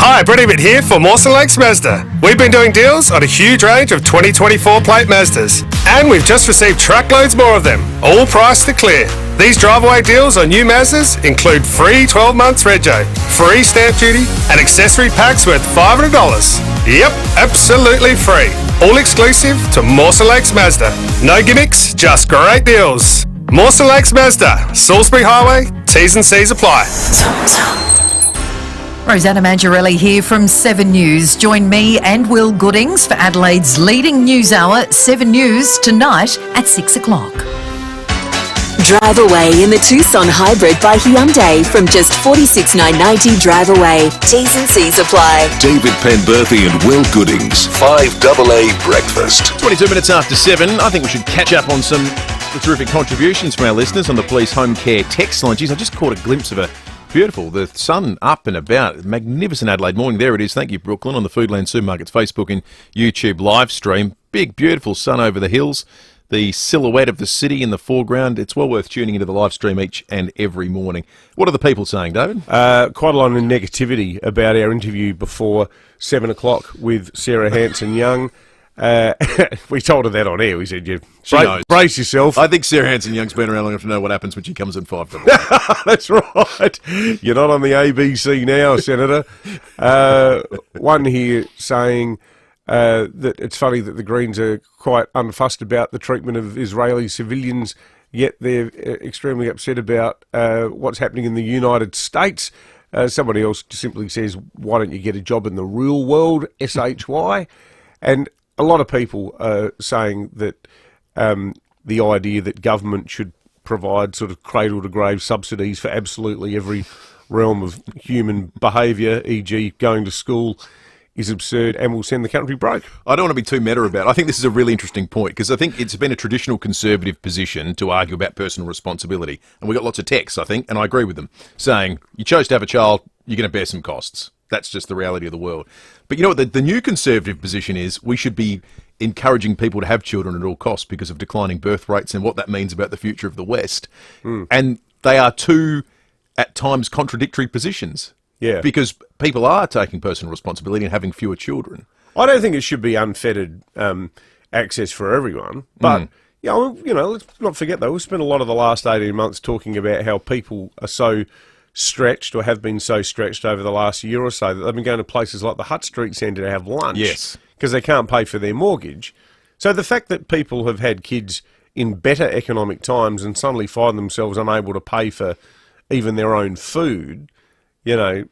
Hi, Brett Ebbett here for Mawson Lakes Mazda. We've been doing deals on a huge range of 2024 plate Mazdas, and we've just received truckloads more of them, all priced to clear. These drive-away deals on new Mazdas include free 12 months rego, free stamp duty, and accessory packs worth $500. Yep, absolutely free. All exclusive to Mawson Lakes Mazda. No gimmicks, just great deals. Mawson Lakes Mazda, Salisbury Highway, T's and C's apply. Rosanna Mangiarelli here from 7 News. Join me and Will Goodings for Adelaide's leading news hour, 7 News, tonight at 6 o'clock. Drive away in the Tucson Hybrid by Hyundai from just $46,990 drive away. T's and C's apply. David Penberthy and Will Goodings. 5AA Breakfast. 22 minutes after 7. I think we should catch up on some terrific contributions from our listeners on the Police Home Care text line. Geez, I just caught a glimpse of a beautiful, the sun up and about. Magnificent Adelaide morning. There it is. Thank you, Brooklyn, on the Foodland Supermarkets Facebook and YouTube live stream. Big, beautiful sun over the hills. The silhouette of the city in the foreground. It's well worth tuning into the live stream each and every morning. What are the people saying, David? Quite a lot of negativity about our interview before 7 o'clock with Sarah Hanson-Young. We told her that on air. We said, brace yourself. I think Sarah Hanson-Young's been around long enough to know what happens when she comes in 5 to 1. That's right. You're not on the ABC now, Senator. One here saying that it's funny that the Greens are quite unfussed about the treatment of Israeli civilians, yet they're extremely upset about what's happening in the United States. Somebody else simply says, why don't you get a job in the real world, SHY? And a lot of people are saying that the idea that government should provide sort of cradle-to-grave subsidies for absolutely every realm of human behaviour, e.g. going to school, is absurd and will send the country broke. I don't want to be too meta about it. I think this is a really interesting point because I think it's been a traditional conservative position to argue about personal responsibility. And we got lots of texts, I think, and I agree with them, saying you chose to have a child, you're going to bear some costs. That's just the reality of the world. But you know what? The new conservative position is we should be encouraging people to have children at all costs because of declining birth rates and what that means about the future of the West. And they are two, at times, contradictory positions. Yeah. Because people are taking personal responsibility and having fewer children. I don't think it should be unfettered access for everyone. But, let's not forget, though, we've spent a lot of the last 18 months talking about how people are so stretched or have been so stretched over the last year or so that they've been going to places like the Hutt Street Centre to have lunch. Yes. Because they can't pay for their mortgage. So the fact that people have had kids in better economic times and suddenly find themselves unable to pay for even their own food, their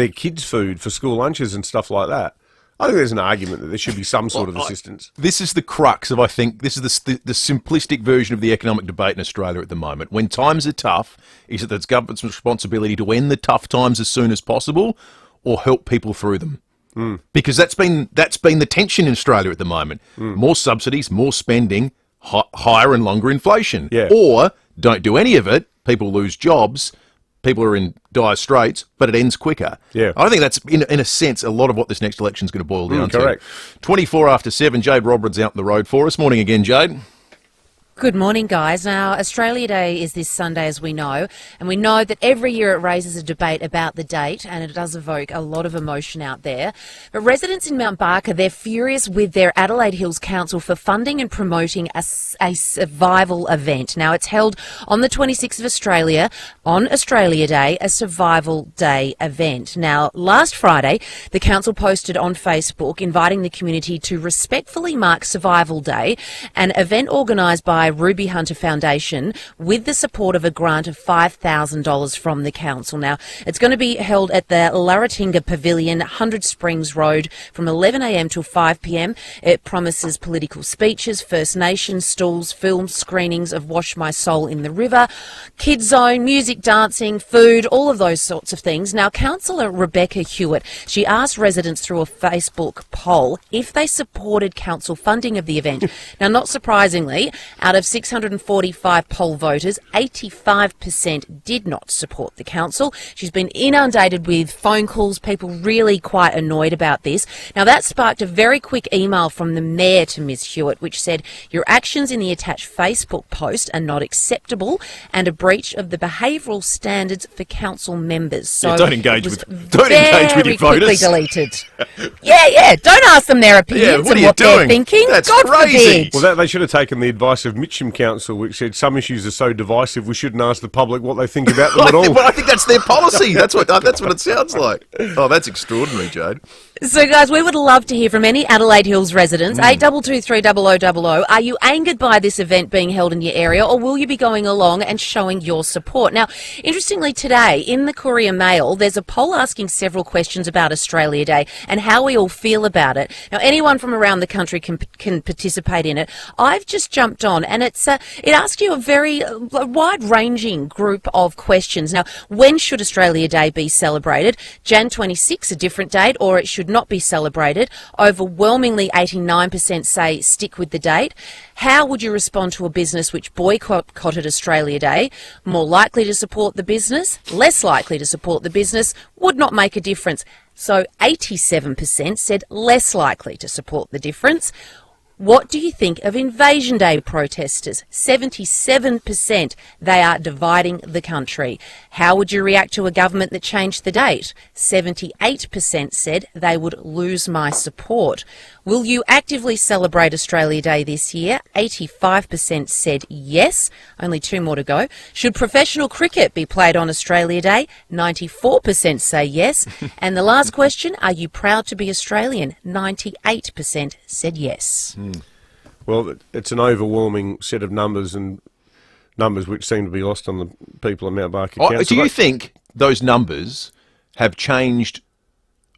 kids' food for school lunches and stuff like that, I think there's an argument that there should be some sort of assistance. This is the crux of, I think, this is the simplistic version of the economic debate in Australia at the moment. When times are tough, is it that it's government's responsibility to end the tough times as soon as possible or help people through them? Because that's been the tension in Australia at the moment. More subsidies, more spending, higher and longer inflation. Yeah. Or don't do any of it, people lose jobs, people are in dire straits, but it ends quicker. Yeah. I think that's, in a sense, a lot of what this next election is going to boil down to. Correct. 24 after 7, Jade Robrin's out on the road for us. Morning again, Jade. Good morning, guys. Now, Australia Day is this Sunday, as we know, and we know that every year it raises a debate about the date, and it does evoke a lot of emotion out there. But residents in Mount Barker, they're furious with their Adelaide Hills Council for funding and promoting a survival event. Now, it's held on the 26th of Australia, on Australia Day, a Survival Day event. Now, last Friday, the council posted on Facebook inviting the community to respectfully mark Survival Day, an event organised by Ruby Hunter Foundation with the support of a grant of $5,000 from the council. Now, it's going to be held at the Larratinga Pavilion, 100 Springs Road, from 11 a.m. till 5 p.m. It promises political speeches, First Nations stalls, film screenings of Wash My Soul in the River, kids zone, music, dancing, food, all of those sorts of things. Now, Councillor Rebecca Hewitt, she asked residents through a Facebook poll if they supported council funding of the event. Now, not surprisingly, out of 645 poll voters, 85% did not support the council. She's been inundated with phone calls, people really quite annoyed about this. Now, that sparked a very quick email from the Mayor to Ms Hewitt, which said, your actions in the attached Facebook post are not acceptable and a breach of the behavioural standards for council members. So yeah, don't engage with your voters. Quickly deleted. yeah. Don't ask them their opinions and what they're thinking. That's God crazy. forbid. Well, they should have taken the advice of Mitcham Council, which said some issues are so divisive we shouldn't ask the public what they think about them at all. I think that's their policy. That's what it sounds like. Oh, that's extraordinary, Jade. So, guys, we would love to hear from any Adelaide Hills residents. 82230000. Are you angered by this event being held in your area, or will you be going along and showing your support? Now, interestingly, today in the Courier Mail, there's a poll asking several questions about Australia Day and how we all feel about it. Now, anyone from around the country can participate in it. I've just jumped on, and it asks you a very wide-ranging group of questions. Now, when should Australia Day be celebrated? Jan 26, a different date, or it should not be celebrated. Overwhelmingly 89% say stick with the date. How would you respond to a business which boycotted Australia Day? More likely to support the business, less likely to support the business, would not make a difference. So 87% said less likely to support the difference. What do you think of Invasion Day protesters? 77%, they are dividing the country. How would you react to a government that changed the date? 78% said they would lose my support. Will you actively celebrate Australia Day this year? 85% said yes. Only 2 more to go. Should professional cricket be played on Australia Day? 94% say yes. And the last question, are you proud to be Australian? 98% said yes. Well, it's an overwhelming set of numbers, and numbers which seem to be lost on the people of Mount Barker Council. Do you think those numbers have changed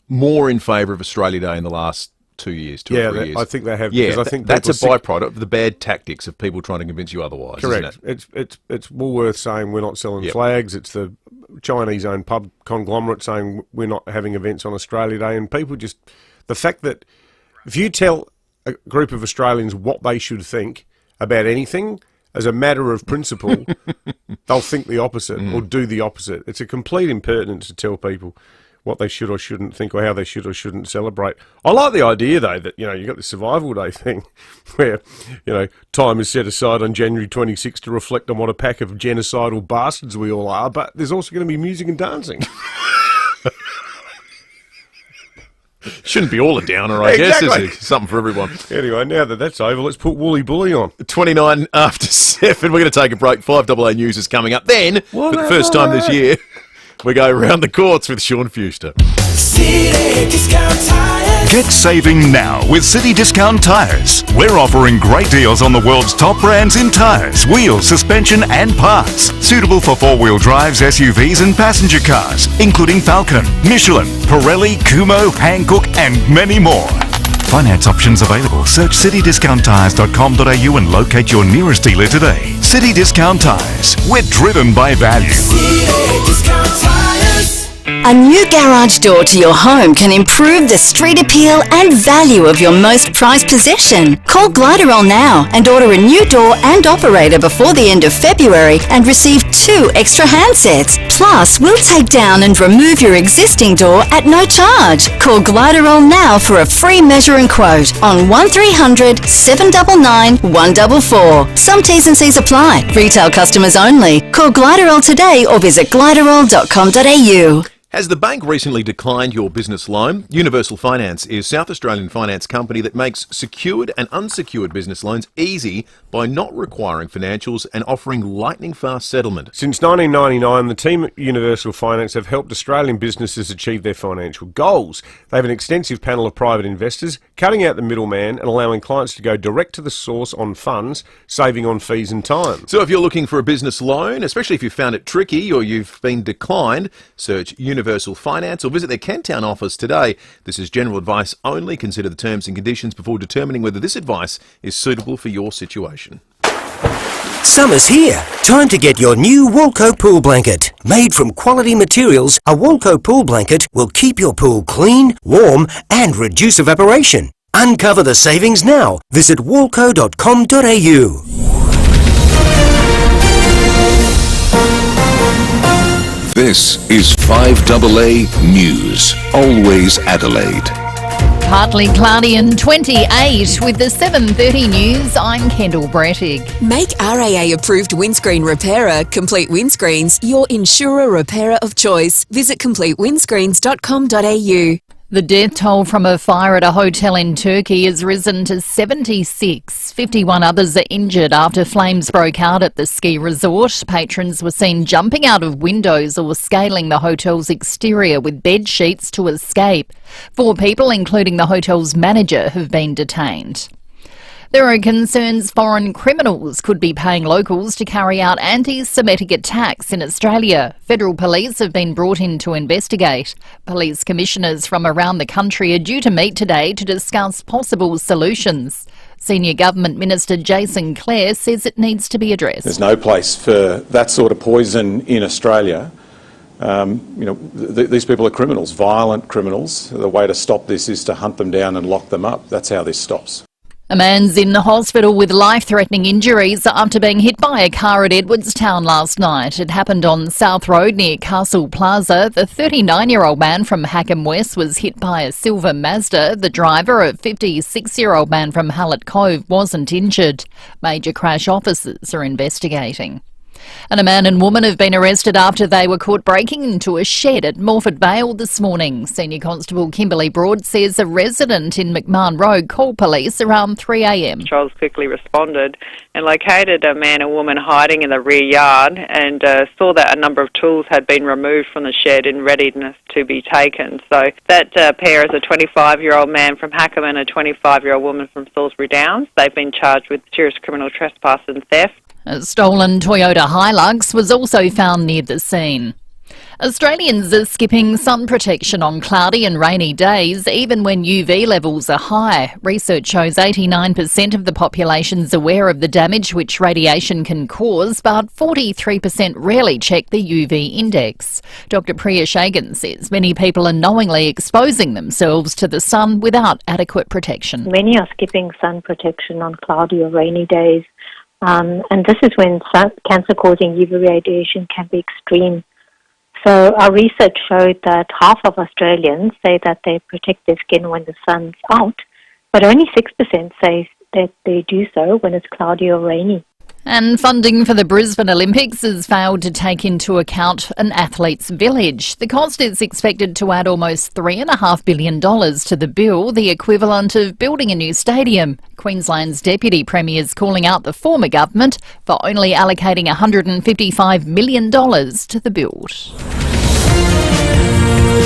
more in favour of Australia Day in the last 2 years, 2 or 3 years? I think they have. Yeah, because I think that's a byproduct of the bad tactics of people trying to convince you otherwise. Correct. Isn't it? It's Woolworths saying we're not selling flags. It's the Chinese-owned pub conglomerate saying we're not having events on Australia Day, and people just... The fact that if you tell a group of Australians what they should think about anything, as a matter of principle, they'll think the opposite or do the opposite. It's a complete impertinence to tell people what they should or shouldn't think or how they should or shouldn't celebrate. I like the idea, though, that, you've got the Survival Day thing where, time is set aside on January 26th to reflect on what a pack of genocidal bastards we all are, but there's also going to be music and dancing. Shouldn't be all a downer, I guess, is it? Something for everyone. Anyway, now that that's over, let's put Woolly Bully on. 29 after 7. We're going to take a break. 5AA News is coming up. Then, for the first time this year, we go around the courts with Sean Fuster. City Discount Tires. Get saving now with City Discount Tires. We're offering great deals on the world's top brands in tires, wheels, suspension and parts. Suitable for four-wheel drives, SUVs and passenger cars, including Falcon, Michelin, Pirelli, Kumho, Hankook and many more. Finance options available. Search citydiscounttires.com.au and locate your nearest dealer today. City Discount Tires. We're driven by value. City Discount Tires. A new garage door to your home can improve the street appeal and value of your most prized possession. Call Gliderol now and order a new door and operator before the end of February and receive 2 extra handsets. Plus, we'll take down and remove your existing door at no charge. Call Gliderol now for a free measure and quote on 1300 799 144. Some T's and C's apply. Retail customers only. Call Gliderol today or visit gliderol.com.au. Has the bank recently declined your business loan? Universal Finance is South Australian finance company that makes secured and unsecured business loans easy by not requiring financials and offering lightning-fast settlement. Since 1999, the team at Universal Finance have helped Australian businesses achieve their financial goals. They have an extensive panel of private investors, cutting out the middleman and allowing clients to go direct to the source on funds, saving on fees and time. So if you're looking for a business loan, especially if you found it tricky or you've been declined, search Universal Finance or visit their Kent Town office today. This is general advice only. Consider the terms and conditions before determining whether this advice is suitable for your situation. Summer's here. Time to get your new Woolco pool blanket. Made from quality materials, a Woolco pool blanket will keep your pool clean, warm and reduce evaporation. Uncover the savings now. Visit woolco.com.au. This is 5AA News. Always Adelaide. Partly cloudy and 28 with the 7:30 news. I'm Kendall Brettig. Make RAA approved windscreen repairer, Complete Windscreens, your insurer repairer of choice. Visit completewindscreens.com.au. The death toll from a fire at a hotel in Turkey has risen to 76. 51 others are injured after flames broke out at the ski resort. Patrons were seen jumping out of windows or scaling the hotel's exterior with bed sheets to escape. 4 people, including the hotel's manager, have been detained. There are concerns foreign criminals could be paying locals to carry out anti-Semitic attacks in Australia. Federal police have been brought in to investigate. Police commissioners from around the country are due to meet today to discuss possible solutions. Senior Government Minister Jason Clare says it needs to be addressed. There's no place for that sort of poison in Australia. These people are criminals, violent criminals. The way to stop this is to hunt them down and lock them up. That's how this stops. A man's in the hospital with life-threatening injuries after being hit by a car at Edwardstown last night. It happened on South Road near Castle Plaza. The 39-year-old man from Hackham West was hit by a silver Mazda. The driver, a 56-year-old man from Hallett Cove, wasn't injured. Major crash officers are investigating. And a man and woman have been arrested after they were caught breaking into a shed at Morford Vale this morning. Senior Constable Kimberly Broad says a resident in McMahon Road called police around 3 a.m. Patrols quickly responded and located a man and woman hiding in the rear yard and saw that a number of tools had been removed from the shed in readiness to be taken. So that pair is a 25-year-old man from Hackham and a 25-year-old woman from Salisbury Downs. They've been charged with serious criminal trespass and theft. A stolen Toyota Hilux was also found near the scene. Australians are skipping sun protection on cloudy and rainy days, even when UV levels are high. Research shows 89% of the population's aware of the damage which radiation can cause, but 43% rarely check the UV index. Dr Priya Shagan says many people are knowingly exposing themselves to the sun without adequate protection. Many are skipping sun protection on cloudy or rainy days, and this is when cancer-causing UV radiation can be extreme. So our research showed that half of Australians say that they protect their skin when the sun's out, but only 6% say that they do so when it's cloudy or rainy. And funding for the Brisbane Olympics has failed to take into account an athlete's village. The cost is expected to add almost $3.5 billion to the bill, the equivalent of building a new stadium. Queensland's Deputy Premier is calling out the former government for only allocating $155 million to the build.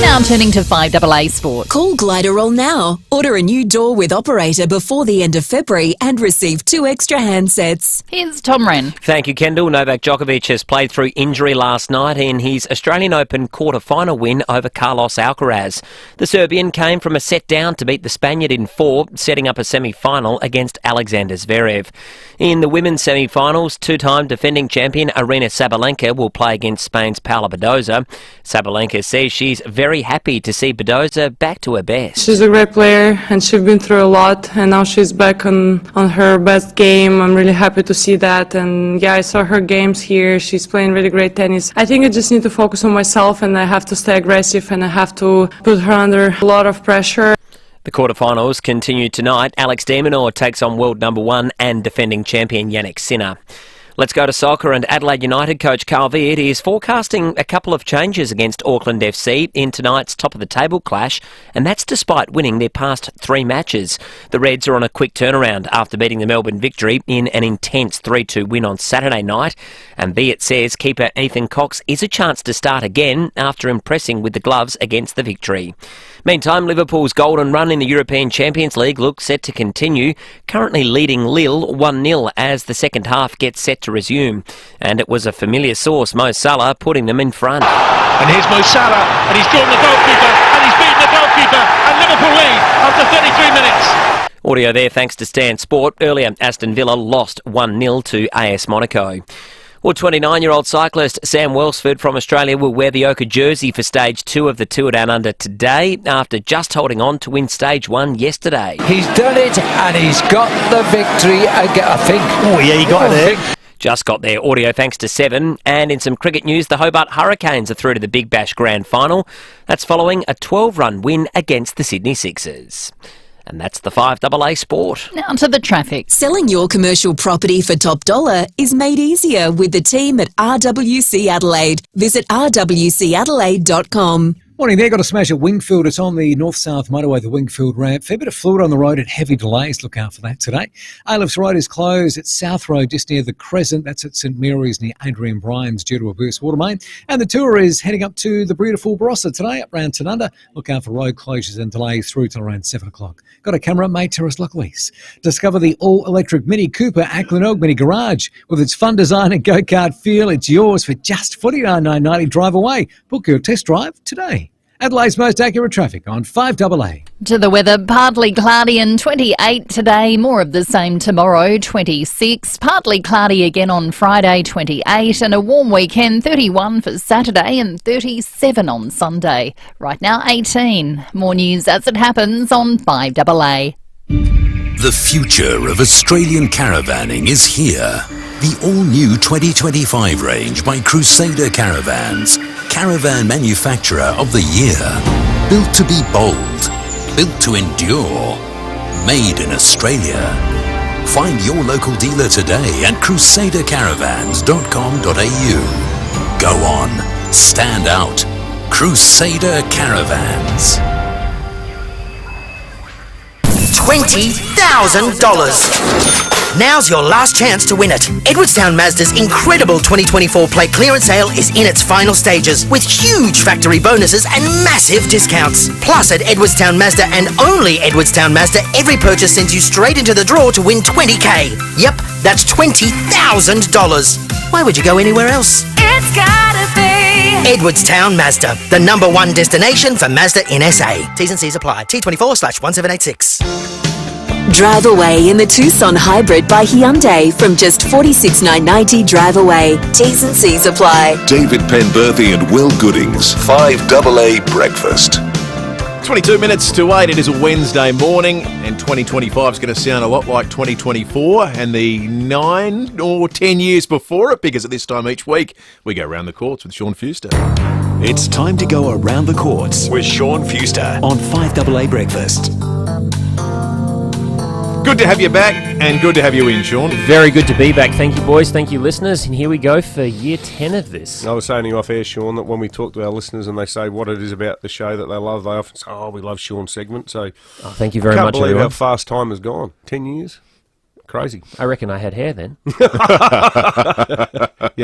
Now turning to 5AA Sport. Call Gliderol now. Order a new door with operator before the end of February and receive 2 extra handsets. Here's Tom Wren. Thank you, Kendall. Novak Djokovic has played through injury last night in his Australian Open quarter-final win over Carlos Alcaraz. The Serbian came from a set down to beat the Spaniard in 4, setting up a semi-final against Alexander Zverev. In the women's semi-finals, two-time defending champion Aryna Sabalenka will play against Spain's Paula Badoza. Sabalenka says she's very happy to see Badoza back to her best. She's a great player and she's been through a lot, and now she's back on her best game. I'm really happy to see that, and yeah, I saw her games here. She's playing really great tennis. I think I just need to focus on myself, and I have to stay aggressive, and I have to put her under a lot of pressure. The quarterfinals continue tonight. Alex de Minaur takes on world number 1 and defending champion Yannick Sinner. Let's go to soccer, and Adelaide United coach Carl Veart is forecasting a couple of changes against Auckland FC in tonight's top-of-the-table clash, and that's despite winning their past 3 matches. The Reds are on a quick turnaround after beating the Melbourne Victory in an intense 3-2 win on Saturday night, and Veart says keeper Ethan Cox is a chance to start again after impressing with the gloves against the Victory. Meantime, Liverpool's golden run in the European Champions League looks set to continue, currently leading Lille 1-0 as the second half gets set to resume. And it was a familiar source, Mo Salah, putting them in front. And here's Mo Salah, and he's drawn the goalkeeper, and he's beaten the goalkeeper, and Liverpool lead after 33 minutes. Audio there thanks to Stan Sport. Earlier, Aston Villa lost 1-0 to AS Monaco. Well, 29-year-old cyclist Sam Welsford from Australia will wear the ochre jersey for Stage 2 of the Tour Down Under today after just holding on to win Stage 1 yesterday. He's done it and he's got the victory again, I think. Oh, yeah, he got there. Just got there. Audio thanks to 7. And in some cricket news, the Hobart Hurricanes are through to the Big Bash Grand Final. That's following a 12-run win against the Sydney Sixers. And that's the 5AA Sport. Now to the traffic. Selling your commercial property for top dollar is made easier with the team at RWC Adelaide. Visit rwcadelaide.com. Morning there, got a smash at Wingfield. It's on the north-south motorway, the Wingfield ramp. Fair bit of fluid on the road and heavy delays. Look out for that today. Aylif's Road is closed. It's South Road just near the Crescent. That's at St Mary's near Adrian Bryan's due to a burst water main. And the tour is heading up to the beautiful Barossa today, up round Tanunda. Look out for road closures and delays through till around 7 o'clock. Got a camera, May Terrace Lockley's. Discover the all-electric Mini Cooper Ackland Mini Garage. With its fun design and go-kart feel, it's yours for just $49,990 drive away. Book your test drive today. Adelaide's most accurate traffic on 5AA. To the weather, partly cloudy and 28 today, more of the same tomorrow, 26. Partly cloudy again on Friday, 28, and a warm weekend, 31 for Saturday and 37 on Sunday. Right now, 18. More news as it happens on 5AA. The future of Australian caravanning is here. The all-new 2025 range by Crusader Caravans, Caravan Manufacturer of the Year. Built to be bold, built to endure, made in Australia. Find your local dealer today at crusadercaravans.com.au. Go on, stand out. Crusader Caravans. $20,000. Now's your last chance to win it. Edwardstown Mazda's incredible 2024 plate clearance sale is in its final stages with huge factory bonuses and massive discounts. Plus at Edwardstown Mazda and only Edwardstown Mazda, every purchase sends you straight into the draw to win $20,000. Yep, that's $20,000. Why would you go anywhere else? It's gotta be Edwardstown Mazda, the #1 destination for Mazda in SA. T's and C's apply. T24/1786. Drive away in the Tucson Hybrid by Hyundai from just $46,990 drive away. T's and C's apply. David Penberthy and Will Goodings, 5AA Breakfast. 22 minutes to 8. It is a Wednesday morning, and 2025 is going to sound a lot like 2024 and the 9 or 10 years before it, because at this time each week we go round the courts with Sean Fuster. It's time to go around the courts with Sean Fuster on 5AA Breakfast. Good to have you back, and good to have you in, Sean. Very good to be back. Thank you, boys. Thank you, listeners. And here we go for year 10 of this. I was saying to you off air, Sean, that when we talk to our listeners and they say what it is about the show that they love, they often say, oh, we love Sean's segment. So thank you very much, I can't believe everyone. how fast time has gone. 10 years? Crazy. I reckon I had hair then. You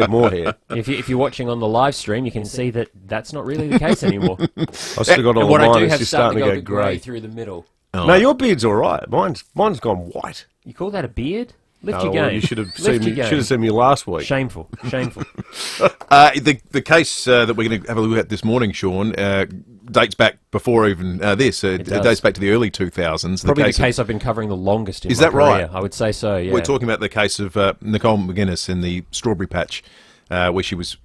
had more hair. If you're watching on the live stream, you can see that that's not really the case anymore. I've still got all what mine, I do it's have just starting starting to to go go grey through the middle. No, your beard's all right. Mine's gone white. You call that a beard? Lift No, your well, game. you should have Lift seen your me. game. Should have seen me last week. Shameful. Shameful. The case that we're going to have a look at this morning, Sean, dates back before even this. It dates back to the early 2000s. Probably the case I've been covering the longest in Is my that right? career. I would say so, yeah. We're talking about the case of Nicole McGinness in the strawberry patch, where she was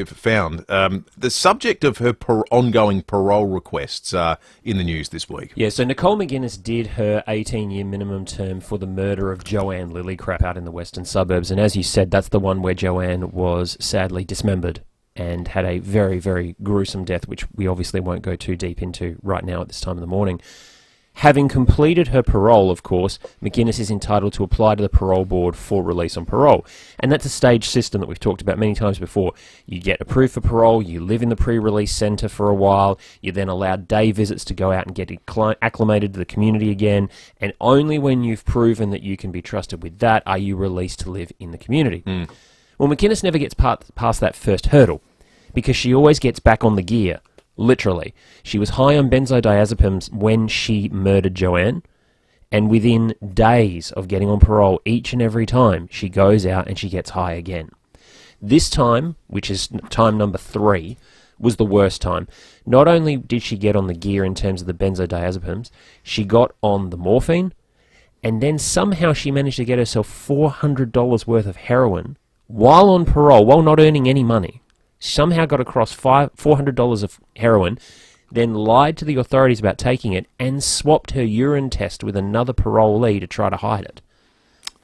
found. The subject of her ongoing parole requests are in the news this week. Yeah, so Nicole McGinness did her 18-year minimum term for the murder of Joanne Lillycrap out in the western suburbs. And as you said, that's the one where Joanne was sadly dismembered and had a very, very gruesome death, which we obviously won't go too deep into right now at this time of the morning. Having completed her parole, of course, McGinness is entitled to apply to the parole board for release on parole. And that's a staged system that we've talked about many times before. You get approved for parole, you live in the pre-release centre for a while, you're then allowed day visits to go out and get acclimated to the community again, and only when you've proven that you can be trusted with that are you released to live in the community. Well, McGinness never gets past that first hurdle, because she always gets back on the gear. Literally. She was high on benzodiazepines when she murdered Joanne, and within days of getting on parole, each and every time, she goes out and she gets high again. This time, which is time number 3, was the worst time. Not only did she get on the gear in terms of the benzodiazepines, she got on the morphine, and then somehow she managed to get herself $400 worth of heroin while on parole, while not earning any money. Somehow got across $400 of heroin, then lied to the authorities about taking it, and swapped her urine test with another parolee to try to hide it.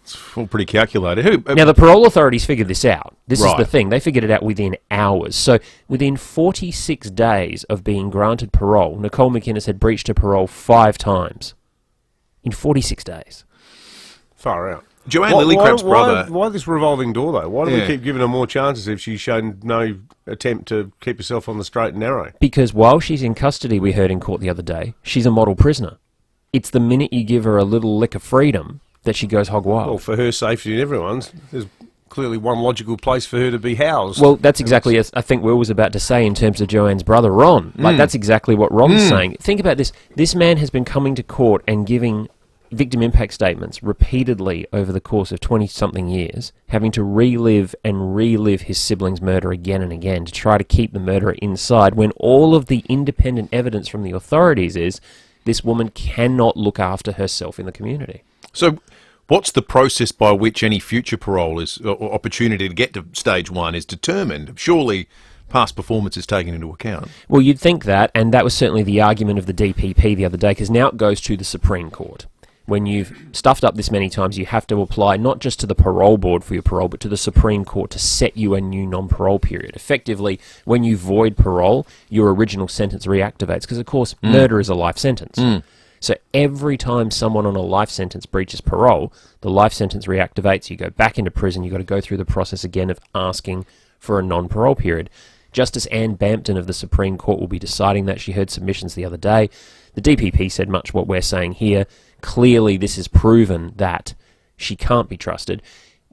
It's all pretty calculated. Now, the parole authorities figured this out. This Right. is the thing. They figured it out within hours. So within 46 days of being granted parole, Nicole McGinness had breached her parole 5 times. In 46 days. Far out. Joanne Lillycrap's brother... Why this revolving door, though? Why do we Yeah. keep giving her more chances if she's shown no attempt to keep herself on the straight and narrow? Because while she's in custody, we heard in court the other day, she's a model prisoner. It's the minute you give her a little lick of freedom that she goes hog wild. Well, for her safety and everyone's, there's clearly one logical place for her to be housed. Well, that's exactly as I think Will was about to say in terms of Joanne's brother, Ron. Like, that's exactly what Ron's saying. Think about this. This man has been coming to court and giving victim impact statements repeatedly over the course of 20-something years, having to relive his sibling's murder again and again to try to keep the murderer inside, when all of the independent evidence from the authorities is this woman cannot look after herself in the community. So what's the process by which any future parole is, or opportunity to get to stage 1 is determined? Surely past performance is taken into account. Well, you'd think that, and that was certainly the argument of the DPP the other day, because now it goes to the Supreme Court. When you've stuffed up this many times, you have to apply not just to the parole board for your parole, but to the Supreme Court to set you a new non-parole period. Effectively, when you void parole, your original sentence reactivates, because, of course, murder is a life sentence. So every time someone on a life sentence breaches parole, the life sentence reactivates, you go back into prison, you've got to go through the process again of asking for a non-parole period. Justice Anne Bampton of the Supreme Court will be deciding that. She heard submissions the other day. The DPP said much what we're saying here. Clearly, this has proven that she can't be trusted.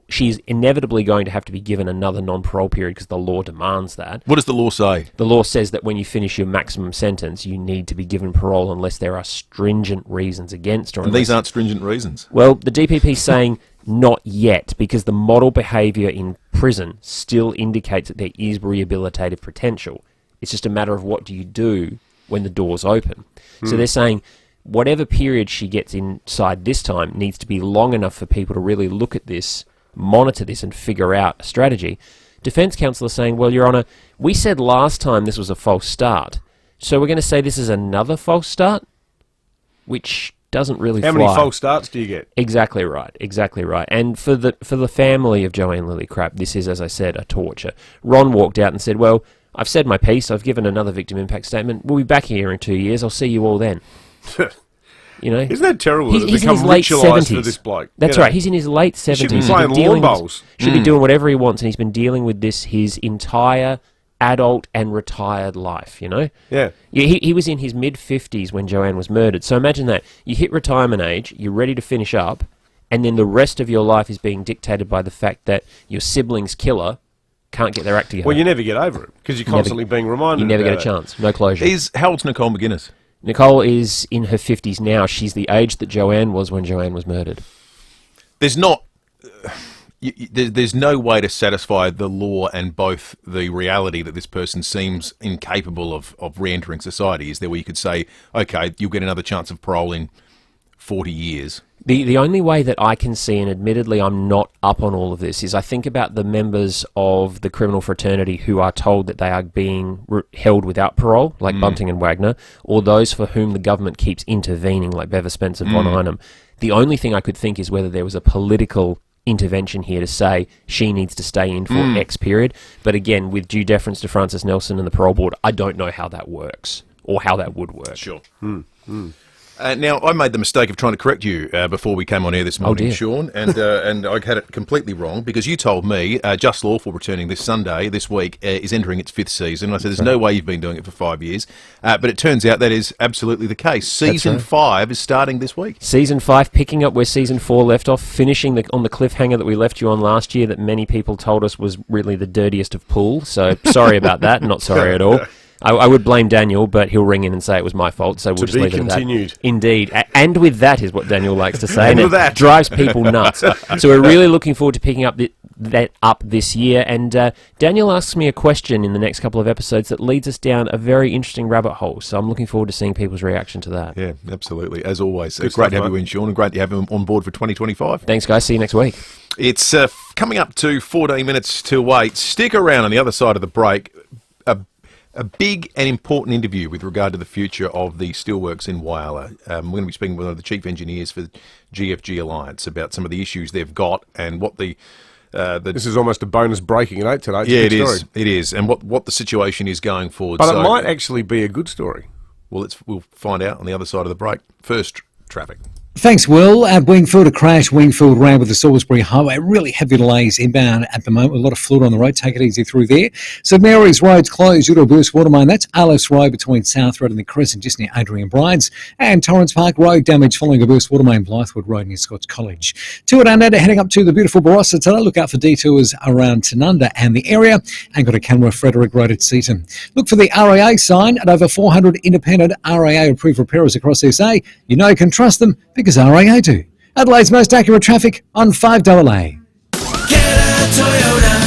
She's inevitably going to have to be given another non-parole period because the law demands that. What does the law say? The law says that when you finish your maximum sentence, you need to be given parole unless there are stringent reasons against. And these aren't stringent reasons. Well, the DPP is saying Not yet, because the model behaviour in prison still indicates that there is rehabilitative potential. It's just a matter of what do you do when the door's open. So they're saying whatever period she gets inside this time needs to be long enough for people to really look at this, monitor this, and figure out a strategy. Defence counsel are saying, well, Your Honour, we said last time this was a false start, so we're going to say this is another false start, which doesn't really fly. How many false starts do you get? Exactly right. And for the family of Joanne Lillycrap, this is, as I said, a torture. Ron walked out and said, well, I've said my piece, I've given another victim impact statement, we'll be back here in 2 years, I'll see you all then. You know, isn't that terrible? He's in his late 70s. For this bloke. That's right. He's in his late 70s. Should be playing lawn bowls. Should be doing whatever he wants, and he's been dealing with this his entire adult and retired life. You know. Yeah. He was in his mid-50s when Joanne was murdered. So imagine that you hit retirement age, you're ready to finish up, and then the rest of your life is being dictated by the fact that your sibling's killer can't get their act together. Well, you never get over it because you're constantly being reminded. You never about get a chance. No closure. How old's Nicole McGinness? Nicole is in her 50s now. She's the age that Joanne was when Joanne was murdered. There's not... there's no way to satisfy the law and both the reality that this person seems incapable of re-entering society. Is there where you could say, okay, you'll get another chance of parole in 40 years? The only way that I can see, and admittedly I'm not up on all of this, is I think about the members of the criminal fraternity who are told that they are being held without parole, like Bunting and Wagner, or those for whom the government keeps intervening, like Bever Spencer, Von Einem. The only thing I could think is whether there was a political intervention here to say she needs to stay in for X period. But again, with due deference to Francis Nelson and the parole board, I don't know how that works, or how that would work. Sure. Now, I made the mistake of trying to correct you before we came on air this morning, Sean, and I had it completely wrong because you told me Just Lawful, returning this Sunday, this week, is entering its 5th season. I said, there's no way you've been doing it for 5 years. But it turns out that is absolutely the case. Season 5 is starting this week. Season 5, picking up where Season 4 left off, finishing on the cliffhanger that we left you on last year that many people told us was really the dirtiest of pool. So sorry about that, not sorry at all. I would blame Daniel, but he'll ring in and say it was my fault, so we'll just leave it at that. Indeed. And with that is what Daniel likes to say, and it drives people nuts. So we're really looking forward to picking up that up this year, and Daniel asks me a question in the next couple of episodes that leads us down a very interesting rabbit hole, so I'm looking forward to seeing people's reaction to that. Yeah, absolutely, as always. It's great to have you in, Sean, and great to have him on board for 2025. Thanks, guys. See you next week. It's coming up to 14 minutes to 8. Stick around on the other side of the break. A big and important interview with regard to the future of the steelworks in Whyalla. We're going to be speaking with one of the chief engineers for the GFG Alliance about some of the issues they've got and what the... this is almost a bonus breaking at 8 today. It's yeah, a good story. It is. And what the situation is going forward. But it might actually be a good story. Well, we'll find out on the other side of the break. First, traffic. Thanks, Will. At Wingfield, a crash. Wingfield ran with the Salisbury Highway. Really heavy delays inbound at the moment. A lot of fluid on the road. Take it easy through there. St Mary's Road's closed due to a burst water main. That's Alice Road between South Road and the Crescent, just near Adrian Bryant's. And Torrance Park Road damage following a burst water main. Blythewood Road near Scots College. To it and heading up to the beautiful Barossa today. Look out for detours around Tanunda and the area. And got a camera Frederick Road at Seaton. Look for the RAA sign at over 400 independent RAA approved repairers across SA. You know you can trust them because RAA do. Adelaide's most accurate traffic on 5AA. Get a Toyota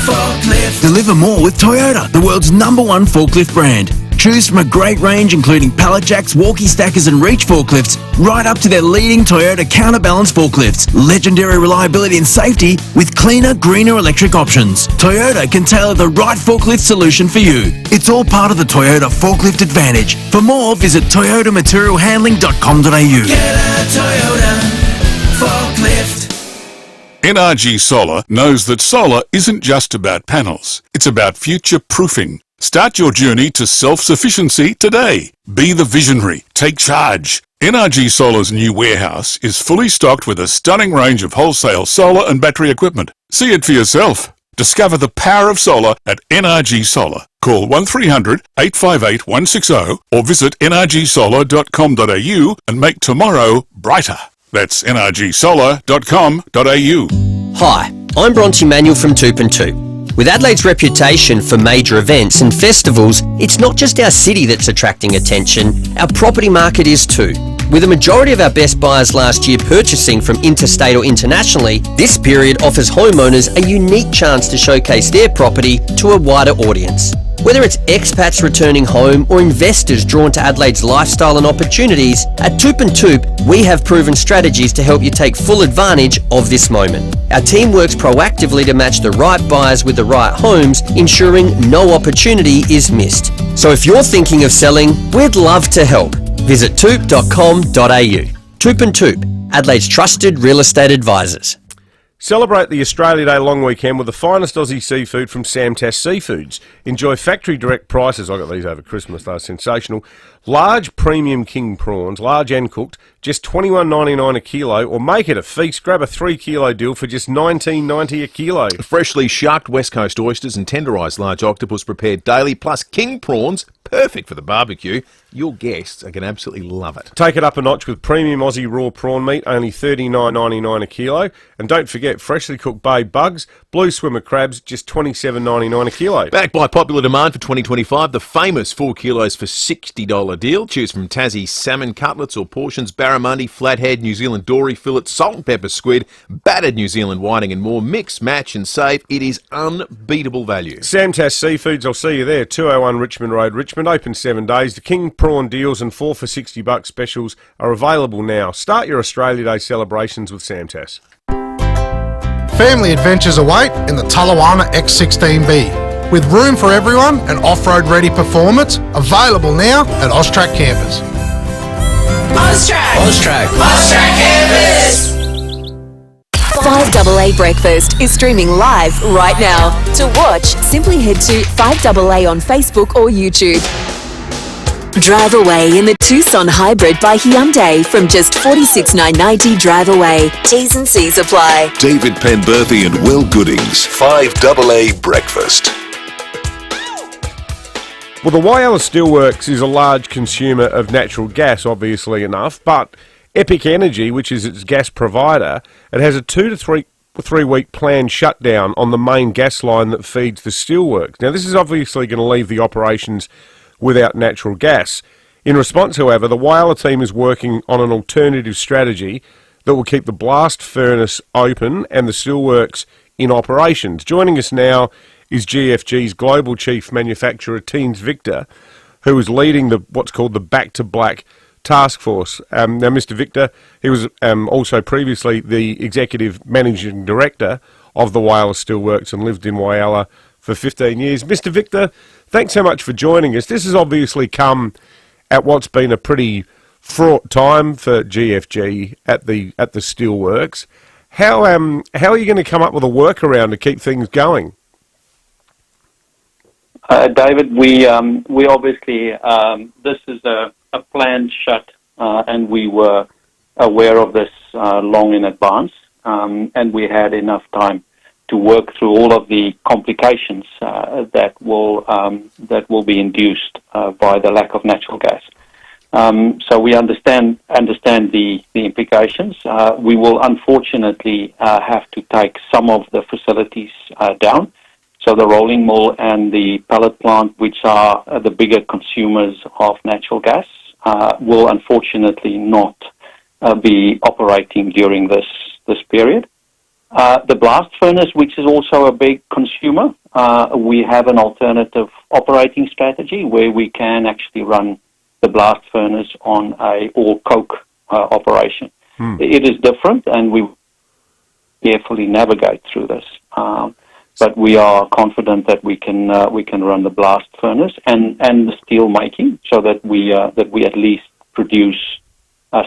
forklift. Deliver more with Toyota, the world's #1 forklift brand. Choose from a great range including pallet jacks, walkie stackers and reach forklifts, right up to their leading Toyota counterbalance forklifts. Legendary reliability and safety with cleaner, greener electric options. Toyota can tailor the right forklift solution for you. It's all part of the Toyota Forklift Advantage. For more, visit toyotamaterialhandling.com.au. Get a Toyota forklift. NRG Solar knows that solar isn't just about panels. It's about future-proofing. Start your journey to self-sufficiency today. Be the visionary. Take charge. NRG Solar's new warehouse is fully stocked with a stunning range of wholesale solar and battery equipment. See it for yourself. Discover the power of solar at NRG Solar. Call 1300 858 160 or visit nrgsolar.com.au and make tomorrow brighter. That's nrgsolar.com.au. Hi, I'm Bronte Manuel from 2.2. With Adelaide's reputation for major events and festivals, it's not just our city that's attracting attention, our property market is too. With a majority of our best buyers last year purchasing from interstate or internationally, this period offers homeowners a unique chance to showcase their property to a wider audience. Whether it's expats returning home or investors drawn to Adelaide's lifestyle and opportunities, at Toop and Toop, we have proven strategies to help you take full advantage of this moment. Our team works proactively to match the right buyers with the right homes, ensuring no opportunity is missed. So if you're thinking of selling, we'd love to help. Visit toop.com.au. Toop and Toop, Adelaide's trusted real estate advisors. Celebrate the Australia Day long weekend with the finest Aussie seafood from Samtas Seafoods. Enjoy factory direct prices. I got these over Christmas, they're sensational. Large premium king prawns, large and cooked, just $21.99 a kilo, or make it a feast. Grab a 3 kilo deal for just $19.90 a kilo. Freshly sharked West Coast oysters and tenderised large octopus prepared daily, plus king prawns, perfect for the barbecue. Your guests are going to absolutely love it. Take it up a notch with premium Aussie raw prawn meat, only $39.99 a kilo. And don't forget freshly cooked bay bugs, blue swimmer crabs, just $27.99 a kilo. Backed by popular demand for 2025, the famous 4 kilos for $60 deal. Choose from Tassie salmon cutlets or portions, barramundi, flathead, New Zealand dory fillet, salt and pepper squid, battered New Zealand whiting and more. Mix, match and save. It is unbeatable value. Samtas Seafoods, I'll see you there. 201 Richmond Road, Richmond, open 7 days. The king prawn deals and 4 for $60 specials are available now. Start your Australia Day celebrations with Samtas. Family adventures await in the Tullawarna X16B. With room for everyone and off-road ready performance, available now at Austrac Campers. Austrac Campus. 5AA Breakfast is streaming live right now. To watch, simply head to 5AA on Facebook or YouTube. Drive away in the Tucson Hybrid by Hyundai from just $46,990 drive away. T's and C's apply. David Penberthy and Will Goodings, 5AA Breakfast. Well, the Whyalla Steelworks is a large consumer of natural gas, obviously enough, but Epic Energy, which is its gas provider, it has a 2 to 3 week planned shutdown on the main gas line that feeds the steelworks. Now, this is obviously going to leave the operations without natural gas. In response, however, the Whyalla team is working on an alternative strategy that will keep the blast furnace open and the steelworks in operations. Joining us now is GFG's Global Chief Manufacturer, Teens Victor, who is leading what's called the Back to Black task force. Now, Mr. Victor, he was also previously the Executive Managing Director of the Whyalla Steelworks and lived in Whyalla for 15 years. Mr. Victor, thanks so much for joining us. This has obviously come at what's been a pretty fraught time for GFG at the steelworks. How are you going to come up with a workaround to keep things going? David, we obviously, this is a planned shut, and we were aware of this long in advance, and we had enough time to work through all of the complications that will be induced by the lack of natural gas. So we understand the implications. We will unfortunately have to take some of the facilities down. So the rolling mill and the pellet plant, which are the bigger consumers of natural gas, will unfortunately not be operating during this period. The blast furnace, which is also a big consumer, we have an alternative operating strategy where we can actually run the blast furnace on a all-coke operation. It is different, and we carefully navigate through this. But we are confident that we can run the blast furnace and the steel making, so that we at least produce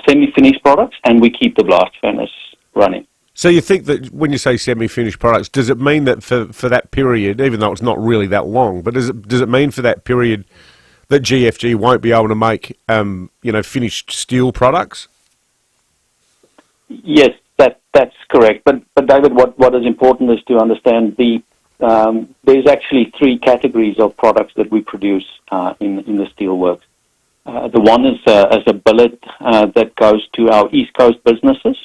semi-finished products and we keep the blast furnace running. So you think that when you say semi-finished products, does it mean that for that period, even though it's not really that long, but does it mean for that period that GFG won't be able to make finished steel products? Yes, that's correct. But David, what is important is to understand there's actually 3 categories of products that we produce in the steelworks. The one is a billet that goes to our East Coast businesses,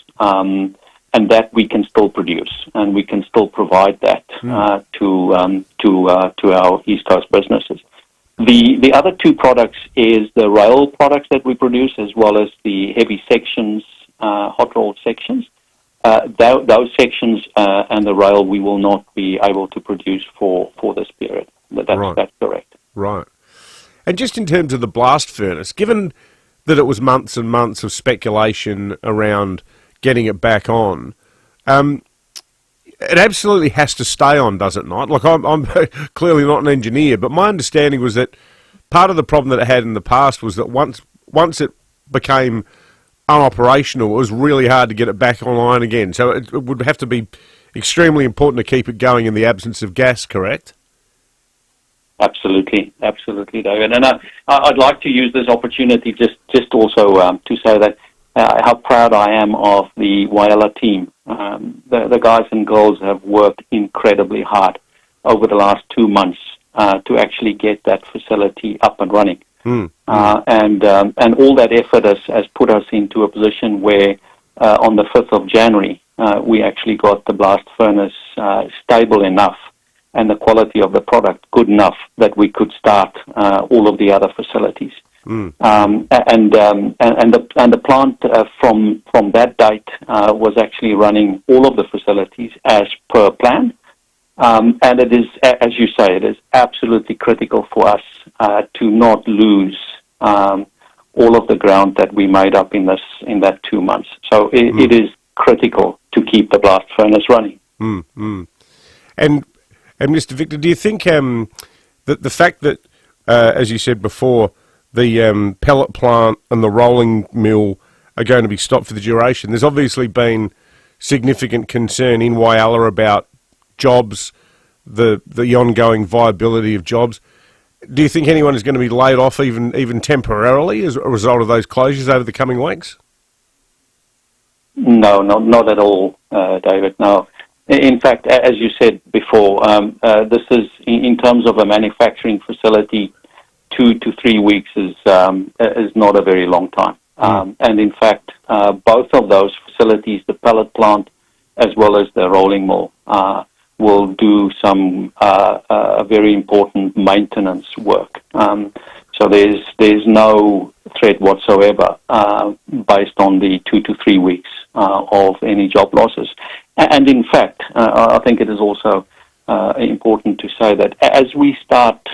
and that we can still produce, and we can still provide that to our East Coast businesses. The other two products is the rail products that we produce, as well as the heavy sections, hot rolled sections. Those sections and the rail we will not be able to produce for this period. That's correct. Right. And just in terms of the blast furnace, given that it was months and months of speculation around getting it back on, it absolutely has to stay on, does it not? Like, I'm clearly not an engineer, but my understanding was that part of the problem that it had in the past was that once it became unoperational, it was really hard to get it back online again. So it would have to be extremely important to keep it going in the absence of gas, correct? Absolutely, David. And I'd like to use this opportunity just also to say that how proud I am of the Whyalla team. The guys and girls have worked incredibly hard over the last 2 months to actually get that facility up and running. And all that effort has put us into a position where on the 5th of January, we actually got the blast furnace stable enough and the quality of the product good enough that we could start all of the other facilities. And the plant from that date was actually running all of the facilities as per plan. And it is, as you say, it is absolutely critical for us to not lose all of the ground that we made up in that 2 months. So it is critical to keep the blast furnace running. And Mr. Victor, do you think that the fact that, as you said before, the pellet plant and the rolling mill are going to be stopped for the duration, there's obviously been significant concern in Whyalla about jobs, the ongoing viability of jobs. Do you think anyone is going to be laid off even temporarily as a result of those closures over the coming weeks? No, not at all, David, no. In fact, as you said before, this is, in terms of a manufacturing facility, 2 to 3 weeks is not a very long time. And in fact, both of those facilities, the pellet plant as well as the rolling mill, will do some very important maintenance work. So there's no threat whatsoever based on the 2 to 3 weeks of any job losses. And in fact, I think it is also important to say that as we start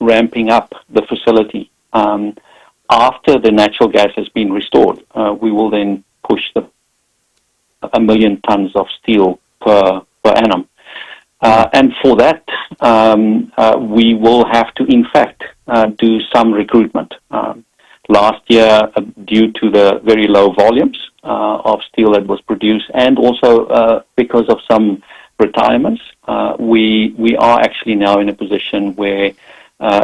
ramping up the facility, after the natural gas has been restored, we will then push 1 million tons of steel per annum. And for that, we will have to, in fact, do some recruitment. Last year, due to the very low volumes of steel that was produced, and also because of some retirements, we are actually now in a position where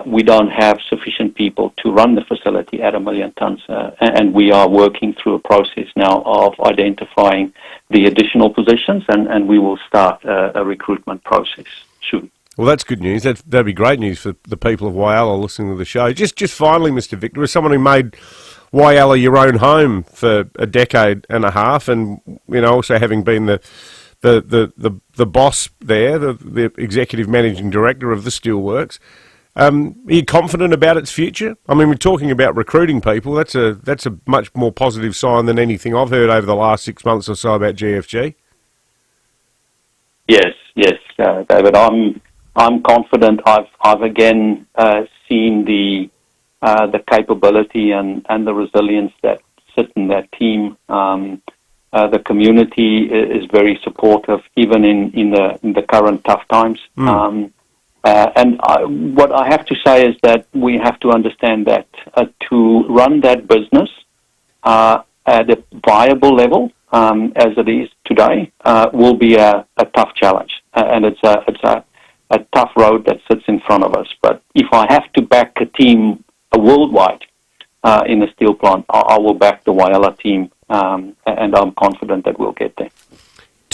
we don't have sufficient people to run the facility at 1 million tons, and we are working through a process now of identifying the additional positions, and we will start a recruitment process soon. Well, that's good news. That'd be great news for the people of Whyalla listening to the show. Just finally, Mr. Victor, as someone who made Whyalla your own home for a decade and a half, and also having been the boss there, the executive managing director of the Steelworks, are you confident about its future? I mean, we're talking about recruiting people. That's a much more positive sign than anything I've heard over the last 6 months or so about GFG. Yes, David. I'm confident. I've again seen the capability and the resilience that sit in that team. The community is very supportive, even in the current tough times. What I have to say is that we have to understand that to run that business at a viable level, as it is today, will be a tough challenge, and it's a tough road that sits in front of us. But if I have to back a team worldwide in a steel plant, I will back the Whyalla team, and I'm confident that we'll get there.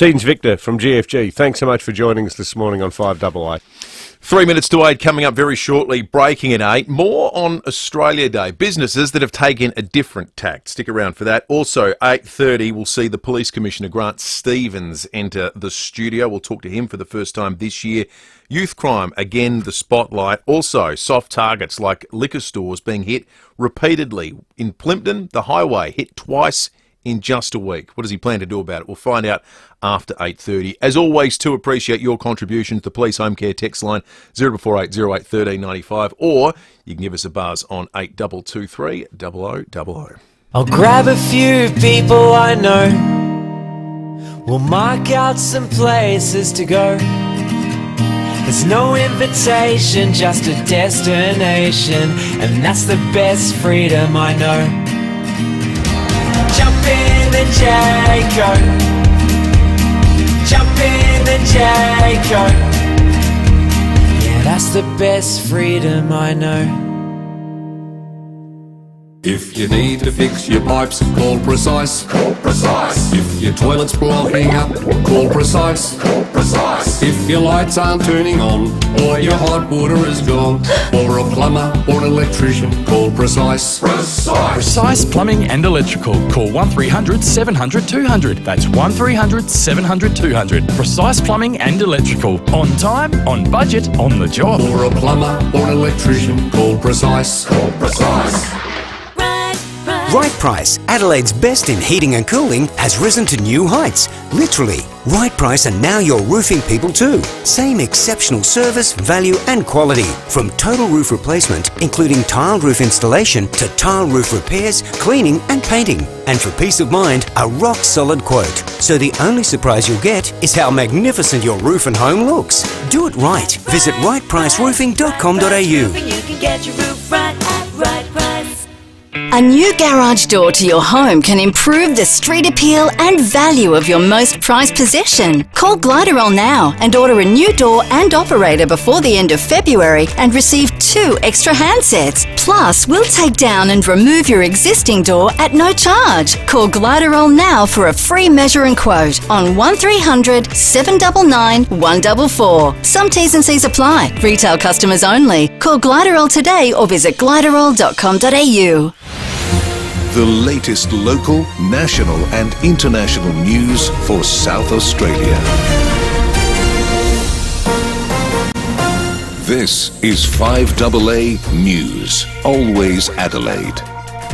Teens Victor from GFG, thanks so much for joining us this morning on 5AA. 3 minutes to 8 coming up very shortly, breaking at 8. More on Australia Day. Businesses that have taken a different tack. Stick around for that. Also, 8:30, we'll see the Police Commissioner Grant Stevens enter the studio. We'll talk to him for the first time this year. Youth crime, again, the spotlight. Also, soft targets like liquor stores being hit repeatedly. In Plympton, the highway hit twice in just a week. What does he plan to do about it? We'll find out after 8:30. As always, to appreciate your contributions, the Police Home Care text line 0448 08 1395, or you can give us a buzz on 8223 0000. I'll grab a few people I know. We'll mark out some places to go. There's no invitation, just a destination, and that's the best freedom I know. Jump in the Jayco. Jump in the Jayco. Yeah, that's the best freedom I know. If you need to fix your pipes, call Precise. Call Precise. If your toilet's blocking up, call Precise. Call Precise. If your lights aren't turning on, or your hot water is gone, or a plumber or an electrician, call Precise. Precise. Precise Plumbing and Electrical. Call 1300 700 200. That's 1300 700 200. Precise Plumbing and Electrical. On time, on budget, on the job. Or a plumber or an electrician, call Precise. Call Precise. Right Price, Adelaide's best in heating and cooling, has risen to new heights. Literally, Right Price are now your roofing people too. Same exceptional service, value and quality. From total roof replacement, including tiled roof installation, to tile roof repairs, cleaning and painting. And for peace of mind, a rock solid quote. So the only surprise you'll get is how magnificent your roof and home looks. Do it right. Visit rightpriceroofing.com.au. You can get your roof right at Right Price. A new garage door to your home can improve the street appeal and value of your most prized possession. Call Gliderol now and order a new door and operator before the end of February and receive 2 extra handsets. Plus, we'll take down and remove your existing door at no charge. Call Gliderol now for a free measure and quote on 1300 799 144. Some T's and C's apply. Retail customers only. Call Gliderol today or visit gliderol.com.au. The latest local, national and international news for South Australia. This is 5AA News. Always Adelaide.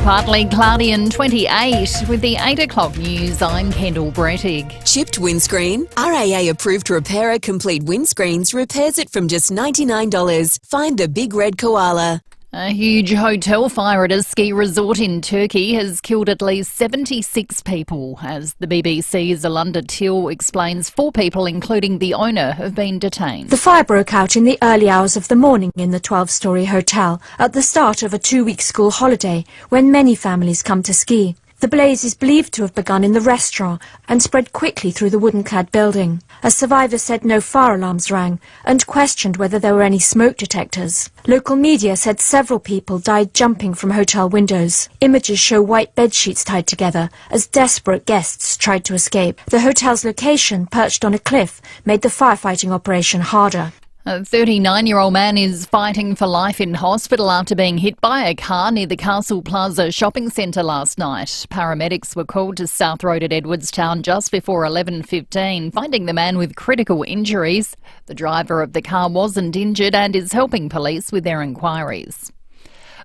Partly cloudy and 28. With the 8 o'clock news, I'm Kendall Brettig. Chipped windscreen? RAA approved repairer Complete Windscreens repairs it from just $99. Find the Big Red Koala. A huge hotel fire at a ski resort in Turkey has killed at least 76 people. As the BBC's Alunda Till explains, 4 people, including the owner, have been detained. The fire broke out in the early hours of the morning in the 12-storey hotel at the start of a 2-week school holiday when many families come to ski. The blaze is believed to have begun in the restaurant and spread quickly through the wooden-clad building. A survivor said no fire alarms rang and questioned whether there were any smoke detectors. Local media said several people died jumping from hotel windows. Images show white bedsheets tied together as desperate guests tried to escape. The hotel's location, perched on a cliff, made the firefighting operation harder. A 39-year-old man is fighting for life in hospital after being hit by a car near the Castle Plaza shopping centre last night. Paramedics were called to South Road at Edwardstown just before 11:15, finding the man with critical injuries. The driver of the car wasn't injured and is helping police with their inquiries.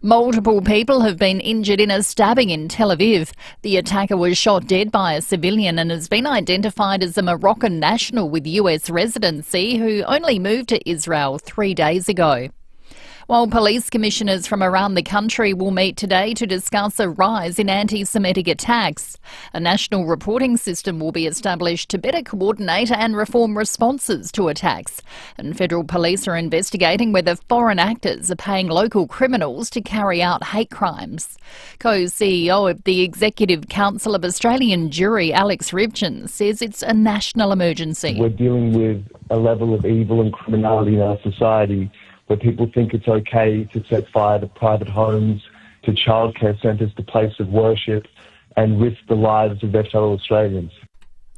Multiple people have been injured in a stabbing in Tel Aviv. The attacker was shot dead by a civilian and has been identified as a Moroccan national with US residency who only moved to Israel 3 days ago. While police commissioners from around the country will meet today to discuss a rise in anti-Semitic attacks. A national reporting system will be established to better coordinate and reform responses to attacks. And federal police are investigating whether foreign actors are paying local criminals to carry out hate crimes. Co-CEO of the Executive Council of Australian Jury, Alex Rivchin, says it's a national emergency. We're dealing with a level of evil and criminality in our society where people think it's okay to set fire to private homes, to childcare centres, to places of worship, and risk the lives of their fellow Australians.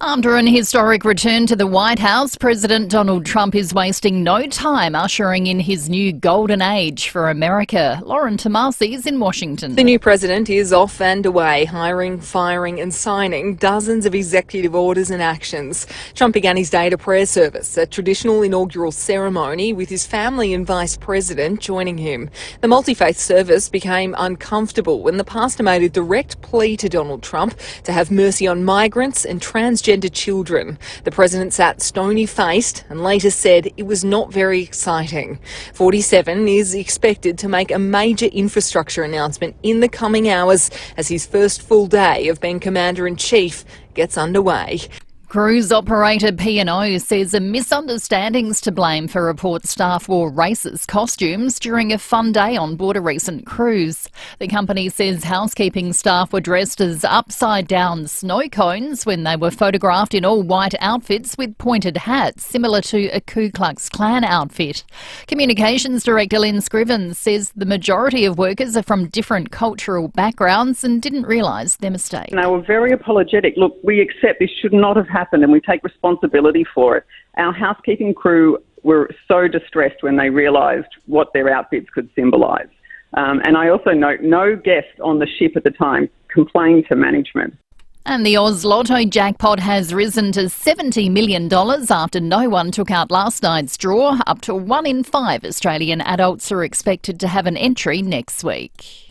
After an historic return to the White House, President Donald Trump is wasting no time ushering in his new golden age for America. Lauren Tomasi is in Washington. The new president is off and away, hiring, firing and signing dozens of executive orders and actions. Trump began his day at a prayer service, a traditional inaugural ceremony with his family and vice president joining him. The multi-faith service became uncomfortable when the pastor made a direct plea to Donald Trump to have mercy on migrants and transgender children. The president sat stony-faced and later said it was not very exciting. 47 is expected to make a major infrastructure announcement in the coming hours as his first full day of being Commander-in-Chief gets underway. Cruise operator P&O says a misunderstanding's to blame for reports staff wore racist costumes during a fun day on board a recent cruise. The company says housekeeping staff were dressed as upside-down snow cones when they were photographed in all-white outfits with pointed hats, similar to a Ku Klux Klan outfit. Communications Director Lynn Scriven says the majority of workers are from different cultural backgrounds and didn't realise their mistake. They were very apologetic. Look, we accept this should not have happened and we take responsibility for it. Our housekeeping crew were so distressed when they realised what their outfits could symbolise. And I also note no guest on the ship at the time complained to management. And the Oz Lotto jackpot has risen to $70 million after no one took out last night's draw. Up to 1 in 5 Australian adults are expected to have an entry next week.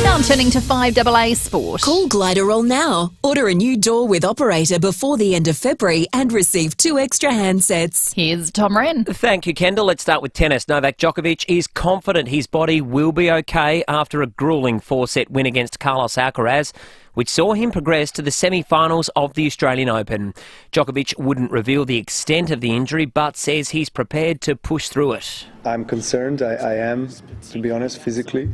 Now turning to 5AA Sport. Call Gliderol now. Order a new door with operator before the end of February and receive 2 extra handsets. Here's Tom Wren. Thank you, Kendall. Let's start with tennis. Novak Djokovic is confident his body will be okay after a gruelling 4-set win against Carlos Alcaraz, which saw him progress to the semi-finals of the Australian Open. Djokovic wouldn't reveal the extent of the injury, but says he's prepared to push through it. I'm concerned. I am, to be honest, physically.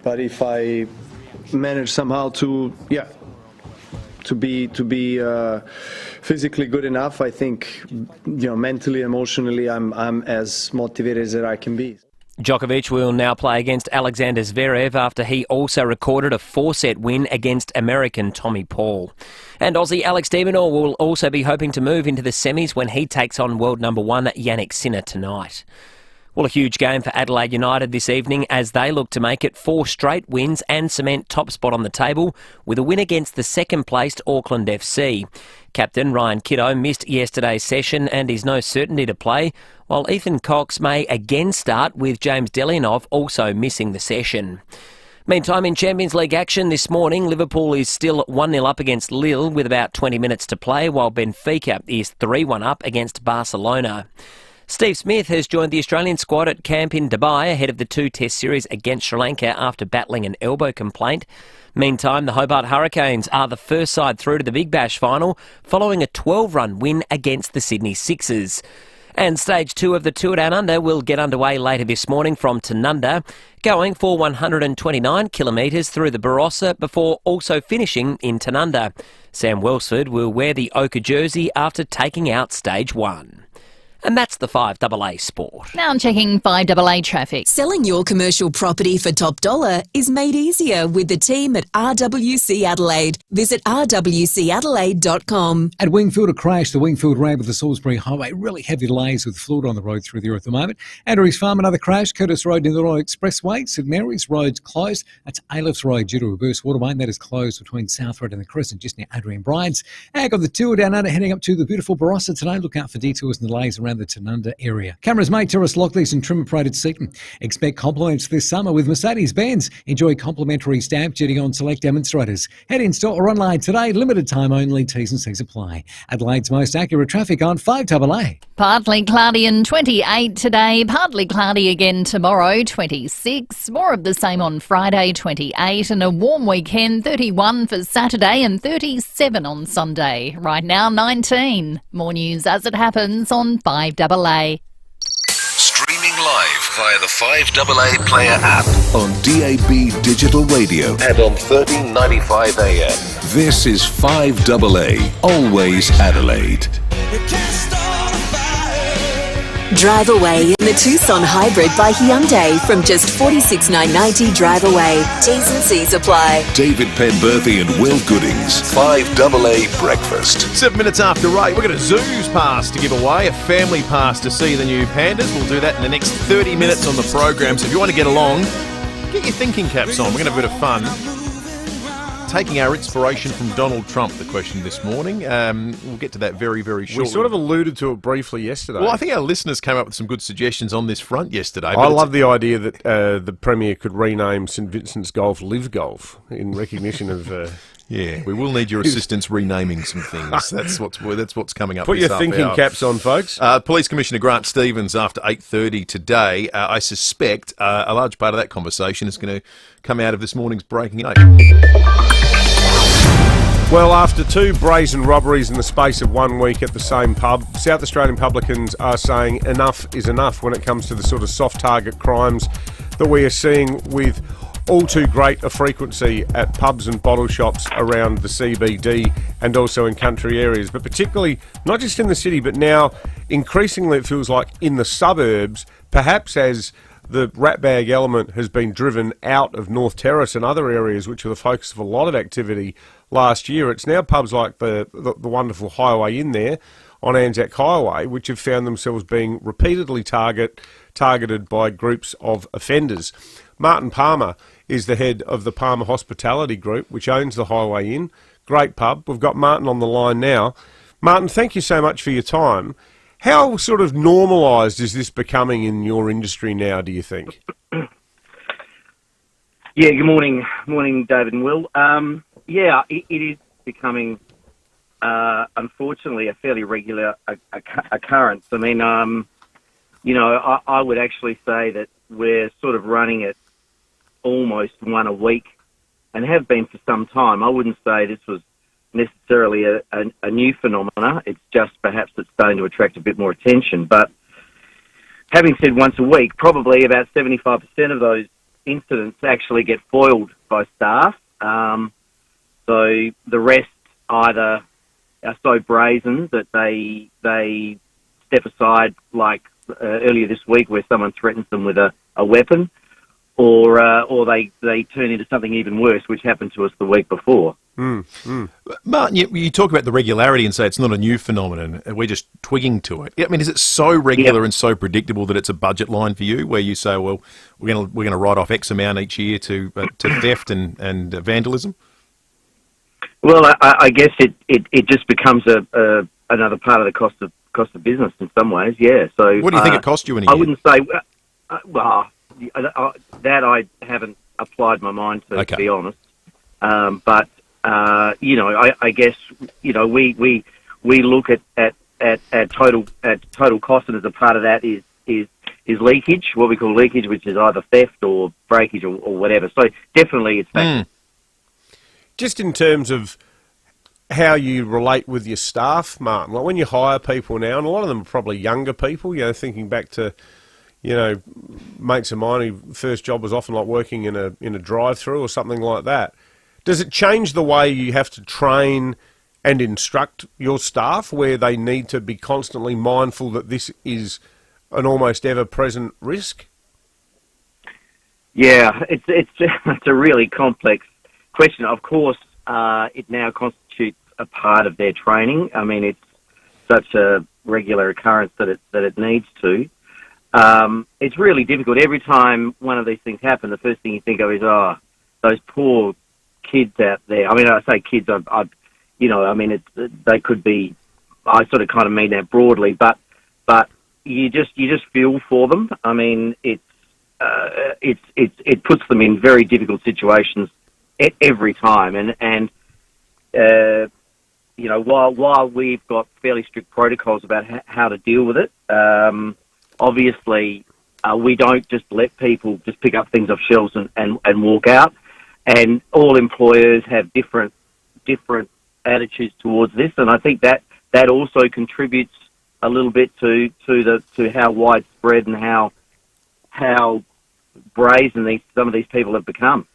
But if I manage somehow to be physically good enough, I think, mentally, emotionally, I'm as motivated as I can be. Djokovic will now play against Alexander Zverev after he also recorded a 4-set win against American Tommy Paul. And Aussie Alex de Minaur will also be hoping to move into the semis when he takes on world number 1 Yannick Sinner tonight. Well, a huge game for Adelaide United this evening as they look to make it 4 straight wins and cement top spot on the table with a win against the second-placed Auckland FC. Captain Ryan Kiddo missed yesterday's session and is no certainty to play, while Ethan Cox may again start with James Delianov also missing the session. Meantime, in Champions League action this morning, Liverpool is still 1-0 up against Lille with about 20 minutes to play, while Benfica is 3-1 up against Barcelona. Steve Smith has joined the Australian squad at camp in Dubai ahead of the 2-test series against Sri Lanka after battling an elbow complaint. Meantime, the Hobart Hurricanes are the first side through to the Big Bash final following a 12-run win against the Sydney Sixers. And Stage 2 of the Tour Down Under will get underway later this morning from Tanunda, going for 129 kilometres through the Barossa before also finishing in Tanunda. Sam Welsford will wear the ochre jersey after taking out Stage 1. And that's the 5AA Sport. Now checking 5AA traffic. Selling your commercial property for top dollar is made easier with the team at RWC Adelaide. Visit rwcadelaide.com. At Wingfield, a crash, the Wingfield Road with the Salisbury Highway. Really heavy delays with fluid on the road through there at the moment. Andrews Farm, another crash. Curtis Road near the Royal Expressway. St Mary's Road's closed. That's Aylif's Road due to a burst water main. That is closed between South Road and the Crescent, just near Adrian Bryant's. And got the Tour Down Under heading up to the beautiful Barossa today. Look out for detours and delays around the Tanunda area. Cameras made Terrace Lockleys and trim-operated seating. Expect compliments this summer with Mercedes-Benz. Enjoy complimentary stamp duty on select demonstrators. Head in store or online today. Limited time only. T's and C's apply. Adelaide's most accurate traffic on 5AA. Partly cloudy and 28 today. Partly cloudy again tomorrow, 26. More of the same on Friday, 28. And a warm weekend, 31 for Saturday and 37 on Sunday. Right now, 19. More news as it happens on 5AA. Streaming live via the 5AA Player app on DAB Digital Radio and on 1395 AM. This is 5AA, always Adelaide. Drive away in the Tucson Hybrid by Hyundai from just $46,990 drive away. T's and C's apply. David Penberthy and Will Goodings. 5AA Breakfast. 7 minutes after 8, we've got a Zoos pass to give away, a family pass to see the new pandas. We'll do that in the next 30 minutes on the program. So if you want to get along, get your thinking caps on. We're going to have a bit of fun. Taking our inspiration from Donald Trump, the question this morning. We'll get to that very, very shortly. We sort of alluded to it briefly yesterday. Well, I think our listeners came up with some good suggestions on this front yesterday. I love the idea that the Premier could rename St Vincent's Golf Live Golf in recognition of... yeah, we will need your assistance renaming some things. That's what's coming up. Put your thinking caps on, folks. Police Commissioner Grant Stevens after 8:30 today. I suspect a large part of that conversation is going to come out of this morning's Breaking 8. Well, after 2 brazen robberies in the space of 1 week at the same pub, South Australian publicans are saying enough is enough when it comes to the sort of soft target crimes that we are seeing with all too great a frequency at pubs and bottle shops around the CBD and also in country areas, but particularly not just in the city, but now increasingly it feels like in the suburbs, perhaps as the ratbag element has been driven out of North Terrace and other areas which were the focus of a lot of activity last year. It's now pubs like the wonderful Highway Inn there on Anzac Highway which have found themselves being repeatedly targeted by groups of offenders. Martin Palmer is the head of the Palmer Hospitality Group, which owns the Highway Inn. Great pub. We've got Martin on the line now. Martin, thank you so much for your time. How sort of normalised is this becoming in your industry now, do you think? Yeah, good morning. Morning, David and Will. Yeah, it is becoming, unfortunately, a fairly regular occurrence. I mean, you know, I would actually say that we're sort of running it almost one a week and have been for some time. I wouldn't say this was necessarily a new phenomena. It's just perhaps it's starting to attract a bit more attention. But having said once a week, probably about 75% of those incidents actually get foiled by staff. So the rest either are so brazen that they step aside, like earlier this week where someone threatens them with a weapon, or they turn into something even worse, which happened to us the week before. Martin, you talk about the regularity and say it's not a new phenomenon, and we're just twigging to it. I mean, is it so regular and so predictable that it's a budget line for you, where you say, well, we're going to write off X amount each year to theft and vandalism? Well, I guess it just becomes another part of the cost of business in some ways. Yeah. So what do you think it cost you in a year? I wouldn't say. Well, that I haven't applied my mind to be honest. But you know, I guess you know we look at total cost, and as a part of that is leakage, what we call leakage, which is either theft or breakage or whatever. So definitely it's that. Just in terms of how you relate with your staff, Martin, like when you hire people now, and a lot of them are probably younger people, you know, thinking back to, you know, mates of mine whose first job was often like working in a drive-through or something like that. Does it change the way you have to train and instruct your staff, where they need to be constantly mindful that this is an almost ever-present risk? Yeah, it's a really complex question. Of course, it now constitutes a part of their training. I mean, it's such a regular occurrence that it needs to. It's really difficult. Every time one of these things happen, the first thing you think of is, oh, those poor kids out there. I mean, I say kids, you know, I mean, they could be. I sort of kind of mean that broadly, but you just feel for them. I mean, it puts them in very difficult situations every time, and you know, while we've got fairly strict protocols about how to deal with it, obviously we don't just let people just pick up things off shelves and walk out. And all employers have different attitudes towards this, and I think that also contributes a little bit to how widespread and how brazen some of these people have become.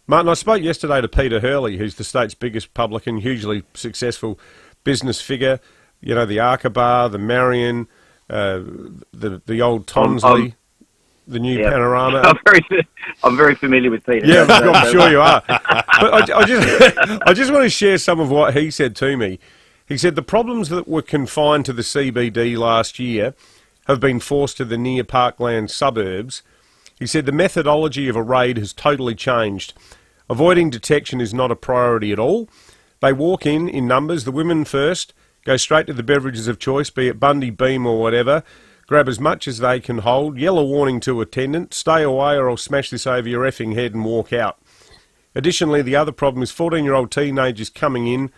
Martin, I spoke yesterday to Peter Hurley, who's the state's biggest publican, hugely successful business figure. You know, the Arca Bar, the Marion, the old Tonsley, the new Panorama. I'm very familiar with Peter. Yeah, I'm sure you are. But I just want to share some of what he said to me. He said the problems that were confined to the CBD last year have been forced to the near parkland suburbs. He said the methodology of a raid has totally changed. Avoiding detection is not a priority at all. They walk in numbers, the women first, go straight to the beverages of choice, be it Bundy, Beam or whatever, grab as much as they can hold, yell a warning to attendant, stay away or I'll smash this over your effing head and walk out. Additionally, the other problem is 14-year-old teenagers coming in,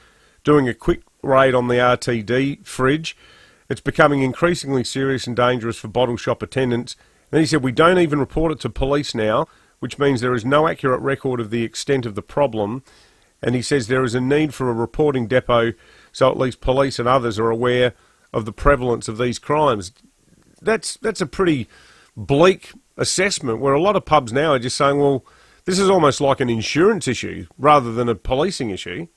doing a quick raid on the RTD fridge. It's becoming increasingly serious and dangerous for bottle shop attendants. Then he said, we don't even report it to police now, which means there is no accurate record of the extent of the problem. And he says there is a need for a reporting depot so at least police and others are aware of the prevalence of these crimes. That's a pretty bleak assessment, where a lot of pubs now are just saying, well, this is almost like an insurance issue rather than a policing issue.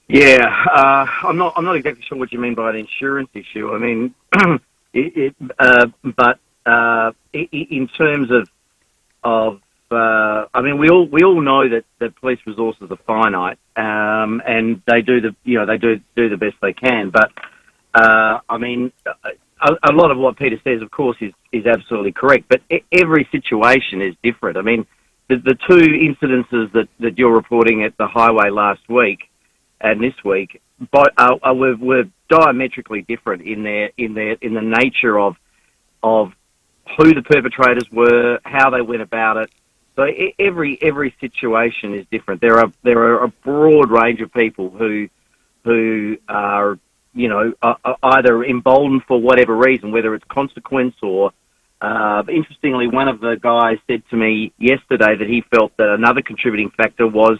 Yeah, I'm not exactly sure what you mean by an insurance issue. I mean, but in terms of I mean, we all know that police resources are finite, and they do the best they can. But I mean, a lot of what Peter says, of course, is absolutely correct. But every situation is different. I mean, the two incidences that you're reporting at the highway last week and this week, were diametrically different in the nature of who the perpetrators were, how they went about it. So every situation is different. There are a broad range of people who are either emboldened for whatever reason, whether it's consequence or. Interestingly, one of the guys said to me yesterday that he felt that another contributing factor was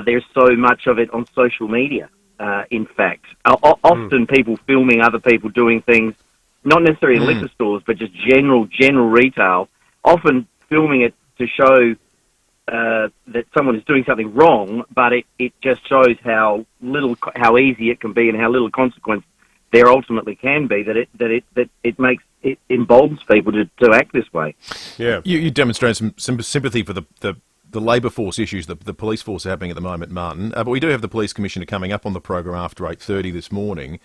there's so much of it on social media. In fact, often people filming other people doing things, not necessarily in liquor stores, but just general retail, often filming it to show that someone is doing something wrong, but it just shows how easy it can be and how little consequence there ultimately can be. That it emboldens people to act this way. Yeah, you demonstrate some sympathy for the labour force issues that the police force are happening at the moment, Martin. But we do have the police commissioner coming up on the program after 8:30 this morning.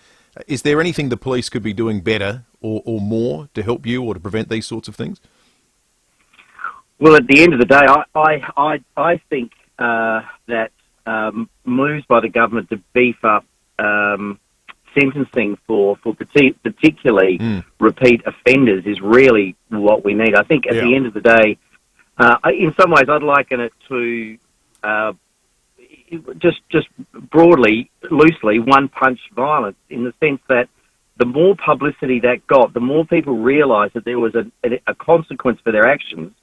Is there anything the police could be doing better or more to help you or to prevent these sorts of things? Well, at the end of the day, I think that moves by the government to beef up sentencing for particularly repeat offenders is really what we need. I think at the end of the day, in some ways, I'd liken it to just broadly, loosely, one-punch violence, in the sense that the more publicity that got, the more people realised that there was a consequence for their actions,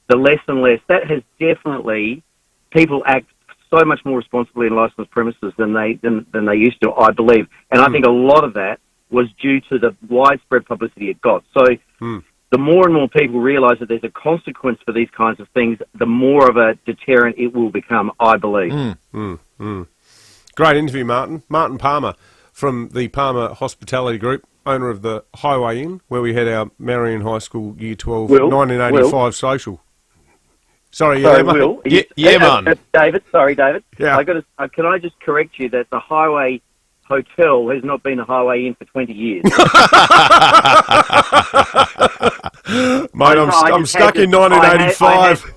the less and less. That has definitely, people act so much more responsibly in licensed premises than they used to, I believe. And I think a lot of that was due to the widespread publicity it got. So the more and more people realise that there's a consequence for these kinds of things, the more of a deterrent it will become, I believe. Great interview, Martin. Martin Palmer from the Palmer Hospitality Group, owner of the Highway Inn, where we had our Marion High School Year 12 1985 social. Sorry, Will. man. David, sorry, David. Yeah. Can I just correct you that the Highway Hotel has not been a Highway Inn for 20 years. Mate, I'm stuck in 1985.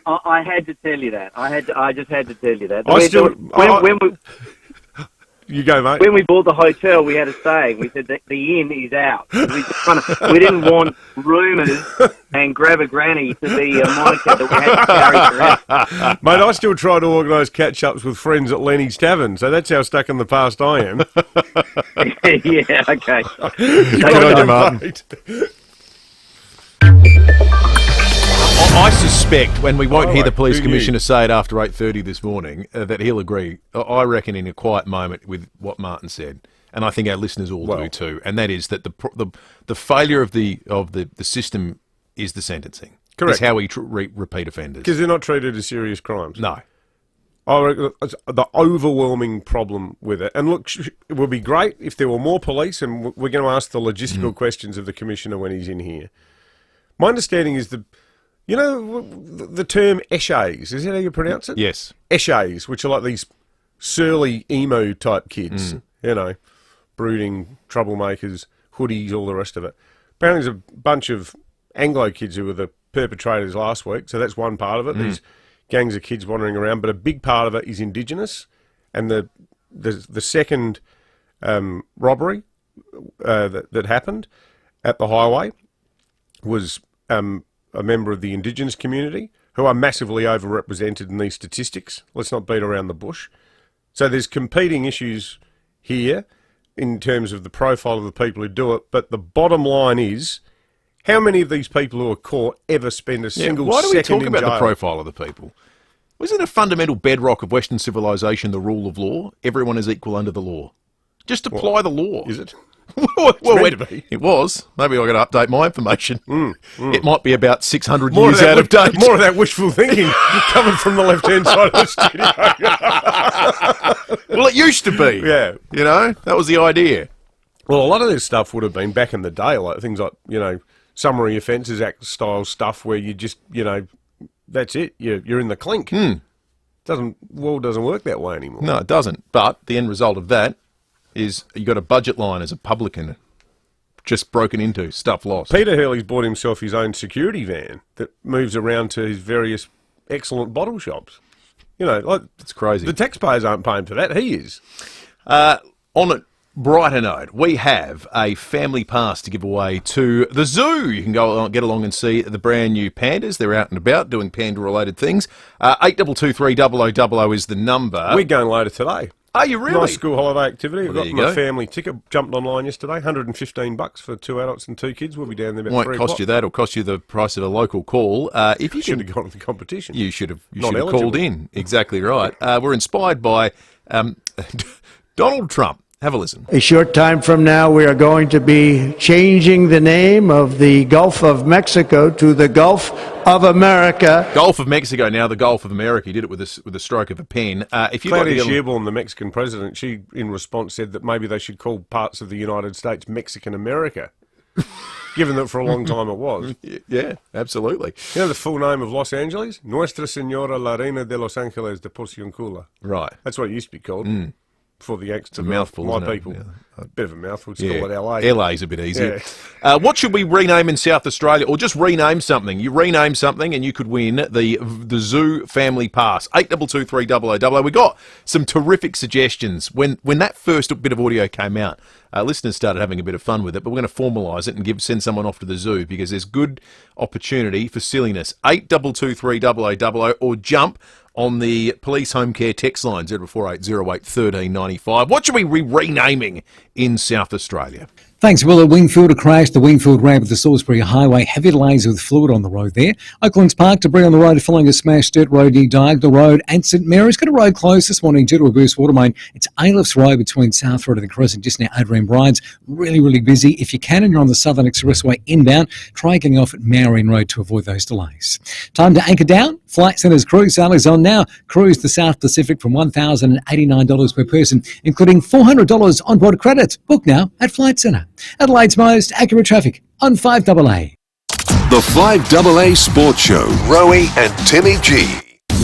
I had to tell you that. I just had to tell you that. You go, mate. When we bought the hotel, we had a saying. We said that the inn is out. We didn't want rumours and grab a granny to be a moniker that we had to carry forever. Mate, I still try to organise catch-ups with friends at Lenny's Tavern, so that's how stuck in the past I am. Yeah, okay. Good on you, Martin. I suspect, when we won't hear the police commissioner say it after 8:30 this morning, that he'll agree, I reckon, in a quiet moment with what Martin said. And I think our listeners all do too. And that is that the failure of the system is the sentencing. Correct. It's how we repeat offenders. Because they're not treated as serious crimes. No. I reckon it's the overwhelming problem with it. And look, it would be great if there were more police, and we're going to ask the logistical questions of the Commissioner when he's in here. My understanding is the term essays, is that how you pronounce it? Yes. Essays, which are like these surly emo type kids, brooding troublemakers, hoodies, all the rest of it. Apparently there's a bunch of Anglo kids who were the perpetrators last week, so that's one part of it. These gangs of kids wandering around, but a big part of it is Indigenous, and the second robbery that happened at the highway was a member of the Indigenous community, who are massively overrepresented in these statistics. Let's not beat around the bush. So there's competing issues here in terms of the profile of the people who do it, but the bottom line is, how many of these people who are caught ever spend a single second in jail? Why do we talk about the profile of the people? Isn't it a fundamental bedrock of Western civilization the rule of law? Everyone is equal under the law. Just apply the law. Is it? It was. Maybe I've got to update my information. It might be about 600 more years out of date. More of that wishful thinking coming from the left-hand side of the studio. Well, it used to be. Yeah. You know, that was the idea. Well, a lot of this stuff would have been back in the day, like things like, Summary Offences Act style stuff where you just, that's it. You're in the clink. World doesn't work that way anymore. No, it doesn't. But the end result of that is you got a budget line as a publican just broken into, stuff lost. Peter Hurley's bought himself his own security van that moves around to his various excellent bottle shops. It's crazy. The taxpayers aren't paying for that. He is. On a brighter note, we have a family pass to give away to the zoo. You can go get along and see the brand new pandas. They're out and about doing panda-related things. 8223 is the number. We're going later today. Are you really? Nice school holiday activity. Well, I've got my family ticket. Jumped online yesterday. $115 for 2 adults and 2 kids. We'll be down there about 3 o'clock. Won't cost you that. It'll cost you the price of a local call. If you should have gone to the competition. You should have called in. Exactly right. We're inspired by Donald Trump. Have a listen. A short time from now, we are going to be changing the name of the Gulf of Mexico to the Gulf of America. Gulf of Mexico, now the Gulf of America. He did it with a stroke of a pen. Claudia Sheinbaum, the Mexican president, she, in response, said that maybe they should call parts of the United States Mexican America, given that for a long time it was. Yeah, absolutely. You know the full name of Los Angeles? Nuestra Señora la Reina de Los Angeles de Porciuncula. Right. That's what it used to be called. For the It's a mouthful, my isn't it? people. Yeah. A bit of a mouthful. Let's call it LA. LA's a bit easier. Yeah. What should we rename in South Australia? Or just rename something. You rename something and you could win the Zoo Family Pass. 8223 We got some terrific suggestions. When that first bit of audio came out, listeners started having a bit of fun with it, but we're going to formalise it and send someone off to the zoo because there's good opportunity for silliness. 8223 or jump on the police home care text line 0480 1395. What should we be renaming in South Australia? Thanks, Will. A Wingfielder crashed the Wingfield ramp at the Salisbury Highway. Heavy delays with fluid on the road there. Oaklands Park, debris on the road following a smashed dirt road near Diagonal Road. And St Mary's got a road closed this morning due to a burst water main. It's Ailif's Road between South Road and the Crescent, just near Adrian Bryant's. Really, really busy. If you can and you're on the Southern Expressway inbound, try getting off at Marion Road to avoid those delays. Time to anchor down. Flight Centre's cruise sale is on now. Cruise the South Pacific from $1,089 per person, including $400 on-board credit. Book now at Flight Centre. Adelaide's most accurate traffic on 5AA. The 5AA Sports Show, Rowie and Timmy G.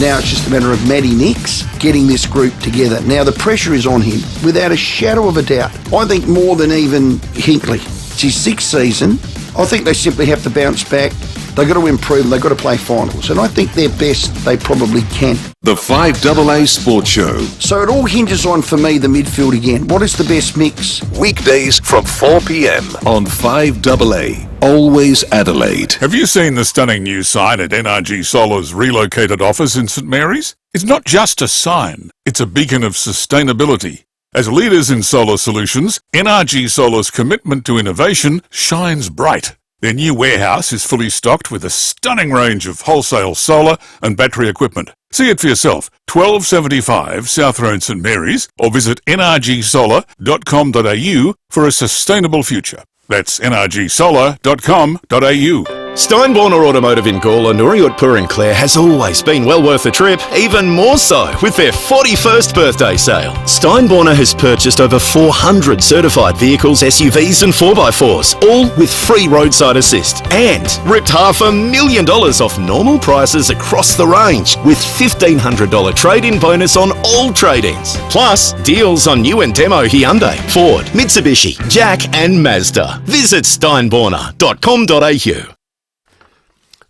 Now it's just a matter of Matty Nix getting this group together. Now the pressure is on him, without a shadow of a doubt. I think more than even Hinkley. It's his 6th season. I think they simply have to bounce back. They've got to improve and they've got to play finals. And I think their best they probably can. The 5AA Sports Show. So it all hinges on, for me, the midfield again. What is the best mix? Weekdays from 4 p.m. on 5AA. Always Adelaide. Have you seen the stunning new sign at NRG Solar's relocated office in St Mary's? It's not just a sign, it's a beacon of sustainability. As leaders in solar solutions, NRG Solar's commitment to innovation shines bright. Their new warehouse is fully stocked with a stunning range of wholesale solar and battery equipment. See it for yourself, 1275 South Road St Mary's, or visit nrgsolar.com.au for a sustainable future. That's nrgsolar.com.au. Steinborner Automotive in Gawler, Nooriutpur and Clare has always been well worth the trip, even more so with their 41st birthday sale. Steinborner has purchased over 400 certified vehicles, SUVs and 4x4s, all with free roadside assist, and ripped $500,000 off normal prices across the range with $1,500 trade-in bonus on all trade-ins. Plus, deals on new and demo Hyundai, Ford, Mitsubishi, Jack and Mazda. Visit steinborner.com.au.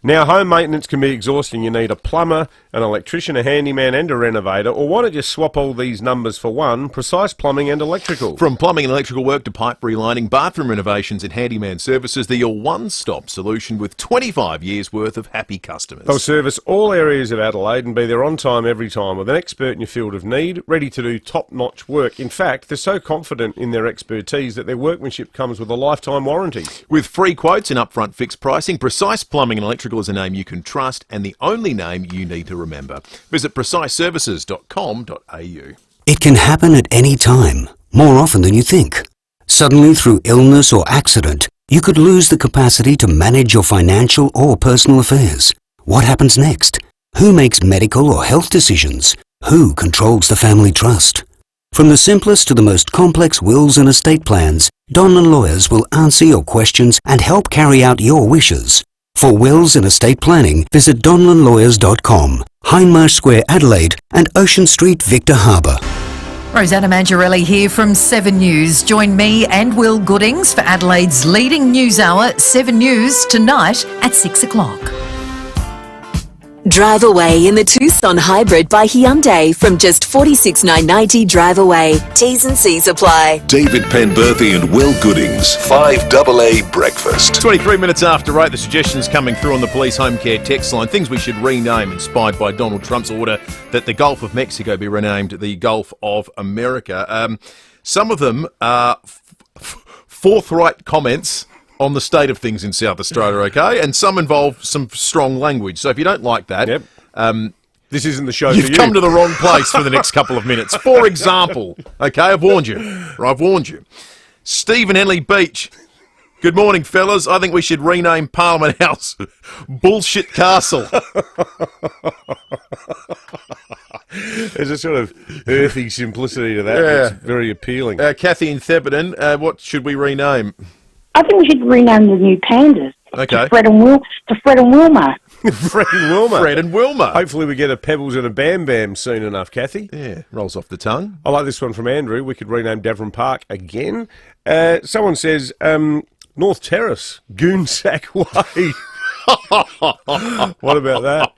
Now, home maintenance can be exhausting. You need a plumber, an electrician, a handyman and a renovator. Or why don't you swap all these numbers for one? Precise Plumbing and Electrical. From plumbing and electrical work to pipe relining, bathroom renovations and handyman services, they're your one-stop solution with 25 years' worth of happy customers. They'll service all areas of Adelaide and be there on time every time with an expert in your field of need, ready to do top-notch work. In fact, they're so confident in their expertise that their workmanship comes with a lifetime warranty. With free quotes and upfront fixed pricing, Precise Plumbing and Electrical is a name you can trust and the only name you need to remember. Visit preciseservices.com.au. It can happen at any time, more often than you think. Suddenly, through illness or accident, you could lose the capacity to manage your financial or personal affairs. What happens next? Who makes medical or health decisions? Who controls the family trust? From the simplest to the most complex wills and estate plans, Donlan Lawyers will answer your questions and help carry out your wishes. For wills and estate planning, visit donlanlawyers.com, Hindmarsh Square, Adelaide, and Ocean Street, Victor Harbour. Rosanna Mangiarelli here from 7 News. Join me and Will Goodings for Adelaide's leading news hour, 7 News, tonight at 6 o'clock. Drive away in the Tucson Hybrid by Hyundai from just $46,990 drive away. T's and C's apply. David Penberthy and Will Goodings, 5AA Breakfast. 23 minutes after 8, the suggestions coming through on the police home care text line. Things we should rename, inspired by Donald Trump's order that the Gulf of Mexico be renamed the Gulf of America. Some of them are forthright comments on the state of things in South Australia, okay? And some involve some strong language. So if you don't like that, this isn't the show you've for you. come to the wrong place for the next couple of minutes. For example, okay, I've warned you. Stephen Henley Beach. Good morning, fellas. I think we should rename Parliament House Bullshit Castle. There's a sort of earthy simplicity to that. Yeah. It's very appealing. Kathy in Theberton, what should we rename? I think we should rename the new pandas. Okay. To Fred and Wilma. Fred and Wilma. Fred and Wilma. Hopefully we get a Pebbles and a Bam Bam soon enough, Kathy. Yeah, rolls off the tongue. I like this one from Andrew. We could rename Davern Park again. Someone says North Terrace, Goonsack Way. What about that?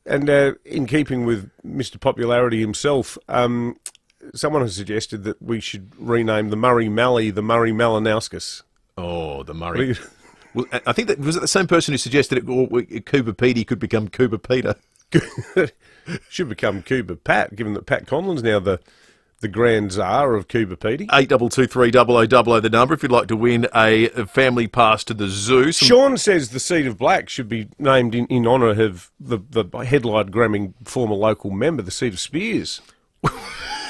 And in keeping with Mr. Popularity himself, someone has suggested that we should rename the Murray Mallee the Murray Malinauskas. Oh, the Murray. Well, I think that was it the same person who suggested Cooper Petey could become Cooper Peter. Should become Cooper Pat, given that Pat Conlon's now the grand czar of Cooper Petey. 82230000 the number if you'd like to win a family pass to the zoo. Sean says the Seat of Black should be named in honour of the headline-grabbing former local member, the Seat of Spears.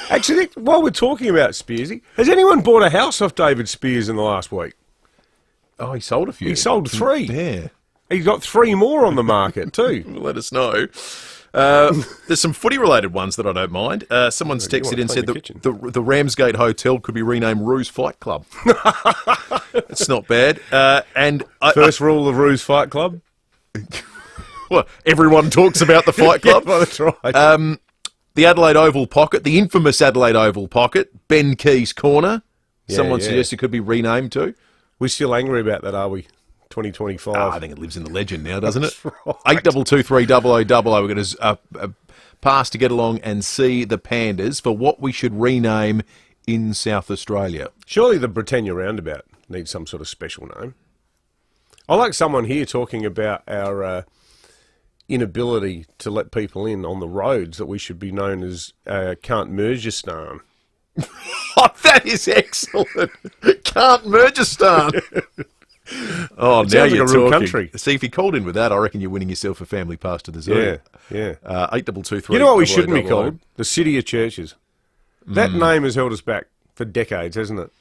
Actually, while we're talking about Spearsy, has anyone bought a house off David Spears in the last week? Oh, he sold a few. He sold 3. Yeah. He's got 3 more on the market too. Let us know. There's some footy-related ones that I don't mind. Someone's texted in and said the Ramsgate Hotel could be renamed Ruse Fight Club. It's not bad. First rule of Ruse Fight Club? Well, everyone talks about the Fight Club. Yeah, well, that's right. The Adelaide Oval Pocket, the infamous Adelaide Oval Pocket, Ben Key's Corner. Someone suggested it could be renamed too. We're still angry about that, are we? 2025. I think it lives in the legend now, doesn't it? 82230000. We're going to pass to get along and see the pandas for what we should rename in South Australia. Surely the Britannia Roundabout needs some sort of special name. I like someone here talking about our inability to let people in on the roads, that we should be known as Can't Mergistan. Oh, that is excellent. Can't Mergistan. Oh, it now sounds you're like a real talking. country. See, if you called in with that, I reckon you're winning yourself a family pass to the zoo. Yeah. 8223. You know what we shouldn't be called? The City of Churches. That name has held us back for decades, hasn't it?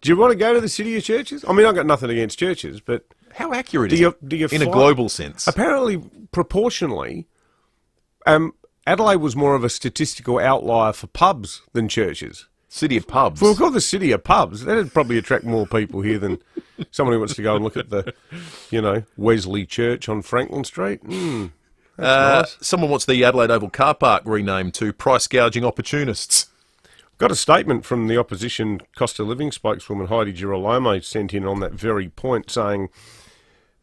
Do you want to go to the city of churches? I mean, I've got nothing against churches, but how accurate is it in a global sense? Apparently, proportionally, Adelaide was more of a statistical outlier for pubs than churches. City of pubs. Well, we've got the city of pubs. That'd probably attract more people here than someone who wants to go and look at the, Wesley Church on Franklin Street. That's nice. Someone wants the Adelaide Oval car park renamed to Price Gouging Opportunists. Got a statement from the opposition cost of living spokeswoman Heidi Girolamo sent in on that very point, saying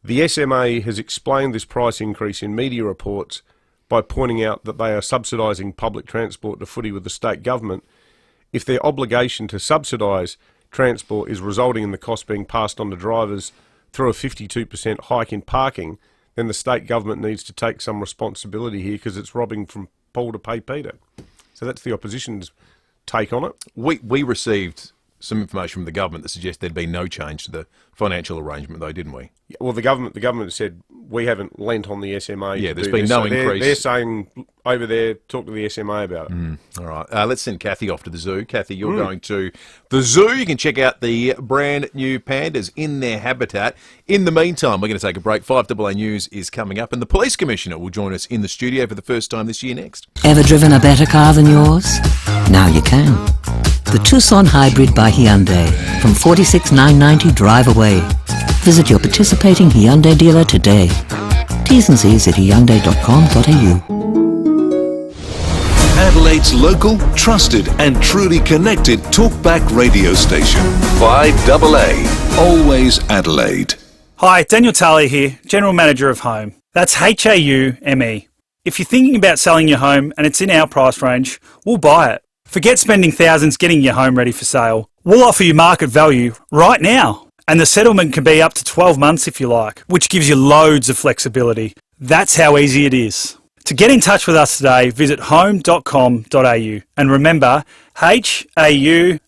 the SMA has explained this price increase in media reports by pointing out that they are subsidising public transport to footy with the state government. If their obligation to subsidise transport is resulting in the cost being passed on to drivers through a 52% hike in parking, then the state government needs to take some responsibility here because it's robbing from Paul to pay Peter. So that's the opposition's take on it. We received some information from the government that suggests there'd been no change to the financial arrangement, though, didn't we? Yeah, well, the government said we haven't lent on the SMA. Yeah, there's been no increase. They're saying over there, talk to the SMA about it. All right, let's send Kathy off to the zoo. Kathy, you're going to the zoo. You can check out the brand new pandas in their habitat. In the meantime, we're going to take a break. 5AA News is coming up, and the Police Commissioner will join us in the studio for the first time this year next. Ever driven a better car than yours? Now you can. The Tucson Hybrid by Hyundai. From $46,990 drive away. Visit your participating Hyundai dealer today. T's and C's at hyundai.com.au. Adelaide's local, trusted and truly connected talkback radio station. 5AA. Always Adelaide. Hi, Daniel Talia here, General Manager of Home. That's HAUME. If you're thinking about selling your home and it's in our price range, we'll buy it. Forget spending thousands getting your home ready for sale. We'll offer you market value right now. And the settlement can be up to 12 months if you like, which gives you loads of flexibility. That's how easy it is. To get in touch with us today, visit home.com.au and remember HAUME.com.au.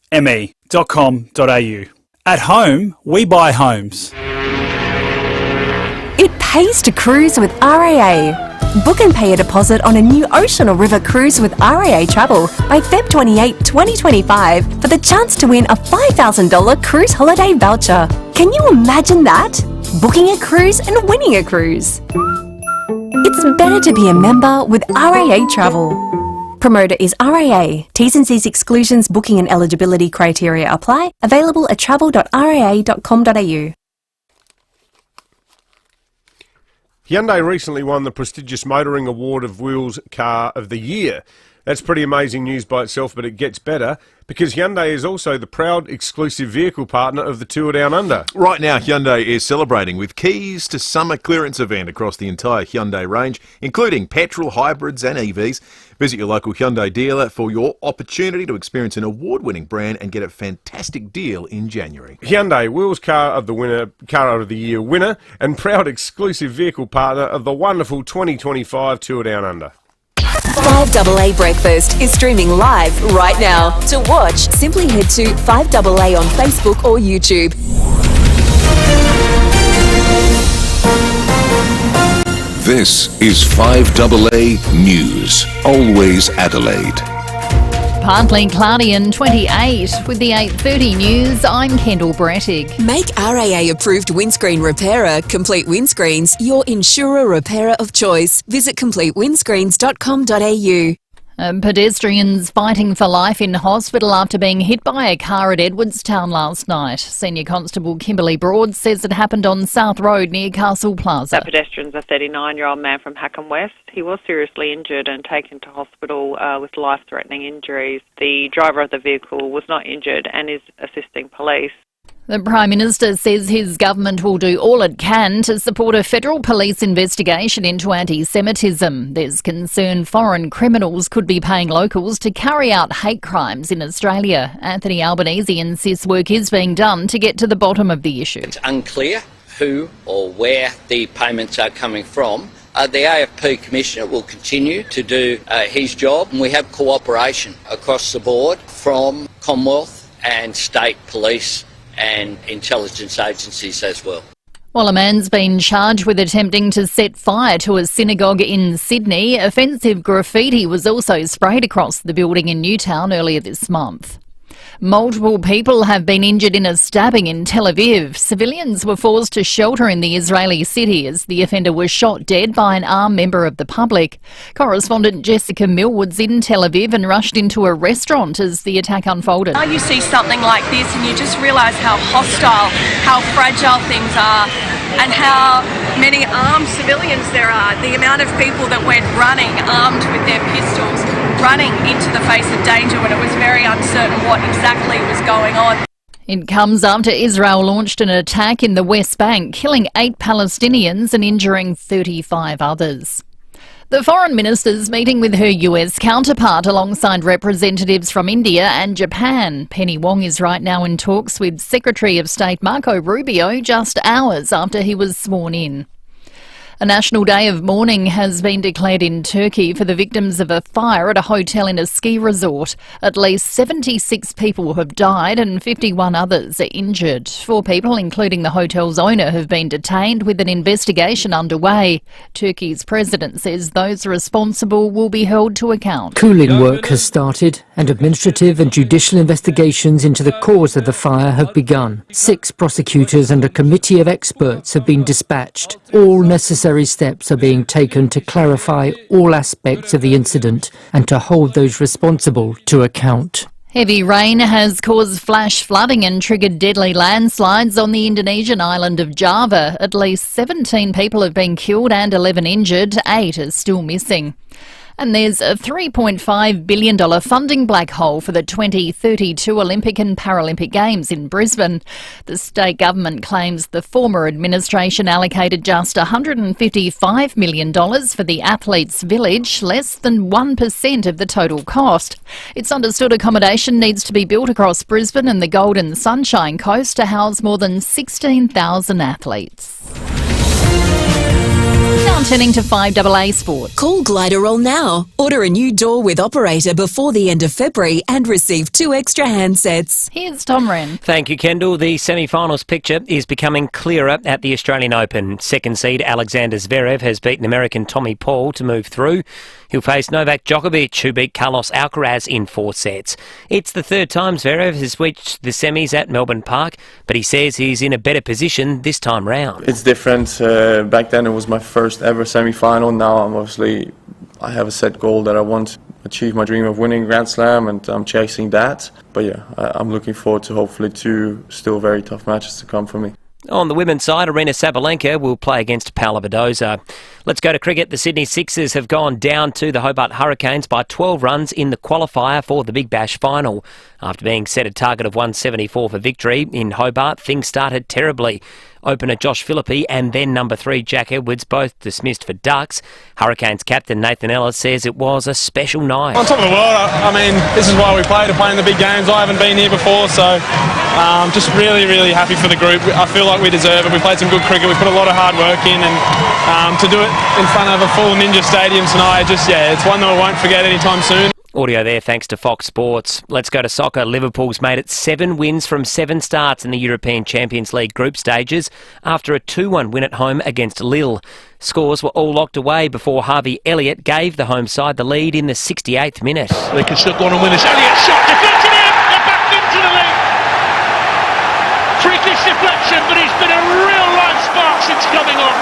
At Home, we buy homes. It pays to cruise with RAA. Book and pay a deposit on a new ocean or river cruise with RAA Travel by Feb 28, 2025 for the chance to win a $5,000 cruise holiday voucher. Can you imagine that? Booking a cruise and winning a cruise. It's better to be a member with RAA Travel. Promoter is RAA. T's and C's exclusions, booking and eligibility criteria apply. Available at travel.raa.com.au. Hyundai recently won the prestigious Motoring Award of Wheels Car of the Year. That's pretty amazing news by itself, but it gets better because Hyundai is also the proud exclusive vehicle partner of the Tour Down Under. Right now, Hyundai is celebrating with keys to summer clearance event across the entire Hyundai range, including petrol, hybrids and EVs. Visit your local Hyundai dealer for your opportunity to experience an award-winning brand and get a fantastic deal in January. Hyundai, Wheels Car of the Year winner and proud exclusive vehicle partner of the wonderful 2025 Tour Down Under. 5AA Breakfast is streaming live right now. To watch, simply head to 5AA on Facebook or YouTube. This is 5AA News. Always Adelaide. Partly cloudy and 28. With the 8:30 news, I'm Kendall Brettig. Make RAA-approved windscreen repairer, Complete Windscreens, your insurer repairer of choice. Visit completewindscreens.com.au. Pedestrians fighting for life in hospital after being hit by a car at Edwardstown last night. Senior Constable Kimberly Broad says it happened on South Road near Castle Plaza. That pedestrian's a 39-year-old man from Hackham West. He was seriously injured and taken to hospital with life-threatening injuries. The driver of the vehicle was not injured and is assisting police. The Prime Minister says his government will do all it can to support a federal police investigation into anti-Semitism. There's concern foreign criminals could be paying locals to carry out hate crimes in Australia. Anthony Albanese insists work is being done to get to the bottom of the issue. It's unclear who or where the payments are coming from. The AFP Commissioner will continue to do his job, and we have cooperation across the board from Commonwealth and state police and intelligence agencies as well. While a man's been charged with attempting to set fire to a synagogue in Sydney, offensive graffiti was also sprayed across the building in Newtown earlier this month. Multiple people have been injured in a stabbing in Tel Aviv. Civilians were forced to shelter in the Israeli city as the offender was shot dead by an armed member of the public. Correspondent Jessica Millwood's in Tel Aviv and rushed into a restaurant as the attack unfolded. Now you see something like this and you just realise how hostile, how fragile things are and how many armed civilians there are. The amount of people that went running armed with their pistols, running into the face of danger when it was very uncertain what exactly was going on. It comes after Israel launched an attack in the West Bank, killing 8 Palestinians and injuring 35 others. The foreign minister's meeting with her US counterpart alongside representatives from India and Japan. Penny Wong is right now in talks with Secretary of State Marco Rubio just hours after he was sworn in. A national day of mourning has been declared in Turkey for the victims of a fire at a hotel in a ski resort. At least 76 people have died and 51 others are injured. 4 people, including the hotel's owner, have been detained with an investigation underway. Turkey's president says those responsible will be held to account. Cooling work has started and administrative and judicial investigations into the cause of the fire have begun. 6 prosecutors and a committee of experts have been dispatched. All necessary steps are being taken to clarify all aspects of the incident and to hold those responsible to account. Heavy rain has caused flash flooding and triggered deadly landslides on the Indonesian island of Java. At least 17 people have been killed and 11 injured. 8 are still missing. And there's a $3.5 billion funding black hole for the 2032 Olympic and Paralympic Games in Brisbane. The state government claims the former administration allocated just $155 million for the Athletes' Village, less than 1% of the total cost. It's understood accommodation needs to be built across Brisbane and the Golden Sunshine Coast to house more than 16,000 athletes. Now turning to 5AA Sport. Call Gliderol now. Order a new door with operator before the end of February and receive 2 extra handsets. Here's Tom Wren. Thank you, Kendall. The semi-finals picture is becoming clearer at the Australian Open. Second seed Alexander Zverev has beaten American Tommy Paul to move through. He'll face Novak Djokovic, who beat Carlos Alcaraz in 4 sets. It's the third time Zverev has reached the semis at Melbourne Park, but he says he's in a better position this time round. It's different. Back then it was my first ever semi-final. Now I have a set goal that I want to achieve my dream of winning Grand Slam, and I'm chasing that. But yeah, I'm looking forward to hopefully 2 still very tough matches to come for me. On the women's side, Arena Sabalenka will play against Paula Badoza. Let's go to cricket. The Sydney Sixers have gone down to the Hobart Hurricanes by 12 runs in the qualifier for the Big Bash final. After being set a target of 174 for victory in Hobart, things started terribly. Opener Josh Philippi and then number 3 Jack Edwards both dismissed for ducks. Hurricanes captain Nathan Ellis says it was a special night. On top of the world, I mean, this is why we play, to play in the big games. I haven't been here before, so just really, really happy for the group. I feel like we deserve it. We played some good cricket. We put a lot of hard work in, and to do it in front of a full Ninja Stadium tonight, it's one that I won't forget anytime soon. Audio there thanks to Fox Sports. Let's go to soccer. Liverpool's made it 7 wins from 7 starts in the European Champions League group stages after a 2-1 win at home against Lille. Scores were all locked away before Harvey Elliott gave the home side the lead in the 68th minute. They can still go on and win this. Elliott shot, deflected in, and back into the lead. Freakish deflection, but he's been a real life spark since coming on.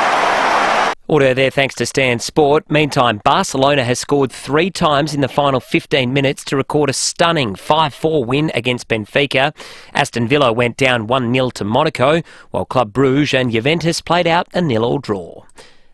Audio there thanks to Stan Sport. Meantime, Barcelona has scored 3 times in the final 15 minutes to record a stunning 5-4 win against Benfica. Aston Villa went down 1-0 to Monaco, while Club Brugge and Juventus played out a 0-0 draw.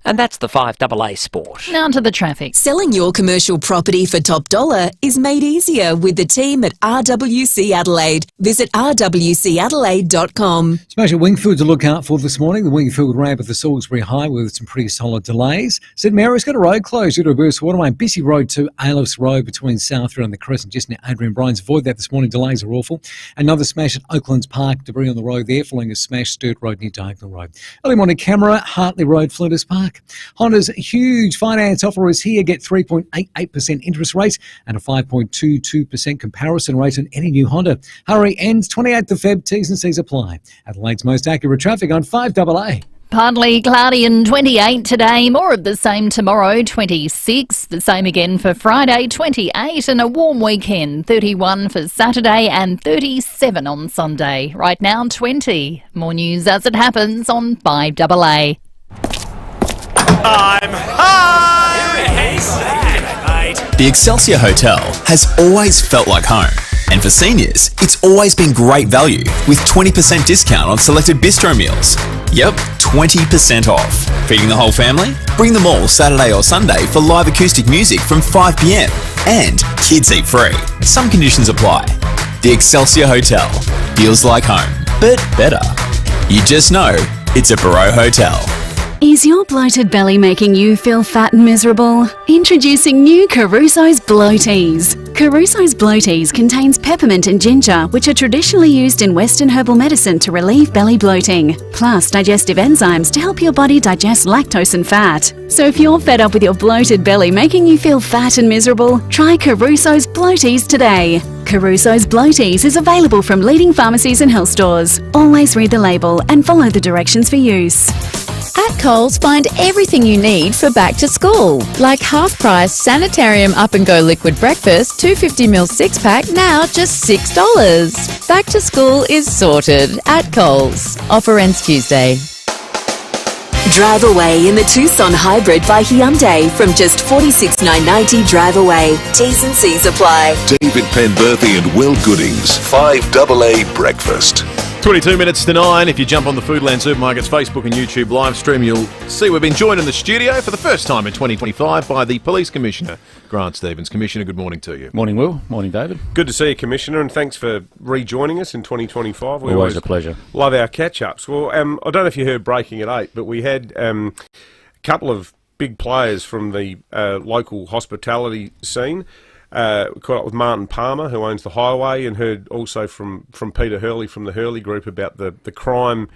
And that's the 5AA Sport. Now to the traffic. Selling your commercial property for top dollar is made easier with the team at RWC Adelaide. Visit rwcadelaide.com. Special Wingfield to look out for this morning. The Wingfield ramp at the Salisbury High with some pretty solid delays. St Mary's got a road closed due to a burst of waterway. Busy Road to Aylifs Road between South Road and the Crescent, just near Adrian Bryans. Avoid that this morning. Delays are awful. Another smash at Oaklands Park. Debris on the road there following a smash. Sturt Road near Diagonal Road. Early morning camera, Hartley Road, Flinders Park. Honda's huge finance offer is here. Get 3.88% interest rate and a 5.22% comparison rate on any new Honda. Hurry ends 28th of Feb. T's and C's apply. Adelaide's most accurate traffic on 5AA. Partly cloudy and 28 today, more of the same tomorrow, 26, the same again for Friday, 28, and a warm weekend, 31 for Saturday and 37 on Sunday. Right now, 20. More news as it happens on 5AA. I'm high! The Excelsior Hotel has always felt like home. And for seniors, it's always been great value with 20% discount on selected bistro meals. Yep, 20% off. Feeding the whole family? Bring them all Saturday or Sunday for live acoustic music from 5 p.m. And kids eat free. Some conditions apply. The Excelsior Hotel feels like home, but better. You just know it's a Barreau Hotel. Is your bloated belly making you feel fat and miserable? Introducing new Caruso's Bloaties. Caruso's Bloaties contains peppermint and ginger, which are traditionally used in Western herbal medicine to relieve belly bloating, plus digestive enzymes to help your body digest lactose and fat. So if you're fed up with your bloated belly making you feel fat and miserable, try Caruso's Bloaties today. Caruso's Bloaties is available from leading pharmacies and health stores. Always read the label and follow the directions for use. At Coles, find everything you need for back to school, like half-price Sanitarium Up and Go liquid breakfast, 250ml 6-pack, now just $6. Back to school is sorted at Coles. Offer ends Tuesday. Drive away in the Tucson Hybrid by Hyundai from just $46,990 drive away. T's and C's apply. David Penberthy and Will Goodings, 5AA Breakfast. 22 minutes to 9. If you jump on the Foodland Supermarkets Facebook and YouTube live stream, you'll see we've been joined in the studio for the first time in 2025 by the Police Commissioner, Grant Stevens. Commissioner, good morning to you. Morning, Will. Morning, David. Good to see you, Commissioner, and thanks for rejoining us in 2025. We always a pleasure. Love our catch-ups. Well, I don't know if you heard Breaking at 8, but we had a couple of big players from the local hospitality scene. Caught up with Martin Palmer, who owns the Highway, and heard also from Peter Hurley from the Hurley Group about the crime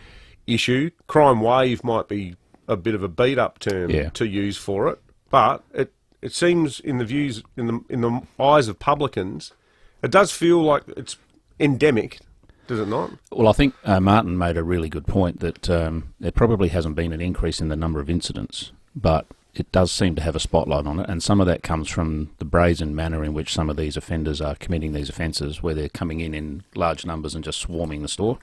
issue. Crime wave might be a bit of a beat-up term to use for it, but it seems in the views in the eyes of publicans, it does feel like it's endemic, does it not? Well, I think Martin made a really good point that there probably hasn't been an increase in the number of incidents, but it does seem to have a spotlight on it, and some of that comes from the brazen manner in which some of these offenders are committing these offences, where they're coming in large numbers and just swarming the store,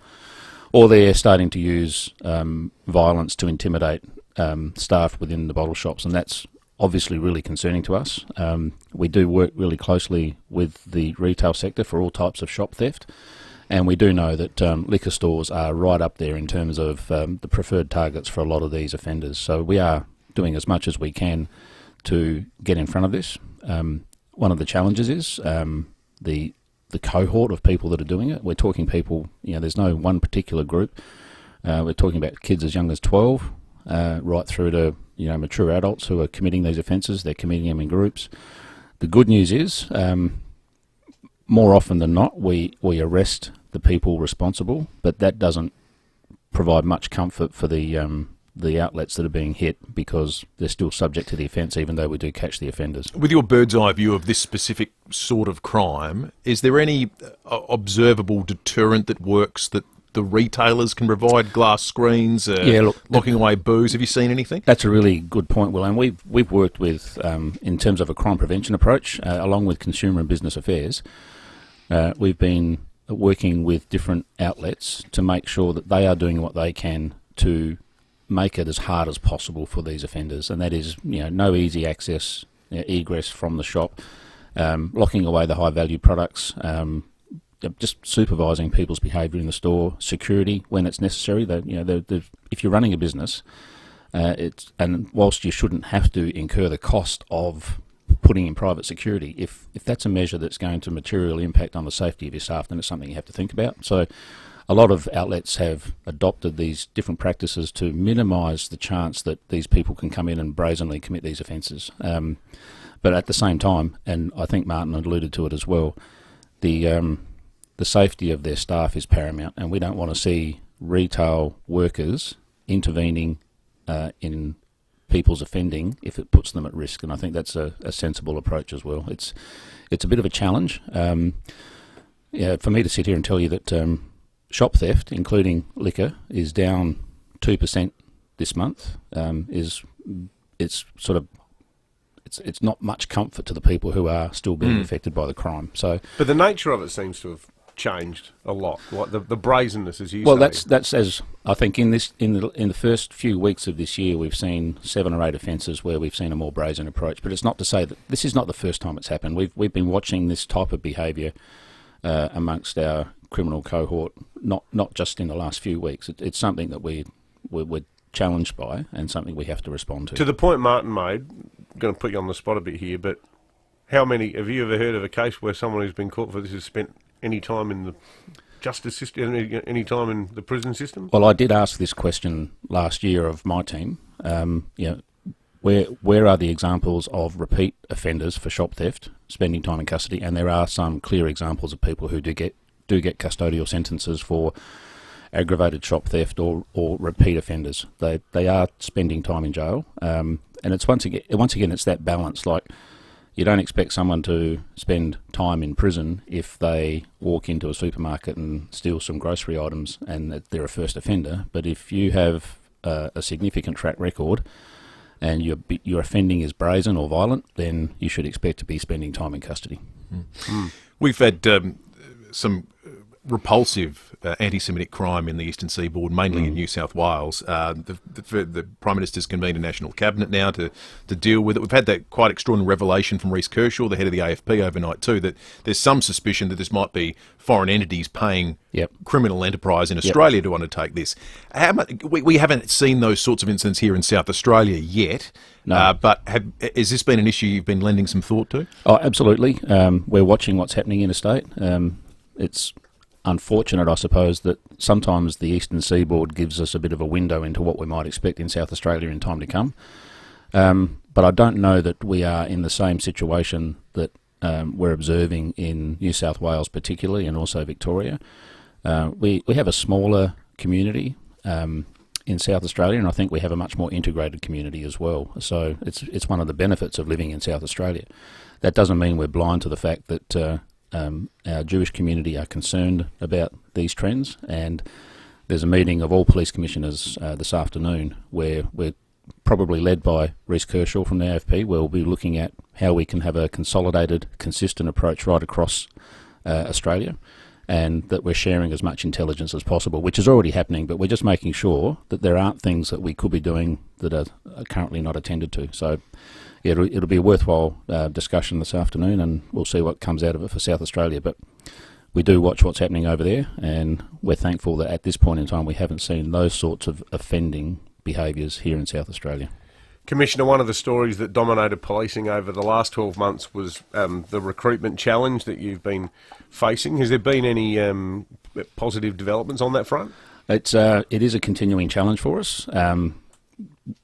or they're starting to use violence to intimidate staff within the bottle shops, and that's obviously really concerning to us. We do work really closely with the retail sector for all types of shop theft, and we do know that liquor stores are right up there in terms of the preferred targets for a lot of these offenders. So we are doing as much as we can to get in front of this. One of the challenges is the cohort of people that are doing it. We're talking people, there's no one particular group. We're talking about kids as young as 12, right through to mature adults who are committing these offences. They're committing them in groups. The good news is, more often than not, we arrest the people responsible, but that doesn't provide much comfort for the outlets that are being hit, because they're still subject to the offence even though we do catch the offenders. With your bird's eye view of this specific sort of crime, is there any observable deterrent that works that the retailers can provide? Glass screens, locking away booze? Have you seen anything? That's a really good point, Will, and we've worked with, in terms of a crime prevention approach, along with Consumer and Business Affairs, we've been working with different outlets to make sure that they are doing what they can to make it as hard as possible for these offenders, and that is, no easy access, egress from the shop, locking away the high-value products, just supervising people's behaviour in the store, security when it's necessary. If you're running a business, and whilst you shouldn't have to incur the cost of putting in private security, if that's a measure that's going to materially impact on the safety of your staff, then it's something you have to think about. So a lot of outlets have adopted these different practices to minimise the chance that these people can come in and brazenly commit these offences. But at the same time, and I think Martin alluded to it as well, the safety of their staff is paramount, and we don't want to see retail workers intervening in people's offending if it puts them at risk, and I think that's a sensible approach as well. It's a bit of a challenge. For me to sit here and tell you that shop theft, including liquor, is down 2% this month is it's not much comfort to the people who are still being affected by the crime. So, but the nature of it seems to have changed a lot. Like the brazenness, as you well, say. that's as I think in the first few weeks of this year, we've seen 7 or 8 offences where we've seen a more brazen approach. But it's not to say that this is not the first time it's happened. We've been watching this type of behaviour amongst our criminal cohort, not just in the last few weeks. It's something that we're challenged by and something we have to respond to. To the point Martin made, I'm going to put you on the spot a bit here, but how many, have you ever heard of a case where someone who's been caught for this has spent any time in the justice system, any time in the prison system? Well, I did ask this question last year of my team. Where are the examples of repeat offenders for shop theft spending time in custody? And there are some clear examples of people who do get custodial sentences for aggravated shop theft or repeat offenders. They are spending time in jail, and it's once again it's that balance. Like, you don't expect someone to spend time in prison if they walk into a supermarket and steal some grocery items and that they're a first offender. But if you have a significant track record and your offending is brazen or violent, then you should expect to be spending time in custody. We've had some repulsive anti-Semitic crime in the Eastern Seaboard, mainly in New South Wales. The Prime Minister's convened a National Cabinet now to deal with it. We've had that quite extraordinary revelation from Rhys Kershaw, the head of the AFP, overnight too, that there's some suspicion that this might be foreign entities paying criminal enterprise in Australia to undertake this. We haven't seen those sorts of incidents here in South Australia yet, but has this been an issue you've been lending some thought to? Oh, absolutely. We're watching what's happening interstate. It's unfortunate, I suppose, that sometimes the Eastern Seaboard gives us a bit of a window into what we might expect in South Australia in time to come. But I don't know that we are in the same situation that we're observing in New South Wales particularly, and also Victoria. We have a smaller community in South Australia, and I think we have a much more integrated community as well. So it's one of the benefits of living in South Australia. That doesn't mean we're blind to the fact that our Jewish community are concerned about these trends, and there's a meeting of all police commissioners this afternoon where we're probably led by Rhys Kershaw from the AFP, where we'll be looking at how we can have a consolidated, consistent approach right across Australia, and that we're sharing as much intelligence as possible, which is already happening, but we're just making sure that there aren't things that we could be doing that are currently not attended to. So it'll be a worthwhile discussion this afternoon, and we'll see what comes out of it for South Australia. But we do watch what's happening over there, and we're thankful that at this point in time we haven't seen those sorts of offending behaviours here in South Australia. Commissioner, one of the stories that dominated policing over the last 12 months was the recruitment challenge that you've been facing. Has there been any positive developments on that front? It is a continuing challenge for us.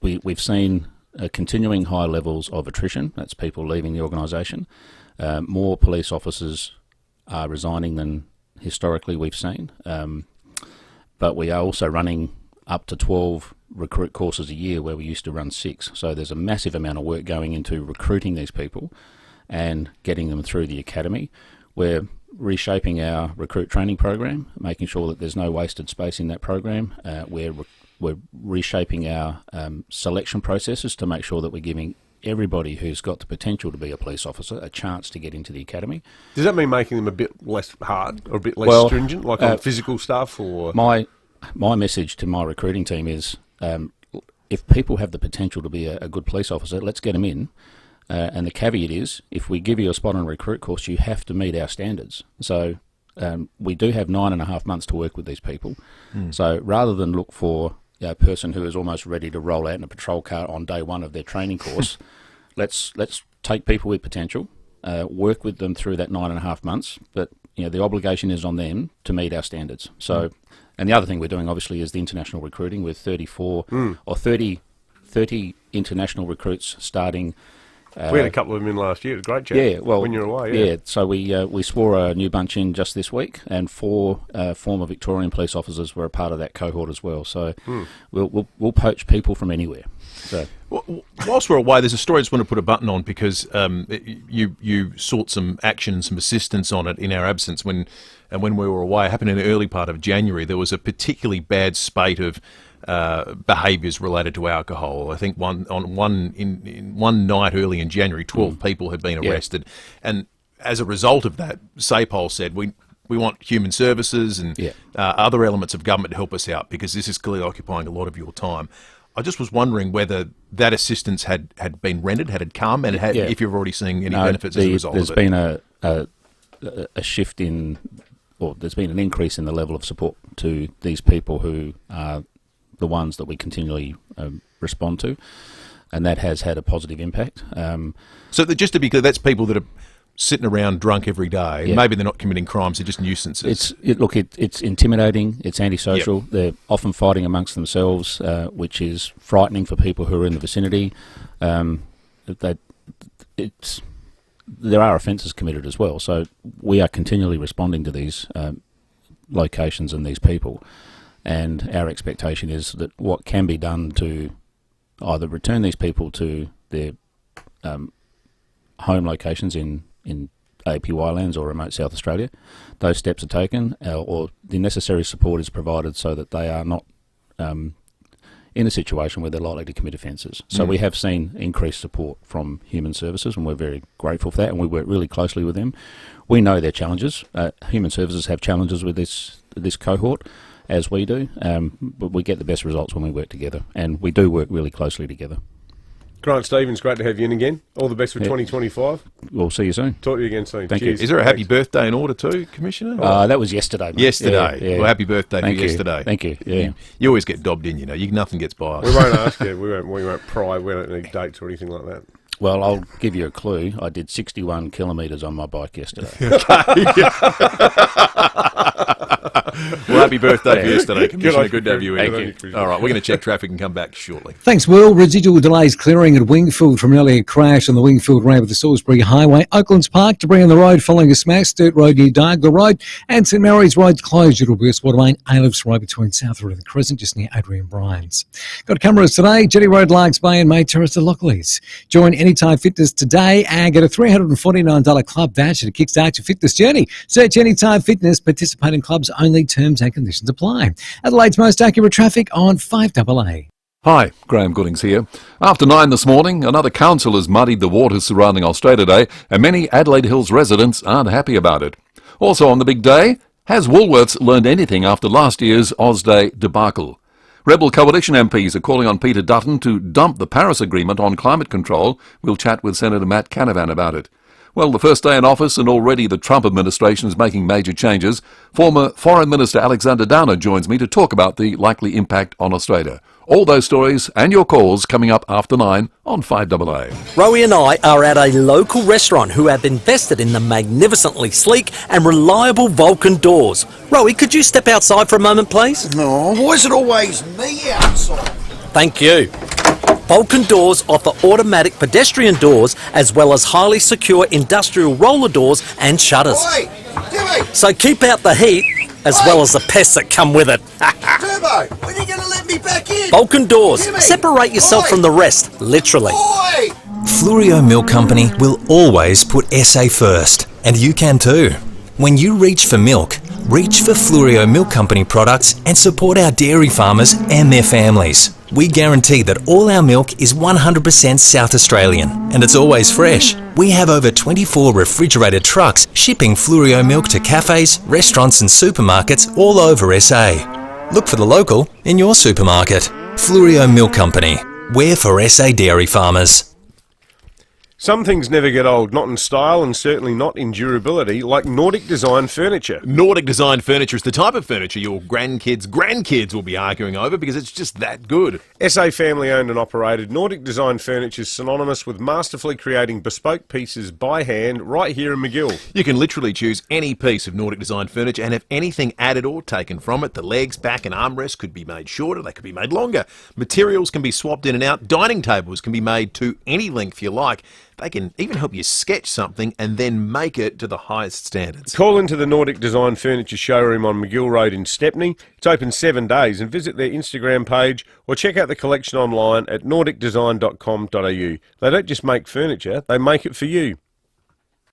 We've seen continuing high levels of attrition. That's people leaving the organisation. More police officers are resigning than historically we've seen. But we are also running up to 12 recruit courses a year where we used to run 6. So there's a massive amount of work going into recruiting these people and getting them through the academy. We're reshaping our recruit training program, making sure that there's no wasted space in that program. We're reshaping our selection processes to make sure that we're giving everybody who's got the potential to be a police officer a chance to get into the academy. Does that mean making them a bit less hard or a bit less stringent, like on physical stuff? Or My message to my recruiting team is if people have the potential to be a good police officer, let's get them in. And the caveat is, if we give you a spot on a recruit course, you have to meet our standards. So we do have 9.5 months to work with these people. So rather than look for a person who is almost ready to roll out in a patrol car on day one of their training course, let's take people with potential, work with them through that 9.5 months, but the obligation is on them to meet our standards. So, and the other thing we're doing obviously is the international recruiting with 34 or 30 international recruits starting. We had a couple of them in last year. It was a great chat. Yeah, well, when you're away. Yeah, so we swore a new bunch in just this week, and 4 former Victorian police officers were a part of that cohort as well. So we'll poach people from anywhere. So whilst we're away, there's a story I just want to put a button on because you sought some action and some assistance on it in our absence when we were away. It happened in the early part of January. There was a particularly bad spate of behaviours related to alcohol. I think in one night early in January, 12 people had been arrested, and as a result of that, SAPOL said we want human services and other elements of government to help us out because this is clearly occupying a lot of your time. I just was wondering whether that assistance had been rendered, had come, and if you're already seeing any benefits as a result of it. There's been a shift in, or there's been an increase in the level of support to these people who are the ones that we continually respond to, and that has had a positive impact. So just to be clear, that's people that are sitting around drunk every day. Yeah. Maybe they're not committing crimes, they're just nuisances. It's intimidating, it's antisocial. Yep. They're often fighting amongst themselves, which is frightening for people who are in the vicinity. There are offences committed as well, so we are continually responding to these locations and these people, and our expectation is that what can be done to either return these people to their home locations in APY lands or remote South Australia, those steps are taken, or the necessary support is provided so that they are not in a situation where they're likely to commit offences. So we have seen increased support from Human Services, and we're very grateful for that, and we work really closely with them. We know their challenges. Human Services have challenges with this cohort, as we do, but we get the best results when we work together, and we do work really closely together. Grant Stevens, great to have you in again. All the best for 2025. We'll see you soon. Talk to you again soon. Thank Cheers. you. Is there a happy birthday in order too, Commissioner? That was yesterday, mate. Yesterday. Yeah. Well, happy birthday Thank for you. yesterday. Thank you. Yeah. You always get dobbed in, nothing gets by us. We won't ask you. We won't pry. We don't need dates or anything like that. Well, I'll give you a clue. I did 61 kilometres on my bike yesterday. Well, happy birthday for yesterday, Commissioner. Good to have you in. Thank you. All right, we're going to check traffic and come back shortly. Thanks, Will. Residual delays clearing at Wingfield from an earlier crash on the Wingfield Road with the Salisbury Highway. Oaklands Park, debris on the road following a smash. Sturt Road near Dargler Road. And St Mary's Road closed due to a burst water main. Aylifts Road between South Road and the Crescent, just near Adrian Bryans. Got cameras today. Jetty Road, Larks Bay and May Terrace to Lockleys. Join Anytime Fitness today and get a $349 club voucher to kickstart your fitness journey. Search Anytime Fitness. Participating clubs only. Terms and conditions apply. Adelaide's most accurate traffic on 5AA. Hi, Graham Goodings here. After 9 this morning, another council has muddied the waters surrounding Australia Day, and many Adelaide Hills residents aren't happy about it. Also on the big day, has Woolworths learned anything after last year's Ausday debacle? Rebel Coalition MPs are calling on Peter Dutton to dump the Paris Agreement on climate control. We'll chat with Senator Matt Canavan about it. Well, the first day in office and already the Trump administration is making major changes. Former Foreign Minister Alexander Downer joins me to talk about the likely impact on Australia. All those stories and your calls coming up after 9 on 5AA. Rowie and I are at a local restaurant who have invested in the magnificently sleek and reliable Vulcan doors. Rowie, could you step outside for a moment, please? No, why is it always me outside? Thank you. Vulcan doors offer automatic pedestrian doors as well as highly secure industrial roller doors and shutters. Oi, Timmy! So keep out the heat as well as the pests that come with it. Turbo, when are you going to let me back in? Vulcan doors. Timmy! Separate yourself from the rest, literally. Oi! Fluorio Milk Company will always put SA first, and you can too. When you reach for milk, reach for Fluorio Milk Company products and support our dairy farmers and their families. We guarantee that all our milk is 100% South Australian and it's always fresh. We have over 24 refrigerated trucks shipping Fluorio milk to cafes, restaurants and supermarkets all over SA. Look for the local in your supermarket. Fluorio Milk Company. We're for SA dairy farmers. Some things never get old, not in style and certainly not in durability, like Nordic Design furniture. Nordic Design furniture is the type of furniture your grandkids will be arguing over because it's just that good. SA family owned and operated, Nordic Design furniture is synonymous with masterfully creating bespoke pieces by hand right here in McGill. You can literally choose any piece of Nordic Design furniture and have anything added or taken from it. The legs, back and armrests could be made shorter, they could be made longer. Materials can be swapped in and out. Dining tables can be made to any length you like. They can even help you sketch something and then make it to the highest standards. Call into the Nordic Design Furniture showroom on McGill Road in Stepney. It's open 7 days and visit their Instagram page or check out the collection online at nordicdesign.com.au. They don't just make furniture, they make it for you.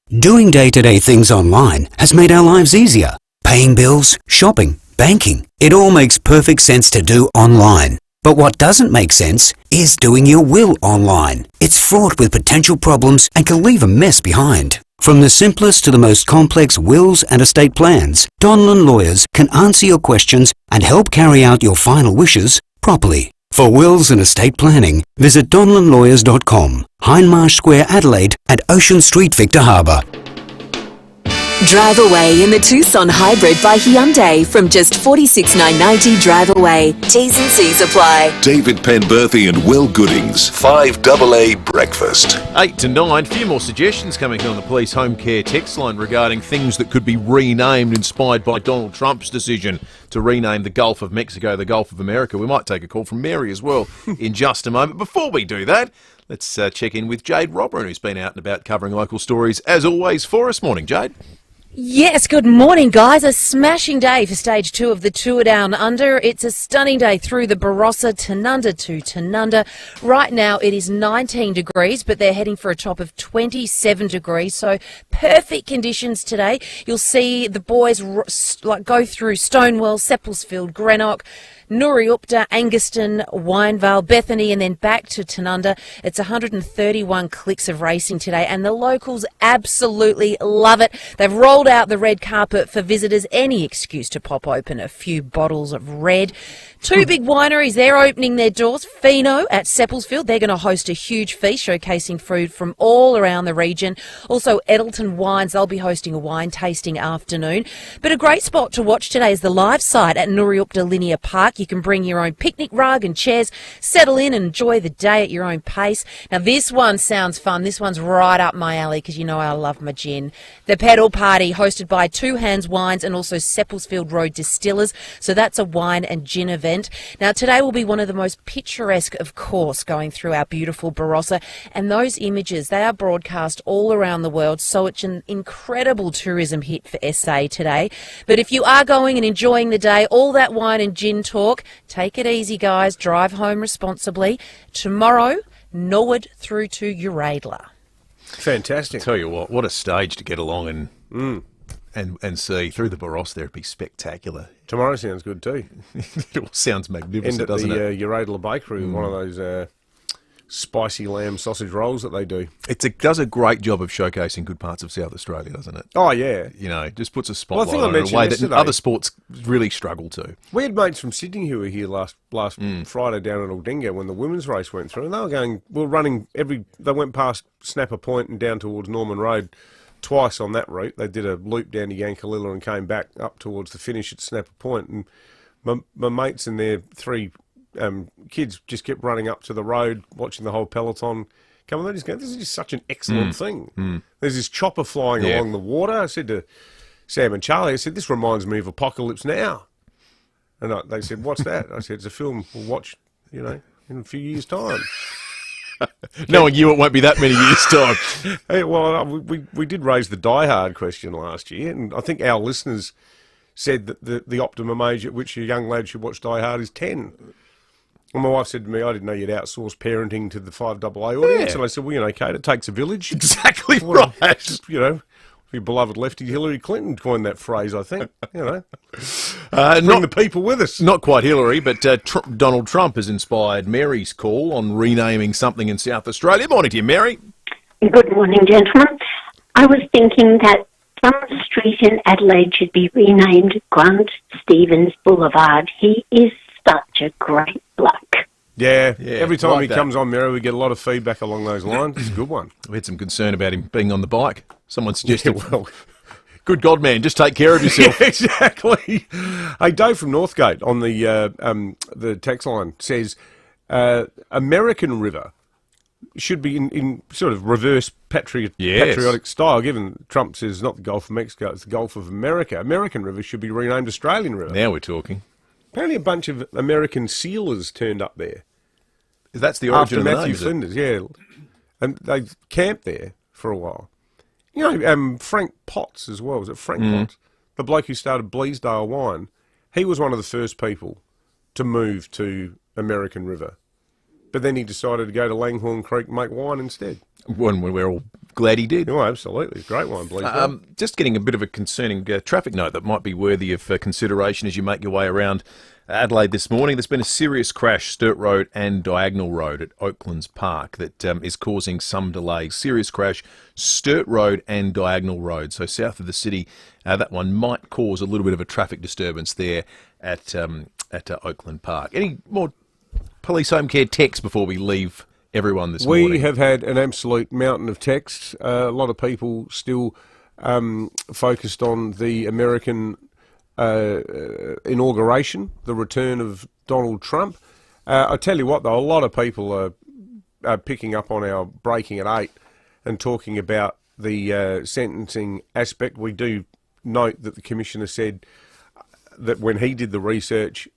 Doing day-to-day things online has made our lives easier. Paying bills, shopping, banking. It all makes perfect sense to do online. But what doesn't make sense is doing your will online. It's fraught with potential problems and can leave a mess behind. From the simplest to the most complex wills and estate plans, Donlan Lawyers can answer your questions and help carry out your final wishes properly. For wills and estate planning, visit donlanlawyers.com, Hindmarsh Square, Adelaide, and Ocean Street, Victor Harbour. Drive away in the Tucson Hybrid by Hyundai from just $46,990 drive away. T's and C's apply. David Penberthy and Will Goodings, 5AA Breakfast. 8 to 9, few more suggestions coming on the police home care text line regarding things that could be renamed, inspired by Donald Trump's decision to rename the Gulf of Mexico the Gulf of America. We might take a call from Mary as well in just a moment. Before we do that, let's check in with Jade Robran, who's been out and about covering local stories, as always, for us. Morning, Jade. Yes, good morning, guys. A smashing day for stage 2 of the Tour Down Under. It's a stunning day through the Barossa, Tanunda to Tanunda. Right now it is 19 degrees, but they're heading for a top of 27 degrees, so perfect conditions today. You'll see the boys go through Stonewall, Seppelsfield, Greenock, Nuriupta, Anguston, Winevale, Bethany, and then back to Tanunda. It's 131 clicks of racing today, and the locals absolutely love it. They've rolled out the red carpet for visitors. Any excuse to pop open a few bottles of red. 2 big wineries, they're opening their doors. Fino at Seppelsfield, they're going to host a huge feast showcasing food from all around the region. Also, Edelton Wines, they'll be hosting a wine tasting afternoon. But a great spot to watch today is the live site at Nuriupta Linear Park. You can bring your own picnic rug and chairs, settle in and enjoy the day at your own pace. Now, this one sounds fun. This one's right up my alley because you know I love my gin. The Pedal Party, hosted by Two Hands Wines and also Seppelsfield Road Distillers. So that's a wine and gin event. Now, today will be one of the most picturesque, of course, going through our beautiful Barossa. And those images, they are broadcast all around the world. So it's an incredible tourism hit for SA today. But if you are going and enjoying the day, all that wine and gin talk, take it easy, guys. Drive home responsibly. Tomorrow, Norwood through to Uradla. Fantastic. Tell you what a stage to get along and see through the Barossa there. It'd be spectacular. Tomorrow sounds good too. It all sounds magnificent, doesn't it? it? Uradla Bakery, one of those spicy lamb sausage rolls that they do. It does a great job of showcasing good parts of South Australia, doesn't it? Oh, yeah. You know, just puts a spotlight I on it in a way that other sports really struggle to. We had mates from Sydney who were here last Friday down at Aldinga when the women's race went through, and they were running they went past Snapper Point and down towards Norman Road twice on that route. They did a loop down to Yankalilla and came back up towards the finish at Snapper Point, and my mates and their 3 kids just kept running up to the road, watching the whole peloton come on. They just go, this is just such an excellent thing. There's this chopper flying along the water. I said to Sam and Charlie, I said, this reminds me of Apocalypse Now. And they said, what's that? I said, it's a film we'll watch, in a few years' time. Knowing you, it won't be that many years' time. Hey, well, we did raise the Die Hard question last year, and I think our listeners said that the optimum age at which a young lad should watch Die Hard is 10. And my wife said to me, I didn't know you'd outsource parenting to the 5AA audience. Yeah. And I said, well, Kate, it takes a village. Exactly right. Your beloved lefty Hillary Clinton coined that phrase, I think. Bring Not the people with us. Not quite Hillary, but Donald Trump has inspired Mary's call on renaming something in South Australia. Morning to you, Mary. Good morning, gentlemen. I was thinking that some street in Adelaide should be renamed Grant Stevens Boulevard. He is such a great bloke. Yeah. Every time he comes on, Mary, we get a lot of feedback along those lines. It's a good one. We had some concern about him being on the bike. Someone suggested, good God, man, just take care of yourself. Yeah, exactly. Hey, Dave from Northgate on the text line says, American River should be in sort of reverse patriotic style, given Trump says not the Gulf of Mexico, it's the Gulf of America. American River should be renamed Australian River. Now we're talking. Apparently a bunch of American sealers turned up there. That's the origin of the name, Matthew Flinders, yeah. And they camped there for a while. Frank Potts as well. Was it Frank Potts? The bloke who started Bleasdale Wine. He was one of the first people to move to American River. But then he decided to go to Langhorne Creek and make wine instead. When we're all glad he did. Oh, absolutely. Great one, please. Just getting a bit of a concerning traffic note that might be worthy of consideration as you make your way around Adelaide this morning. There's been a serious crash, Sturt Road and Diagonal Road at Oaklands Park, that is causing some delays. Serious crash, Sturt Road and Diagonal Road. So south of the city, that one might cause a little bit of a traffic disturbance there at Oakland Park. Any more police home care texts before we leave everyone this morning? We have had an absolute mountain of texts. A lot of people still focused on the American inauguration, the return of Donald Trump. I tell you what, though, a lot of people are picking up on our breaking at 8 and talking about the sentencing aspect. We do note that the Commissioner said that when he did the research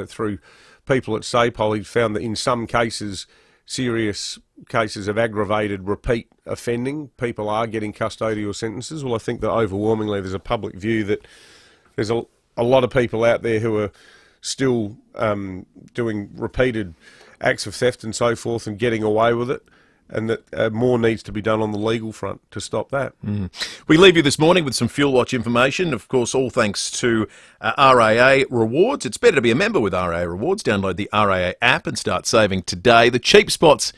through people at SAPOL, he found that in some cases, serious cases of aggravated repeat offending, people are getting custodial sentences. Well, I think that overwhelmingly there's a public view that there's a lot of people out there who are still doing repeated acts of theft and so forth and getting away with it, and that more needs to be done on the legal front to stop that. We leave you this morning with some Fuel Watch information. Of course, all thanks to RAA Rewards. It's better to be a member with RAA Rewards. Download the RAA app and start saving today. The cheap spots,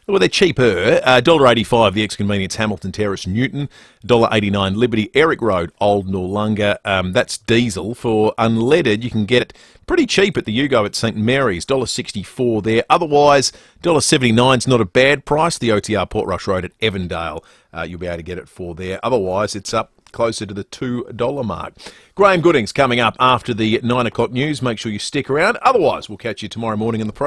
well, they're cheaper. $1.85, the ex-convenience Hamilton Terrace, Newton. $1.89, Liberty, Eric Road, Old Noarlunga. That's diesel. For unleaded, you can get it pretty cheap at the Yugo at St Mary's, $1.64 there. Otherwise, $1.79 is not a bad price. The OTR Portrush Road at Evandale, you'll be able to get it for there. Otherwise, it's up closer to the $2 mark. Graham Gooding's coming up after the 9 o'clock news. Make sure you stick around. Otherwise, we'll catch you tomorrow morning in the program.